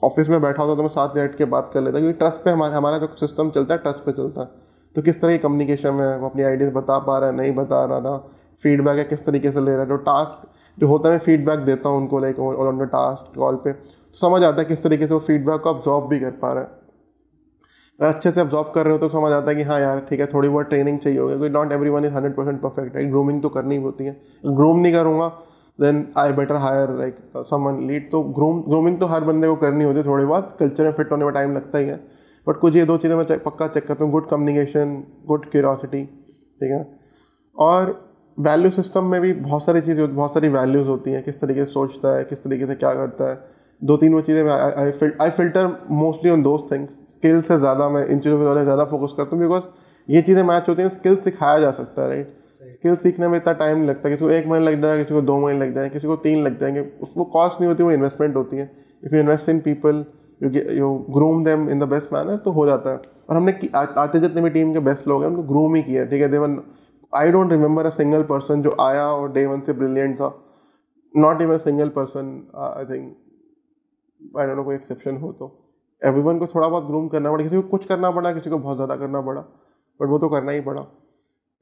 ऑफिस में बैठा होता तो मैं 7 मिनट के बात कर लेता, क्योंकि ट्रस्ट पे हमारा जो सिस्टम चलता है ट्रस्ट पे चलता है। तो किस तरह की कम्युनिकेशन है, वो अपनी आइडियाज़ बता पा रहा है, नहीं बता रहा ना, फीडबैक है किस तरीके से ले रहा है, जो टास्क जो होता है मैं फीडबैक देता हूँ उनको, like on the task call पे, तो समझ आता है किस तरीके से वो फीडबैक को ऑब्जॉर्व भी कर पा रहा है। अगर अच्छे से ऑब्जॉर्व कर रहे हो तो समझ आता है कि हाँ यार ठीक है, थोड़ी बहुत ट्रेनिंग चाहिए होगी, क्योंकि not everyone is 100% perfect right. Grooming तो करनी होती है, ग्रूम नहीं करूँगा then I better hire like someone lead. तो ग्रूमिंग तो हर बंदे को करनी होती है, थोड़ी बहुत कल्चर में फिट होने में टाइम लगता ही है, बट कुछ ये 2 चीज़ें मैं पक्का चेक करता हूँ, गुड कम्युनिकेशन, गुड क्यूरियोसिटी, ठीक है। और वैल्यू सिस्टम में भी बहुत सारी चीज़ें, बहुत सारी वैल्यूज़ होती हैं, किस तरीके से सोचता है, किस तरीके से क्या करता है, 2-3 वो चीज़ें I filter mostly on those things. Skill से ज़्यादा मैं इन चीज़ों पर ज़्यादा फोकस करता हूँ, बिकॉज ये चीज़ें मैच होती हैं, स्किल सिखाया जा सकता है राइट। स्किल सीखने में इतना टाइम नहीं लगता, किसी को 1 महीना लग जाएगा, किसी को 2 महीने लग जाएंगे, किसी को 3 लग जाएंगे, उसको कॉस्ट नहीं होती, वो इन्वेस्टमेंट होती है। If you invest in people, you groom them in the best manner, तो हो जाता है। और हमने आते जितने भी टीम के बेस्ट लोग हैं उनको ग्रूम ही किया, ठीक है। Even I don't remember a single person जो आया और डे 1 से ब्रिलियंट था, not even single person. I think I don't know कोई एक्सेप्शन हो तो एवरीवन को थोड़ा बहुत ग्रूम करना पड़ा, किसी को कुछ करना पड़ा, किसी को बहुत ज़्यादा करना पड़ा, बट वो तो करना ही पड़ा,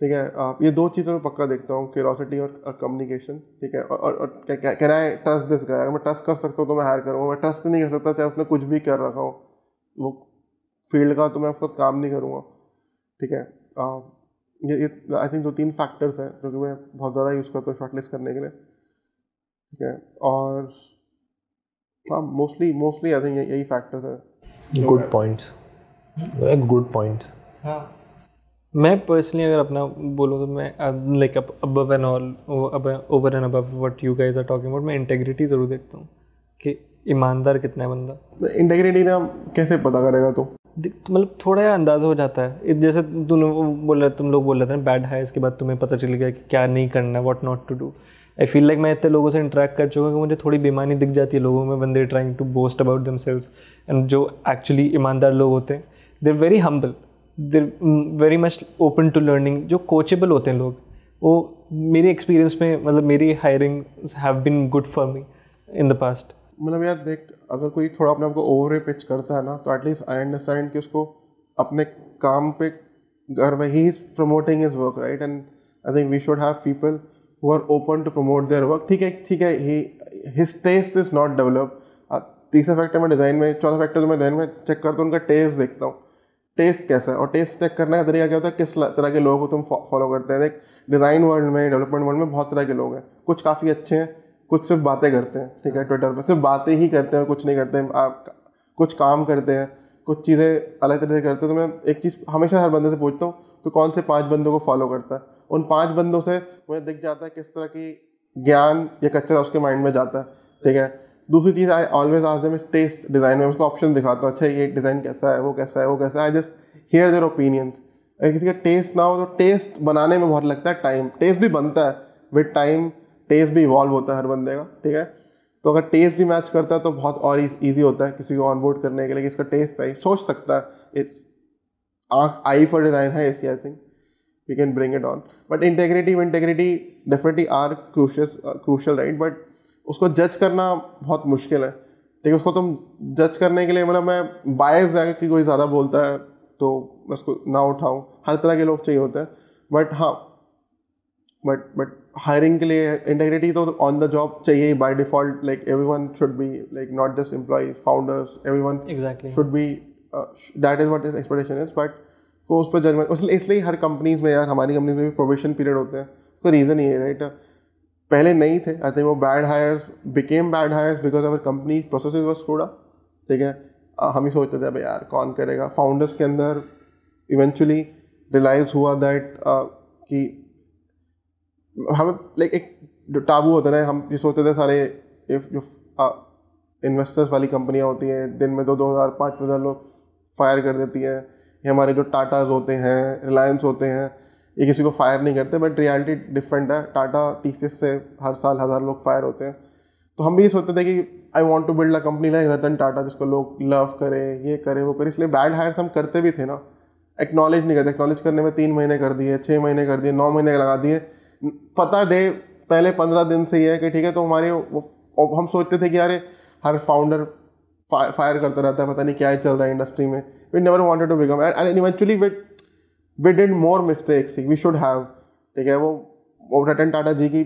ठीक है। ये 2 चीज़ें मैं पक्का देखता हूँ, क्यूरियोसिटी और कम्युनिकेशन, ठीक है। और can I trust this guy, अगर मैं ट्रस्ट कर सकता हूँ तो मैं हायर करूँगा, मैं ट्रस्ट नहीं कर सकता चाहे उसने कुछ भी कर रखा हो वो फील्ड का, तो मैं उसका काम नहीं करूँगा, ठीक है। ये आई थिंक 2-3 फैक्टर्स हैं जो कि मैं बहुत ज़्यादा यूज़ करता हूँ शॉर्टलिस्ट करने के लिए, ठीक है। और हाँ मोस्टली आई थिंक यही फैक्टर्स है। Good points, good points. हाँ, मैं पर्सनली अगर अपना बोलूँ तो मैं like above and all over and above what you guys are talking about, मैं इंटेग्रिटी ज़रूर देखता हूँ कि ईमानदार कितना है बंदा। इंटेग्रिटी ना कैसे पता करेगा तो मतलब थोड़ा या अंदाज़ा हो जाता है, जैसे तुम लोग बोल रहे थे ना बैड है, इसके बाद तुम्हें पता चल गया कि क्या नहीं करना है, what not to do. I feel like मैं इतने लोगों से इंटरेक्ट कर चुका हूँ कि मुझे थोड़ी बेईमानी दिख जाती है लोगों में, when they trying to boast about themselves, and जो एक्चुअली ईमानदार लोग होते हैं they're very humble, they're very much open to learning, जो कोचेबल होते हैं लोग, वो मेरे एक्सपीरियंस में मतलब मेरी hiring have been good for me in the past. मतलब यार देख, अगर कोई थोड़ा अपने आप को ओवर पिच करता है ना, तो एटलीस्ट आई अंडरस्टैंड कि उसको अपने काम पे घर में ही is promoting his work right, and I think we should have people who are open to promote their work, ठीक है। His taste is not develop. तीसरा फैक्टर मैं डिज़ाइन में, चौथा फैक्टर जो मैं डिज़ाइन में चेक करता हूँ, उनका टेस्ट देखता हूँ, टेस्ट कैसा है। और टेस्ट चेक करने का तरीका क्या होता है, किस तरह के लोगों को तुम फॉलो करते हैं। देख डिज़ाइन वर्ल्ड में, डेवलपमेंट वर्ल्ड में बहुत तरह के लोग हैं, कुछ काफ़ी अच्छे हैं, कुछ सिर्फ बातें करते हैं, ठीक है, ट्विटर पर सिर्फ बातें ही करते हैं, कुछ नहीं करते हैं, आप कुछ काम करते हैं, कुछ चीज़ें अलग तरह से करते हैं। तो मैं एक चीज़ हमेशा हर बंदे से पूछता हूँ, तो कौन से 5 बंदों को फॉलो करता है। उन 5 बंदों से मुझे दिख जाता है किस तरह की ज्ञान या कचरा उसके माइंड में जाता है, ठीक है। दूसरी चीज़ I always ask them test design में, उसको ऑप्शन दिखाता हूँ, अच्छा ये डिज़ाइन कैसा है, वो कैसा है, वो कैसा है, I just here their opinions. अगर किसी का टेस्ट ना हो तो टेस्ट बनाने में बहुत लगता है टाइम, टेस्ट भी बनता है विद टाइम, टेस्ट भी इवॉल्व होता है हर बंदे का, ठीक है। तो अगर टेस्ट भी मैच करता है तो बहुत और ईजी होता है किसी को ऑनबोर्ड करने के लिए कि इसका टेस्ट है, सोच सकता है, आई फॉर डिज़ाइन है इसकी, I think we can bring it on. But integrity definitely are crucial right, but उसको जज करना बहुत मुश्किल है, ठीक है। उसको तुम जज करने के लिए, मतलब मैं बायस जाकर कि कोई ज़्यादा बोलता है तो मैं उसको ना उठाऊँ, हर तरह के लोग चाहिए होते हैं, बट हाँ बट हायरिंग के लिए इंटेग्रिटी तो ऑन द जॉब चाहिए ही by default. Like everyone should be like not just employees, founders, everyone should be, that is what expectation is. But को उस पर जजमेंट, इसलिए हर कंपनीज में, यार हमारी कंपनीज में भी प्रोबेशन पीरियड होते हैं, उसका रीज़न ही है राइट, पहले नहीं थे। आई थिंक वो bad hires became bad hires because our company process was थोड़ा, ठीक है। हम ही सोचते थे भाई यार कौन करेगा, फाउंडर्स के अंदर इवेंचुअली रियलाइज हुआ दैट कि हमें लाइक एक जो टाबू होता है ना, हम ये सोचते थे सारे जो इन्वेस्टर्स वाली कंपनियां होती हैं दिन में 2,000 5,000 लोग फायर कर देती है, ये हमारे जो टाटाज होते हैं, रिलायंस होते हैं, ये किसी को फायर नहीं करते, बट रियलिटी डिफरेंट है। टाटा टीसीएस से हर साल 1,000 लोग फायर होते हैं। तो हम भी ये सोचते थे कि I want to build a company like Ratan Tata, जिसको लोग लव करे, ये करे वो करे, इसलिए बैड हायर्स हम करते भी थे ना, एक्नॉलेज नहीं करते। एक्नॉलेज करने में 3 महीने कर दिए, 6 महीने कर दिए, 9 महीने लगा दिए। पता डे पहले 15 दिन से ही है कि ठीक है, तो हमारे हम सोचते थे कि यार हर फाउंडर फायर करता रहता है, पता नहीं क्या ही चल रहा है इंडस्ट्री में। We never wanted to become and eventually we did more mistakes we should have, ठीक है। वो रतन टाटा जी की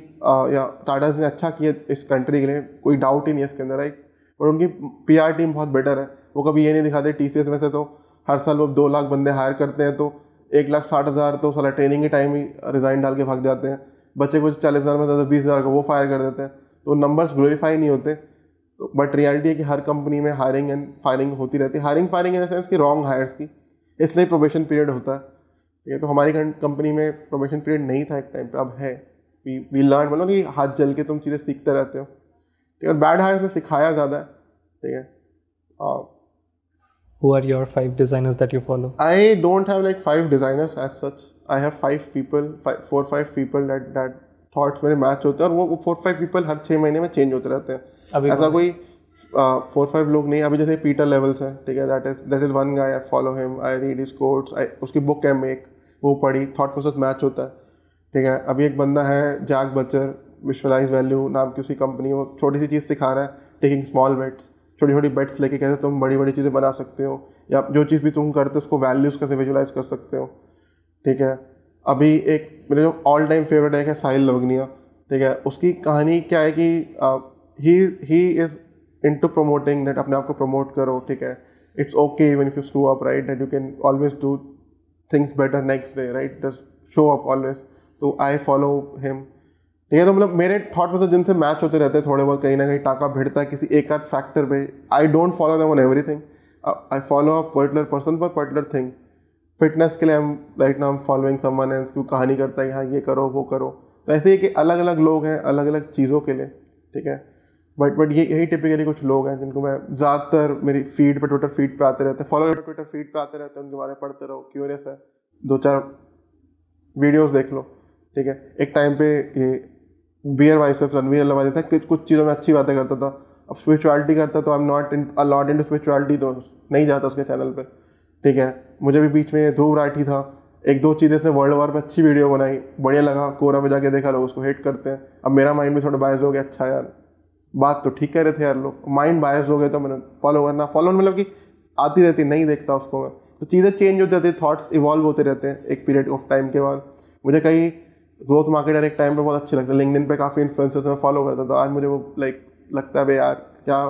या टाटा ने अच्छा किया इस कंट्री के लिए, कोई डाउट ही नहीं है इसके अंदर, राइट। और उनकी पीआर टीम बहुत बेटर है। वो कभी ये नहीं दिखाते टीसीएस में से तो हर साल वो 2 लाख बंदे हायर करते हैं, तो 1,60,000 तो साला ट्रेनिंग के टाइम ही रिज़ाइन डाल के भाग जाते हैं। बच्चे कुछ 40,000 में 10-20,000 को वो फायर कर देते हैं, तो नंबर्स ग्लोरीफाई नहीं होते। तो बट रियलिटी है कि हर कंपनी में हायरिंग एंड फायरिंग होती रहती है। Hiring firing in the sense कि रॉन्ग हायर्स की, इसलिए प्रोबेशन पीरियड होता है, ठीक है। तो हमारी कंपनी में प्रोबेशन पीरियड नहीं था एक टाइम पे, अब है। वी लर्न, मतलब कि हाथ जल के तुम चीज़ें सीखते रहते हो, ठीक है। और बैड हायर्स ने सिखाया ज़्यादा है, ठीक है। Who are your 5 designers that you follow? I don't have like 5 designers as such. I have 5 people, 4-5 people that thoughts मेरे मैच होते हैं, और वो 4-5 people हर 6 महीने में चेंज होते रहते हैं। ऐसा कोई 4-5 लोग नहीं। अभी जैसे पीटर लेवल्स है, ठीक है, that is one guy, I follow him, I read his quotes, उसकी बुक है मेक, वो पढ़ी, थॉट प्रोसेस मैच होता है, ठीक है। अभी एक बंदा है जैक बचर, विजुअलाइज वैल्यू नाम की उसकी कंपनी, वो छोटी सी चीज़ सिखा रहा है, टेकिंग स्मॉल बेट्स, छोटी छोटी बेट्स लेके कैसे तुम बड़ी बड़ी चीज़ें बना सकते हो, या जो चीज़ भी तुम करते हो उसको वैल्यूज़ कैसे विजुअलाइज कर सकते हो, ठीक है। अभी एक मेरे जो ऑल टाइम फेवरेट है साहिल लवगनिया, ठीक है। उसकी कहानी क्या है कि he is into promoting that, अपने आप को प्रमोट करो, ठीक है। It's okay even if you screw up, right, that you can always do things better next day, right, just show up always. तो आई फॉलो हिम, ठीक है। तो मतलब मेरे थॉट प्रोसेस जिनसे मैच होते रहते हैं थोड़े बहुत, कहीं ना कहीं टाका भिड़ता है किसी एक आध फैक्टर पे। I don't follow them on everything, I follow a particular person for particular thing. Fitness के लिए right now following someone else, क्यों कहानी करता है हाँ ये करो वो करो। तो ऐसे ही कि अलग अलग लोग हैं अलग अलग चीज़ों के लिए, ठीक है। बट यही टिपिकली कुछ लोग हैं जिनको मैं ज़्यादातर मेरी फीड पे, ट्विटर फीड पे आते रहते हैं, फॉलो ट्विटर फीड पे आते रहते हैं, उनके बारे में पढ़ते रहो, क्यूरियस है, 2-4 वीडियोज़ देख लो, ठीक है। एक टाइम पे ये बियर वाइसेफ रणवीर अल्लावादी था, कुछ चीज़ों में अच्छी बातें करता था। अब स्पिरिचुअलिटी करता तो I am not in a lot into spirituality, तो नहीं जाता उसके चैनल पे, ठीक है। मुझे भी बीच में ध्रुव राठी था, 1-2 चीज़ें उसने वर्ल्ड वार पे अच्छी वीडियो बनाई, बढ़िया लगा, कोरा में जाके देखा, लोग उसको हेट करते हैं। अब मेरा माइंड भी थोड़ा बायस हो गया, अच्छा यार बात तो ठीक कह रहे थे यार लोग, माइंड बायस हो गए तो मैंने फॉलो करना, फॉलो मतलब कि आती रहती, नहीं देखता उसको मैं। तो चीज़ें चेंज होती रहती, थॉट्स इवॉल्व होते रहते हैं एक पीरियड ऑफ टाइम के बाद। मुझे कई ग्रोथ मार्केटर एक टाइम पे बहुत अच्छे लगते हैं, लिंक्डइन पे काफ़ी इन्फ्लुएंसर्स मैं फॉलो करता था। आज मुझे वो लाइक लगता है भाई यार क्या,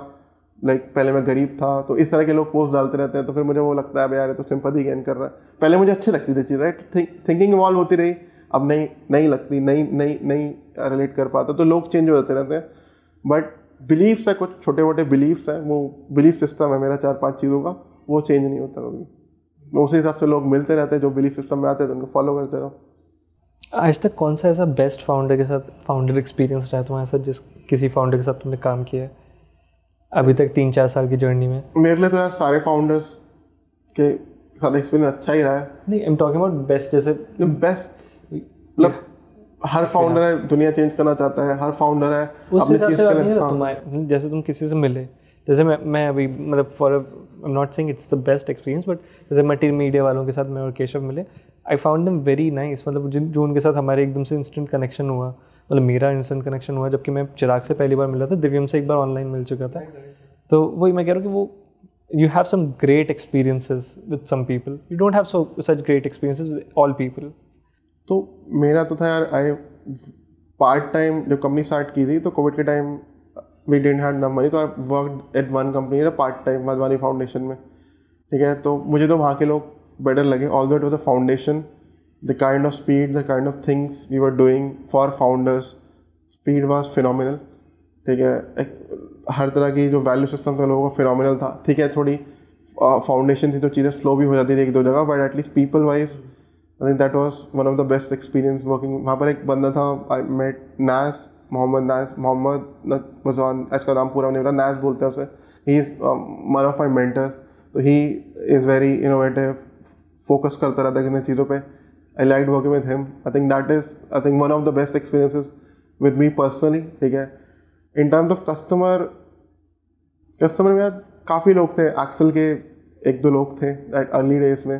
लाइक पहले मैं गरीब था, तो इस तरह के लोग पोस्ट डालते रहते हैं, तो फिर मुझे वो लगता है भाई यार तो सिंपैथी गेन कर रहा है। पहले मुझे अच्छी लगती थी चीज़, राइट, थिंकिंग इवॉल्व होती रही, अब नहीं लगती, नहीं रिलेट कर पाता, तो लोग चेंज हो जाते रहते हैं। बट बिलीफ्स है, कुछ छोटे मोटे बिलीफ्स हैं, वो बिलीफ सिस्टम है मेरा 4-5 चीज़ों का, वो चेंज नहीं होता कभी। तो उसी हिसाब से लोग मिलते रहते हैं, जो बिलीफ सिस्टम में आते हैं तो उनको फॉलो करते रहो। आज तक कौन सा ऐसा बेस्ट फाउंडर के साथ फाउंडर एक्सपीरियंस रहा तुम्हारे साथ, जिस किसी फाउंडर के साथ तुमने काम किया है अभी तक 3-4 साल की जर्नी में? मेरे लिए तो यार सारे फाउंडर्स के साथ एक्सपीरियंस अच्छा ही रहा है। नहीं, I am talking about best, जैसे बेस्ट मतलब हर फाउंडर है, दुनिया चेंज करना चाहता है, हर फाउंडर है उस हिसाब से बात नहीं है तुम्हारे, जैसे तुम किसी से मिले, जैसे मैं अभी मतलब for I am not saying it's the best experience, but जैसे मल्टीमीडिया वालों के साथ मैं और केशव मिले, I found them very nice. मतलब जो उनके साथ हमारे एकदम से इंस्टेंट कनेक्शन हुआ, मतलब मेरा इंस्टेंट कनेक्शन हुआ, जबकि मैं चिराग से पहली बार मिला था, दिव्यम से एक बार ऑनलाइन मिल चुका था। तो वही मैं कह रहा हूँ कि वो you have some great experiences with some people, you don't have such great experiences with all people. तो मेरा तो था यार, आई पार्ट टाइम जब कंपनी स्टार्ट की थी तो कोविड के time we didn't have enough money, तो I worked at one company part time Madhvani foundation में, ठीक है। तो मुझे तो वहाँ के लोग बेटर लगे, although it was a foundation, the kind of speed, the kind of things we were doing for founders, speed was phenomenal. ठीक है, हर तरह की जो वैल्यू सिस्टम था लोगों का फिनोमिनल था. ठीक है, थोड़ी फाउंडेशन थी तो चीज़ें स्लो भी हो जाती थी एक दो जगह, but at least people wise I think that was one of the best experience working. वहाँ पर एक बंदा था, आई मेट नाज, मोहम्मद मजवान, इसका नाम पूरा नहीं पता, नाज बोलते हैं उसे. He is one of my mentors. तो he is very innovative, focus करता रहता है किन चीज़ों पे. I like working with him. I think one of the best experiences with me personally. ठीक है, इन टर्म्स ऑफ कस्टमर में यार काफ़ी लोग थे. एक्सेल के एक दो लोग थे दैट अर्ली डेज में,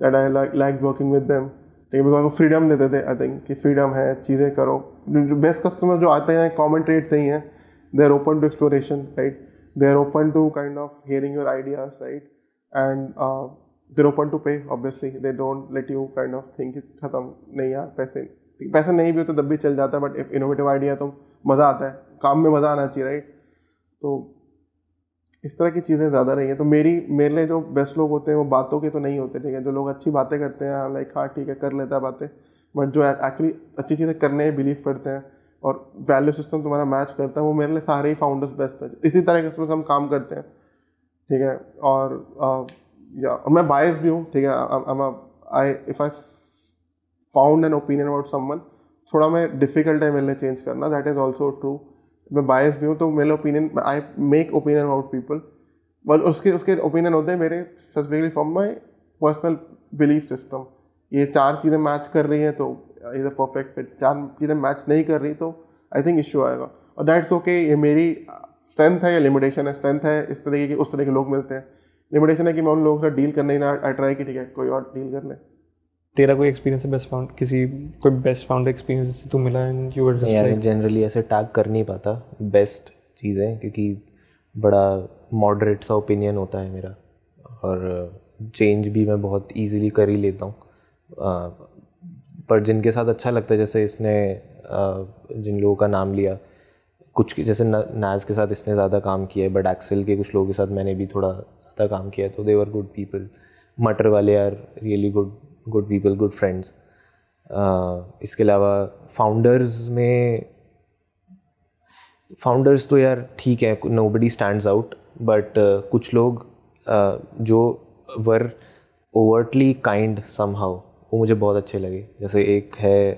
that I like working with them. ठीक है, बिकॉज वो फ्रीडम देते थे. आई थिंक कि फ्रीडम है, चीज़ें करो. जो बेस्ट कस्टमर जो आते हैं कॉमन ट्रेड से ही हैं. They are open to exploration, right. They are open to kind of hearing your ideas, right. And they are open to pay. Obviously they don't let you kind of think खत्म नहीं यार, पैसे नहीं भी होते तब भी चल जाता है, बट इफ इनोवेटिव आइडिया तो मज़ा आता है, काम में मज़ा आना चाहिए, राइट. तो इस तरह की चीज़ें ज़्यादा रही हैं. तो मेरे लिए जो बेस्ट लोग होते हैं वो बातों के तो नहीं होते. ठीक है, जो लोग अच्छी बातें करते हैं, लाइक हाँ ठीक है कर लेता है बातें, बट जो एक्चुअली अच्छी चीज़ें करने में बिलीव करते हैं और वैल्यू सिस्टम तुम्हारा मैच करता है, वो मेरे लिए सारे ही फाउंडर्स बेस्ट है. इसी तरह के हम काम करते हैं. ठीक है, और मैं बायस भी हूँ. ठीक है, if I found an opinion about someone, थोड़ा मैं डिफ़िकल्ट है मेरे लिए चेंज करना. That is also true. मैं बायस भी हूँ तो मेरे opinion, I make opinion about people, but उसके ओपिनियन होते हैं मेरे specifically from my personal belief system. ये चार चीज़ें मैच कर रही हैं तो इज़ अ परफेक्ट फिट. चार चीज़ें मैच नहीं कर रही तो आई थिंक इशू आएगा. और दैट्स ओके. ये मेरी स्ट्रेंथ है या लिमिटेशन है. स्ट्रेंथ है इस तरीके की, उस तरह के लोग मिलते हैं. लिमिटेशन है कि मैं उन लोगों से डील करने ही ना ट्राई कि ठीक है कोई और डील कर ले. तेरा कोई एक्सपीरियंस है बेस्ट फाउंड, कोई बेस्ट फाउंडर एक्सपीरियंस जिससे तू मिला and you were just like? Generally ऐसे टैग कर नहीं पाता बेस्ट चीज़ें, क्योंकि बड़ा मॉडरेट सा ओपिनियन होता है मेरा, और चेंज भी मैं बहुत इजीली कर ही लेता हूँ. पर जिनके साथ अच्छा लगता है, जैसे इसने जिन लोगों का नाम लिया, कुछ जैसे नाज के साथ इसने ज़्यादा काम किया है, बट एक्सेल के कुछ लोगों के साथ मैंने भी थोड़ा ज़्यादा काम किया है, तो दे वर गुड पीपल. मटर वाले are really good people, good friends. इसके अलावा फाउंडर्स तो यार ठीक है, नोबडी स्टैंड्स आउट, बट कुछ लोग जो वर ओवर्टली काइंड समहाउ, वो मुझे बहुत अच्छे लगे. जैसे एक है,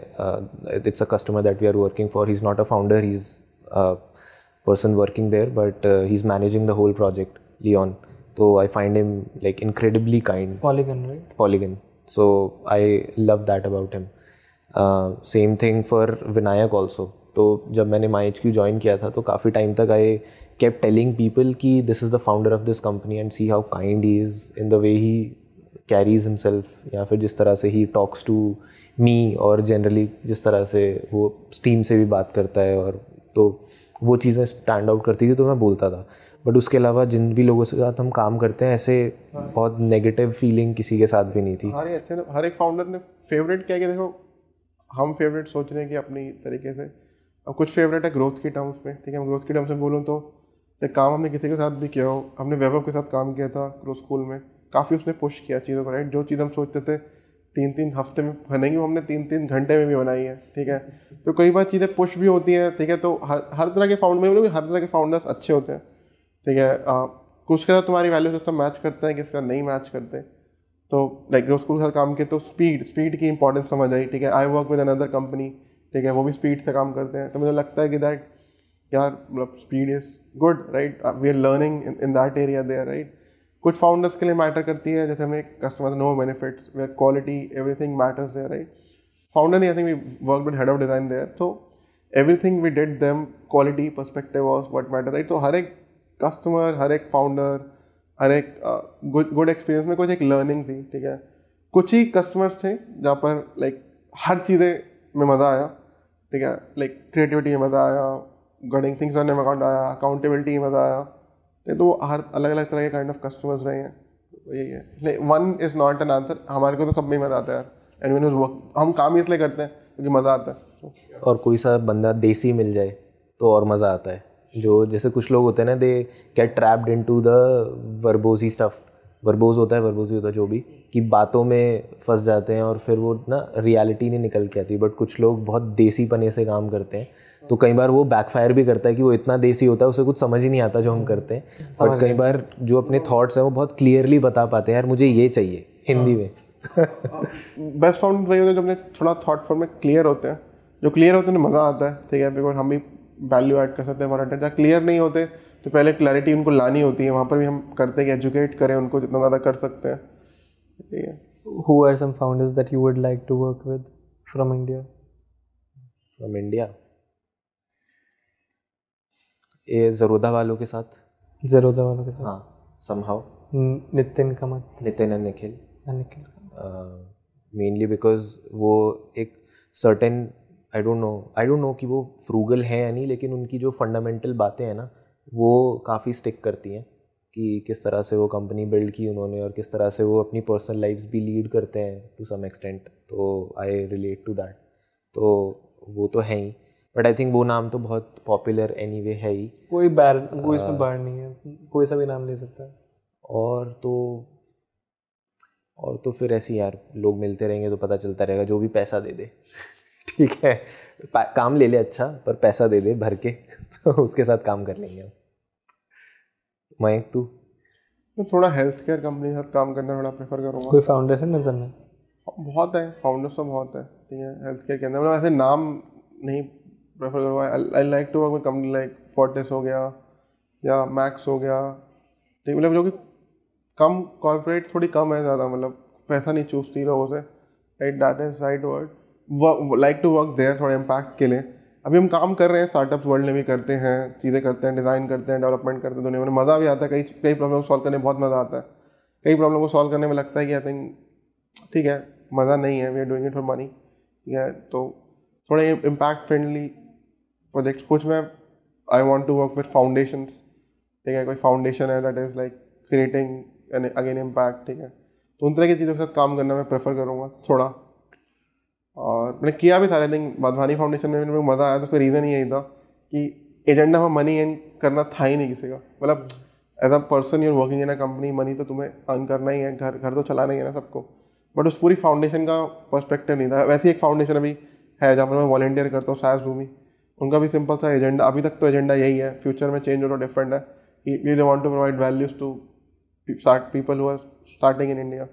it's a customer that we are working for. He is not a founder, he is person working there, but he's managing the whole project, Leon. So I find him like incredibly kind. Polygon, right? Polygon. So I love that about him. Same thing for Vinayak also. तो जब मैंने MyHQ join किया था तो काफ़ी time तक I kept telling people कि this is the founder of this company and see how kind he is in the way he carries himself, या फिर जिस तरह से he talks to me, और generally जिस तरह से वो टीम से भी बात करता है, और तो वो चीज़ें स्टैंड आउट करती थी तो मैं बोलता था. बट उसके अलावा जिन भी लोगों के साथ हम काम करते हैं, ऐसे बहुत नेगेटिव फीलिंग किसी के साथ भी नहीं थी. हर एक फाउंडर ने फेवरेट क्या है कि देखो, हम फेवरेट सोच रहे हैं कि अपनी तरीके से. अब कुछ फेवरेट है ग्रोथ की टर्म्स में. ठीक है, मैं ग्रोथ की टर्म्स में बोलूँ तो एक काम हमने किसी के साथ भी किया हो, हमने वैभव के साथ काम किया था ग्रोथ स्कूल में. काफ़ी उसने पुश किया चीज़ों को, राइट. जो चीज़ हम सोचते थे 3-3 हफ्ते में बनेंगी, वो हमने 3-3 घंटे में भी बनाई है. ठीक है, तो कई बार चीज़ें पुश भी होती हैं. ठीक है, तो हर तरह के हर तरह के फाउंडर्स अच्छे होते हैं. ठीक है, कुछ के साथ तुम्हारी वैल्यू सिस्टम मैच करते हैं, किसके साथ नहीं मैच करते. तो लाइक ग्रोथ स्कूल के साथ काम किया तो स्पीड की इंपॉर्टेंस समझ आई. ठीक है, I work with another company. ठीक है, वो भी स्पीड से काम करते हैं. तो मुझे लगता है कि दैट यार मतलब speed is good, right. We are learning in that area there, right. कुछ फाउंडर्स के लिए मैटर करती है, जैसे हमें customer no benefits, where quality everything matters there, right. Founder नहीं, I think we work with head of design there, तो everything we did them, quality perspective was what matter, right. तो हर एक कस्टमर, हर एक फाउंडर, हर एक good experience में कुछ एक लर्निंग थी. ठीक है, कुछ ही कस्टमर्स थे जहाँ पर लाइक हर चीज़ें में मज़ा आया. ठीक है, लाइक क्रिएटिविटी में मज़ा आया, गेटिंग थिंग्स डन में मज़ा आया, अकाउंटेबिलिटी में मज़ा आया. तो हर अलग अलग तरह के काइंड ऑफ कस्टमर्स रहे हैं. तो यही है, one is not an answer. हमारे को तो सब में मज़ा आता है यार. एंड वन वर्क हम काम इसलिए करते हैं क्योंकि मज़ा आता है. और कोई सा बंदा देसी मिल जाए तो और मज़ा आता है. जो जैसे कुछ लोग होते हैं ना, they get trapped into the verbose stuff. Verbose होता है जो भी, कि बातों में फंस जाते हैं और फिर वो ना रियलिटी नहीं निकल के आती। बट कुछ लोग बहुत देसी पने से काम करते हैं, तो कई बार वो बैकफायर भी करता है कि वो इतना देसी होता है उसे कुछ समझ ही नहीं आता जो हम करते हैं। बट कई बार जो अपने थॉट्स हैं वो बहुत क्लियरली बता पाते हैं, यार मुझे ये चाहिए हिंदी में। बेस्ट फाउंड वही होते हैं जो अपने थोड़ा थॉट फॉर्म में क्लियर होते हैं। जो क्लियर होते हैं मज़ा आता है, ठीक है, बिकॉज हम भी वैल्यू ऐड कर सकते हैं फॉर जहाँ क्लियर नहीं होते तो पहले क्लैरिटी उनको लानी होती है, वहाँ पर भी हम करते हैं कि एजुकेट करें उनको जितना ज़्यादा कर सकते हैं, ठीक है। Who are some founders that you would like to work with from India? From India, ये ज़रोदा वालों के साथ, ज़रोदा वालों के साथ, हाँ somehow, Nitin Kamat, Nitin and Nikhil, Nikhil, mainly because वो एक सर्टेन आई डोंट नो कि वो फ्रूगल है या नहीं, लेकिन उनकी जो फंडामेंटल बातें हैं ना वो काफ़ी स्टिक करती हैं कि किस तरह से वो कंपनी बिल्ड की उन्होंने और किस तरह से वो अपनी पर्सनल लाइफ्स भी लीड करते हैं टू सम एक्सटेंट। तो आई रिलेट टू दैट, तो वो तो है ही। बट आई थिंक वो नाम तो बहुत पॉपुलर एनीवे है ही, कोई इसमें बार नहीं है, कोई सा भी नाम ले सकता है। और तो फिर ऐसे यार लोग मिलते रहेंगे तो पता चलता रहेगा, जो भी पैसा दे दे ठीक है, काम ले ले अच्छा, पर पैसा दे दे भर के तो उसके साथ काम कर लेंगे हम। मयंक तू? मैं थोड़ा हेल्थ केयर कंपनी के साथ काम करना थोड़ा प्रेफर करूँगा। कोई फाउंडर है नजर में? बहुत है, फाउंडर्स तो बहुत है, ठीक है। हेल्थ केयर के अंदर मतलब ऐसे नाम नहीं प्रेफर करूँगा। I like to work with company like Fortis हो गया या मैक्स हो गया, ठीक, मतलब जो कि कम कॉर्पोरेट थोड़ी कम है, ज़्यादा मतलब पैसा नहीं चूसती लोगों से, right, that is right word. Like to work there थोड़ा इम्पैक्ट के लिए। अभी हम काम कर रहे हैं, स्टार्टअप्स वर्ल्ड में भी करते हैं, चीज़ें करते हैं, डिज़ाइन करते हैं, डेवलपमेंट करते हैं, दुनिया में मज़ा भी आता है। कई प्रॉब्लम सॉल्व करने में बहुत मज़ा आता है, कई प्रॉब्लम को सॉल्व करने में लगता है कि आई थिंक ठीक है मज़ा नहीं है, we are doing it for money, ठीक है। तो थोड़े इम्पैक्ट फ्रेंडली प्रोजेक्ट्स कुछ में I want to work with foundations, ठीक है, कोई फाउंडेशन है that is like creating again impact, ठीक है। तो उन तरह की चीज़ों के साथ काम करना मैं प्रेफर करूँगा थोड़ा। और मैंने किया भी था, आई थिंक वाधवानी फाउंडेशन में मेरे को मज़ा आया, तो उसका रीज़न ही यही था कि एजेंडा में मनी अर्न करना था ही नहीं किसी का। मतलब as a person your working in a company, money तो तुम्हें अर्न करना ही है, घर तो चलाना ही है ना सबको, बट उस पूरी फाउंडेशन का पर्सपेक्टिव नहीं था। वैसे एक फाउंडेशन अभी है जहाँ पर मैं वॉलंटियर करता हूँ, सास भूमि, उनका भी सिंपल सा एजेंडा अभी तक तो एजेंडा यही है, फ्यूचर में चेंज हो तो डिफरेंट है कि we want to provide values to people who are starting in India,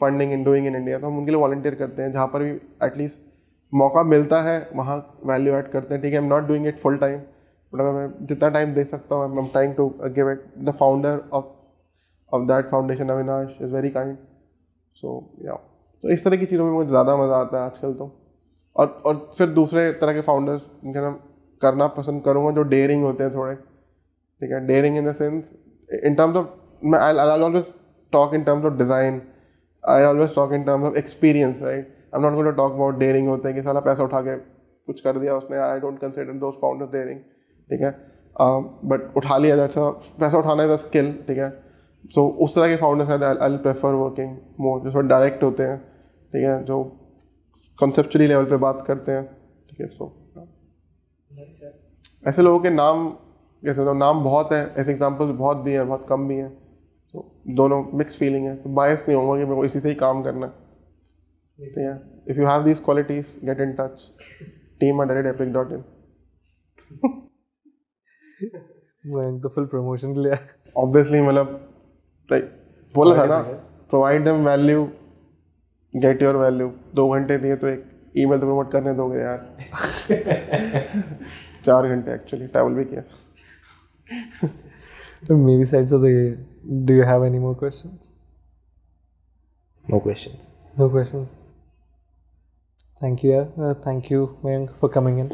funding in doing in India. तो हम उनके लिए वॉलंटियर करते हैं, जहाँ पर भी एटलीस्ट मौका मिलता है वहाँ वैल्यू ऐड करते हैं, ठीक है। I am not doing it full time, but अगर मैं जितना टाइम दे सकता हूँ I am trying to give it. The founder of that foundation Avinash is very kind, so या तो इस तरह की चीज़ों में मुझे ज़्यादा मज़ा आता है आजकल तो। और फिर दूसरे तरह के फाउंडर्स जिनके मैं करना पसंद करूँगा जो डेयरिंग होते हैं थोड़े, ठीक है। Daring in the sense in terms of, मैं I always talk in terms of design, I always talk in terms of experience, right? I'm not going to talk about daring होते हैं कि साला पैसा उठा के कुछ कर दिया उसने, I don't consider those founders daring, ठीक है। बट उठा लिया, that's a पैसा उठाना is a skill, ठीक है। So उस तरह के founders हैं I'll prefer working more, जो थोड़ा डायरेक्ट होते हैं, ठीक है, जो conceptually लेवल पे बात करते हैं, ठीक है। So ऐसे लोगों के नाम कैसे बताऊँ, नाम बहुत है, ऐसे एग्जाम्पल्स बहुत भी हैं, बहुत कम भी हैं। तो दोनों मिक्स फीलिंग है, तो बायस नहीं होगा कि मेरे को इसी से ही काम करना है, ठीक है। If you have these qualities get in touch, team@epic.in। मैं तो फुल प्रमोशन के लिए ऑब्वियसली, मतलब लाइक बोला था ना, provide them value get your value. 2 घंटे दिए तो एक ईमेल तो प्रमोट करने दोगे यार 4 घंटे एक्चुअली ट्रैवल भी किया। मेरी साइड से तो ये, do you have any more questions? No questions. No questions. Thank you, thank you Mayank for coming in.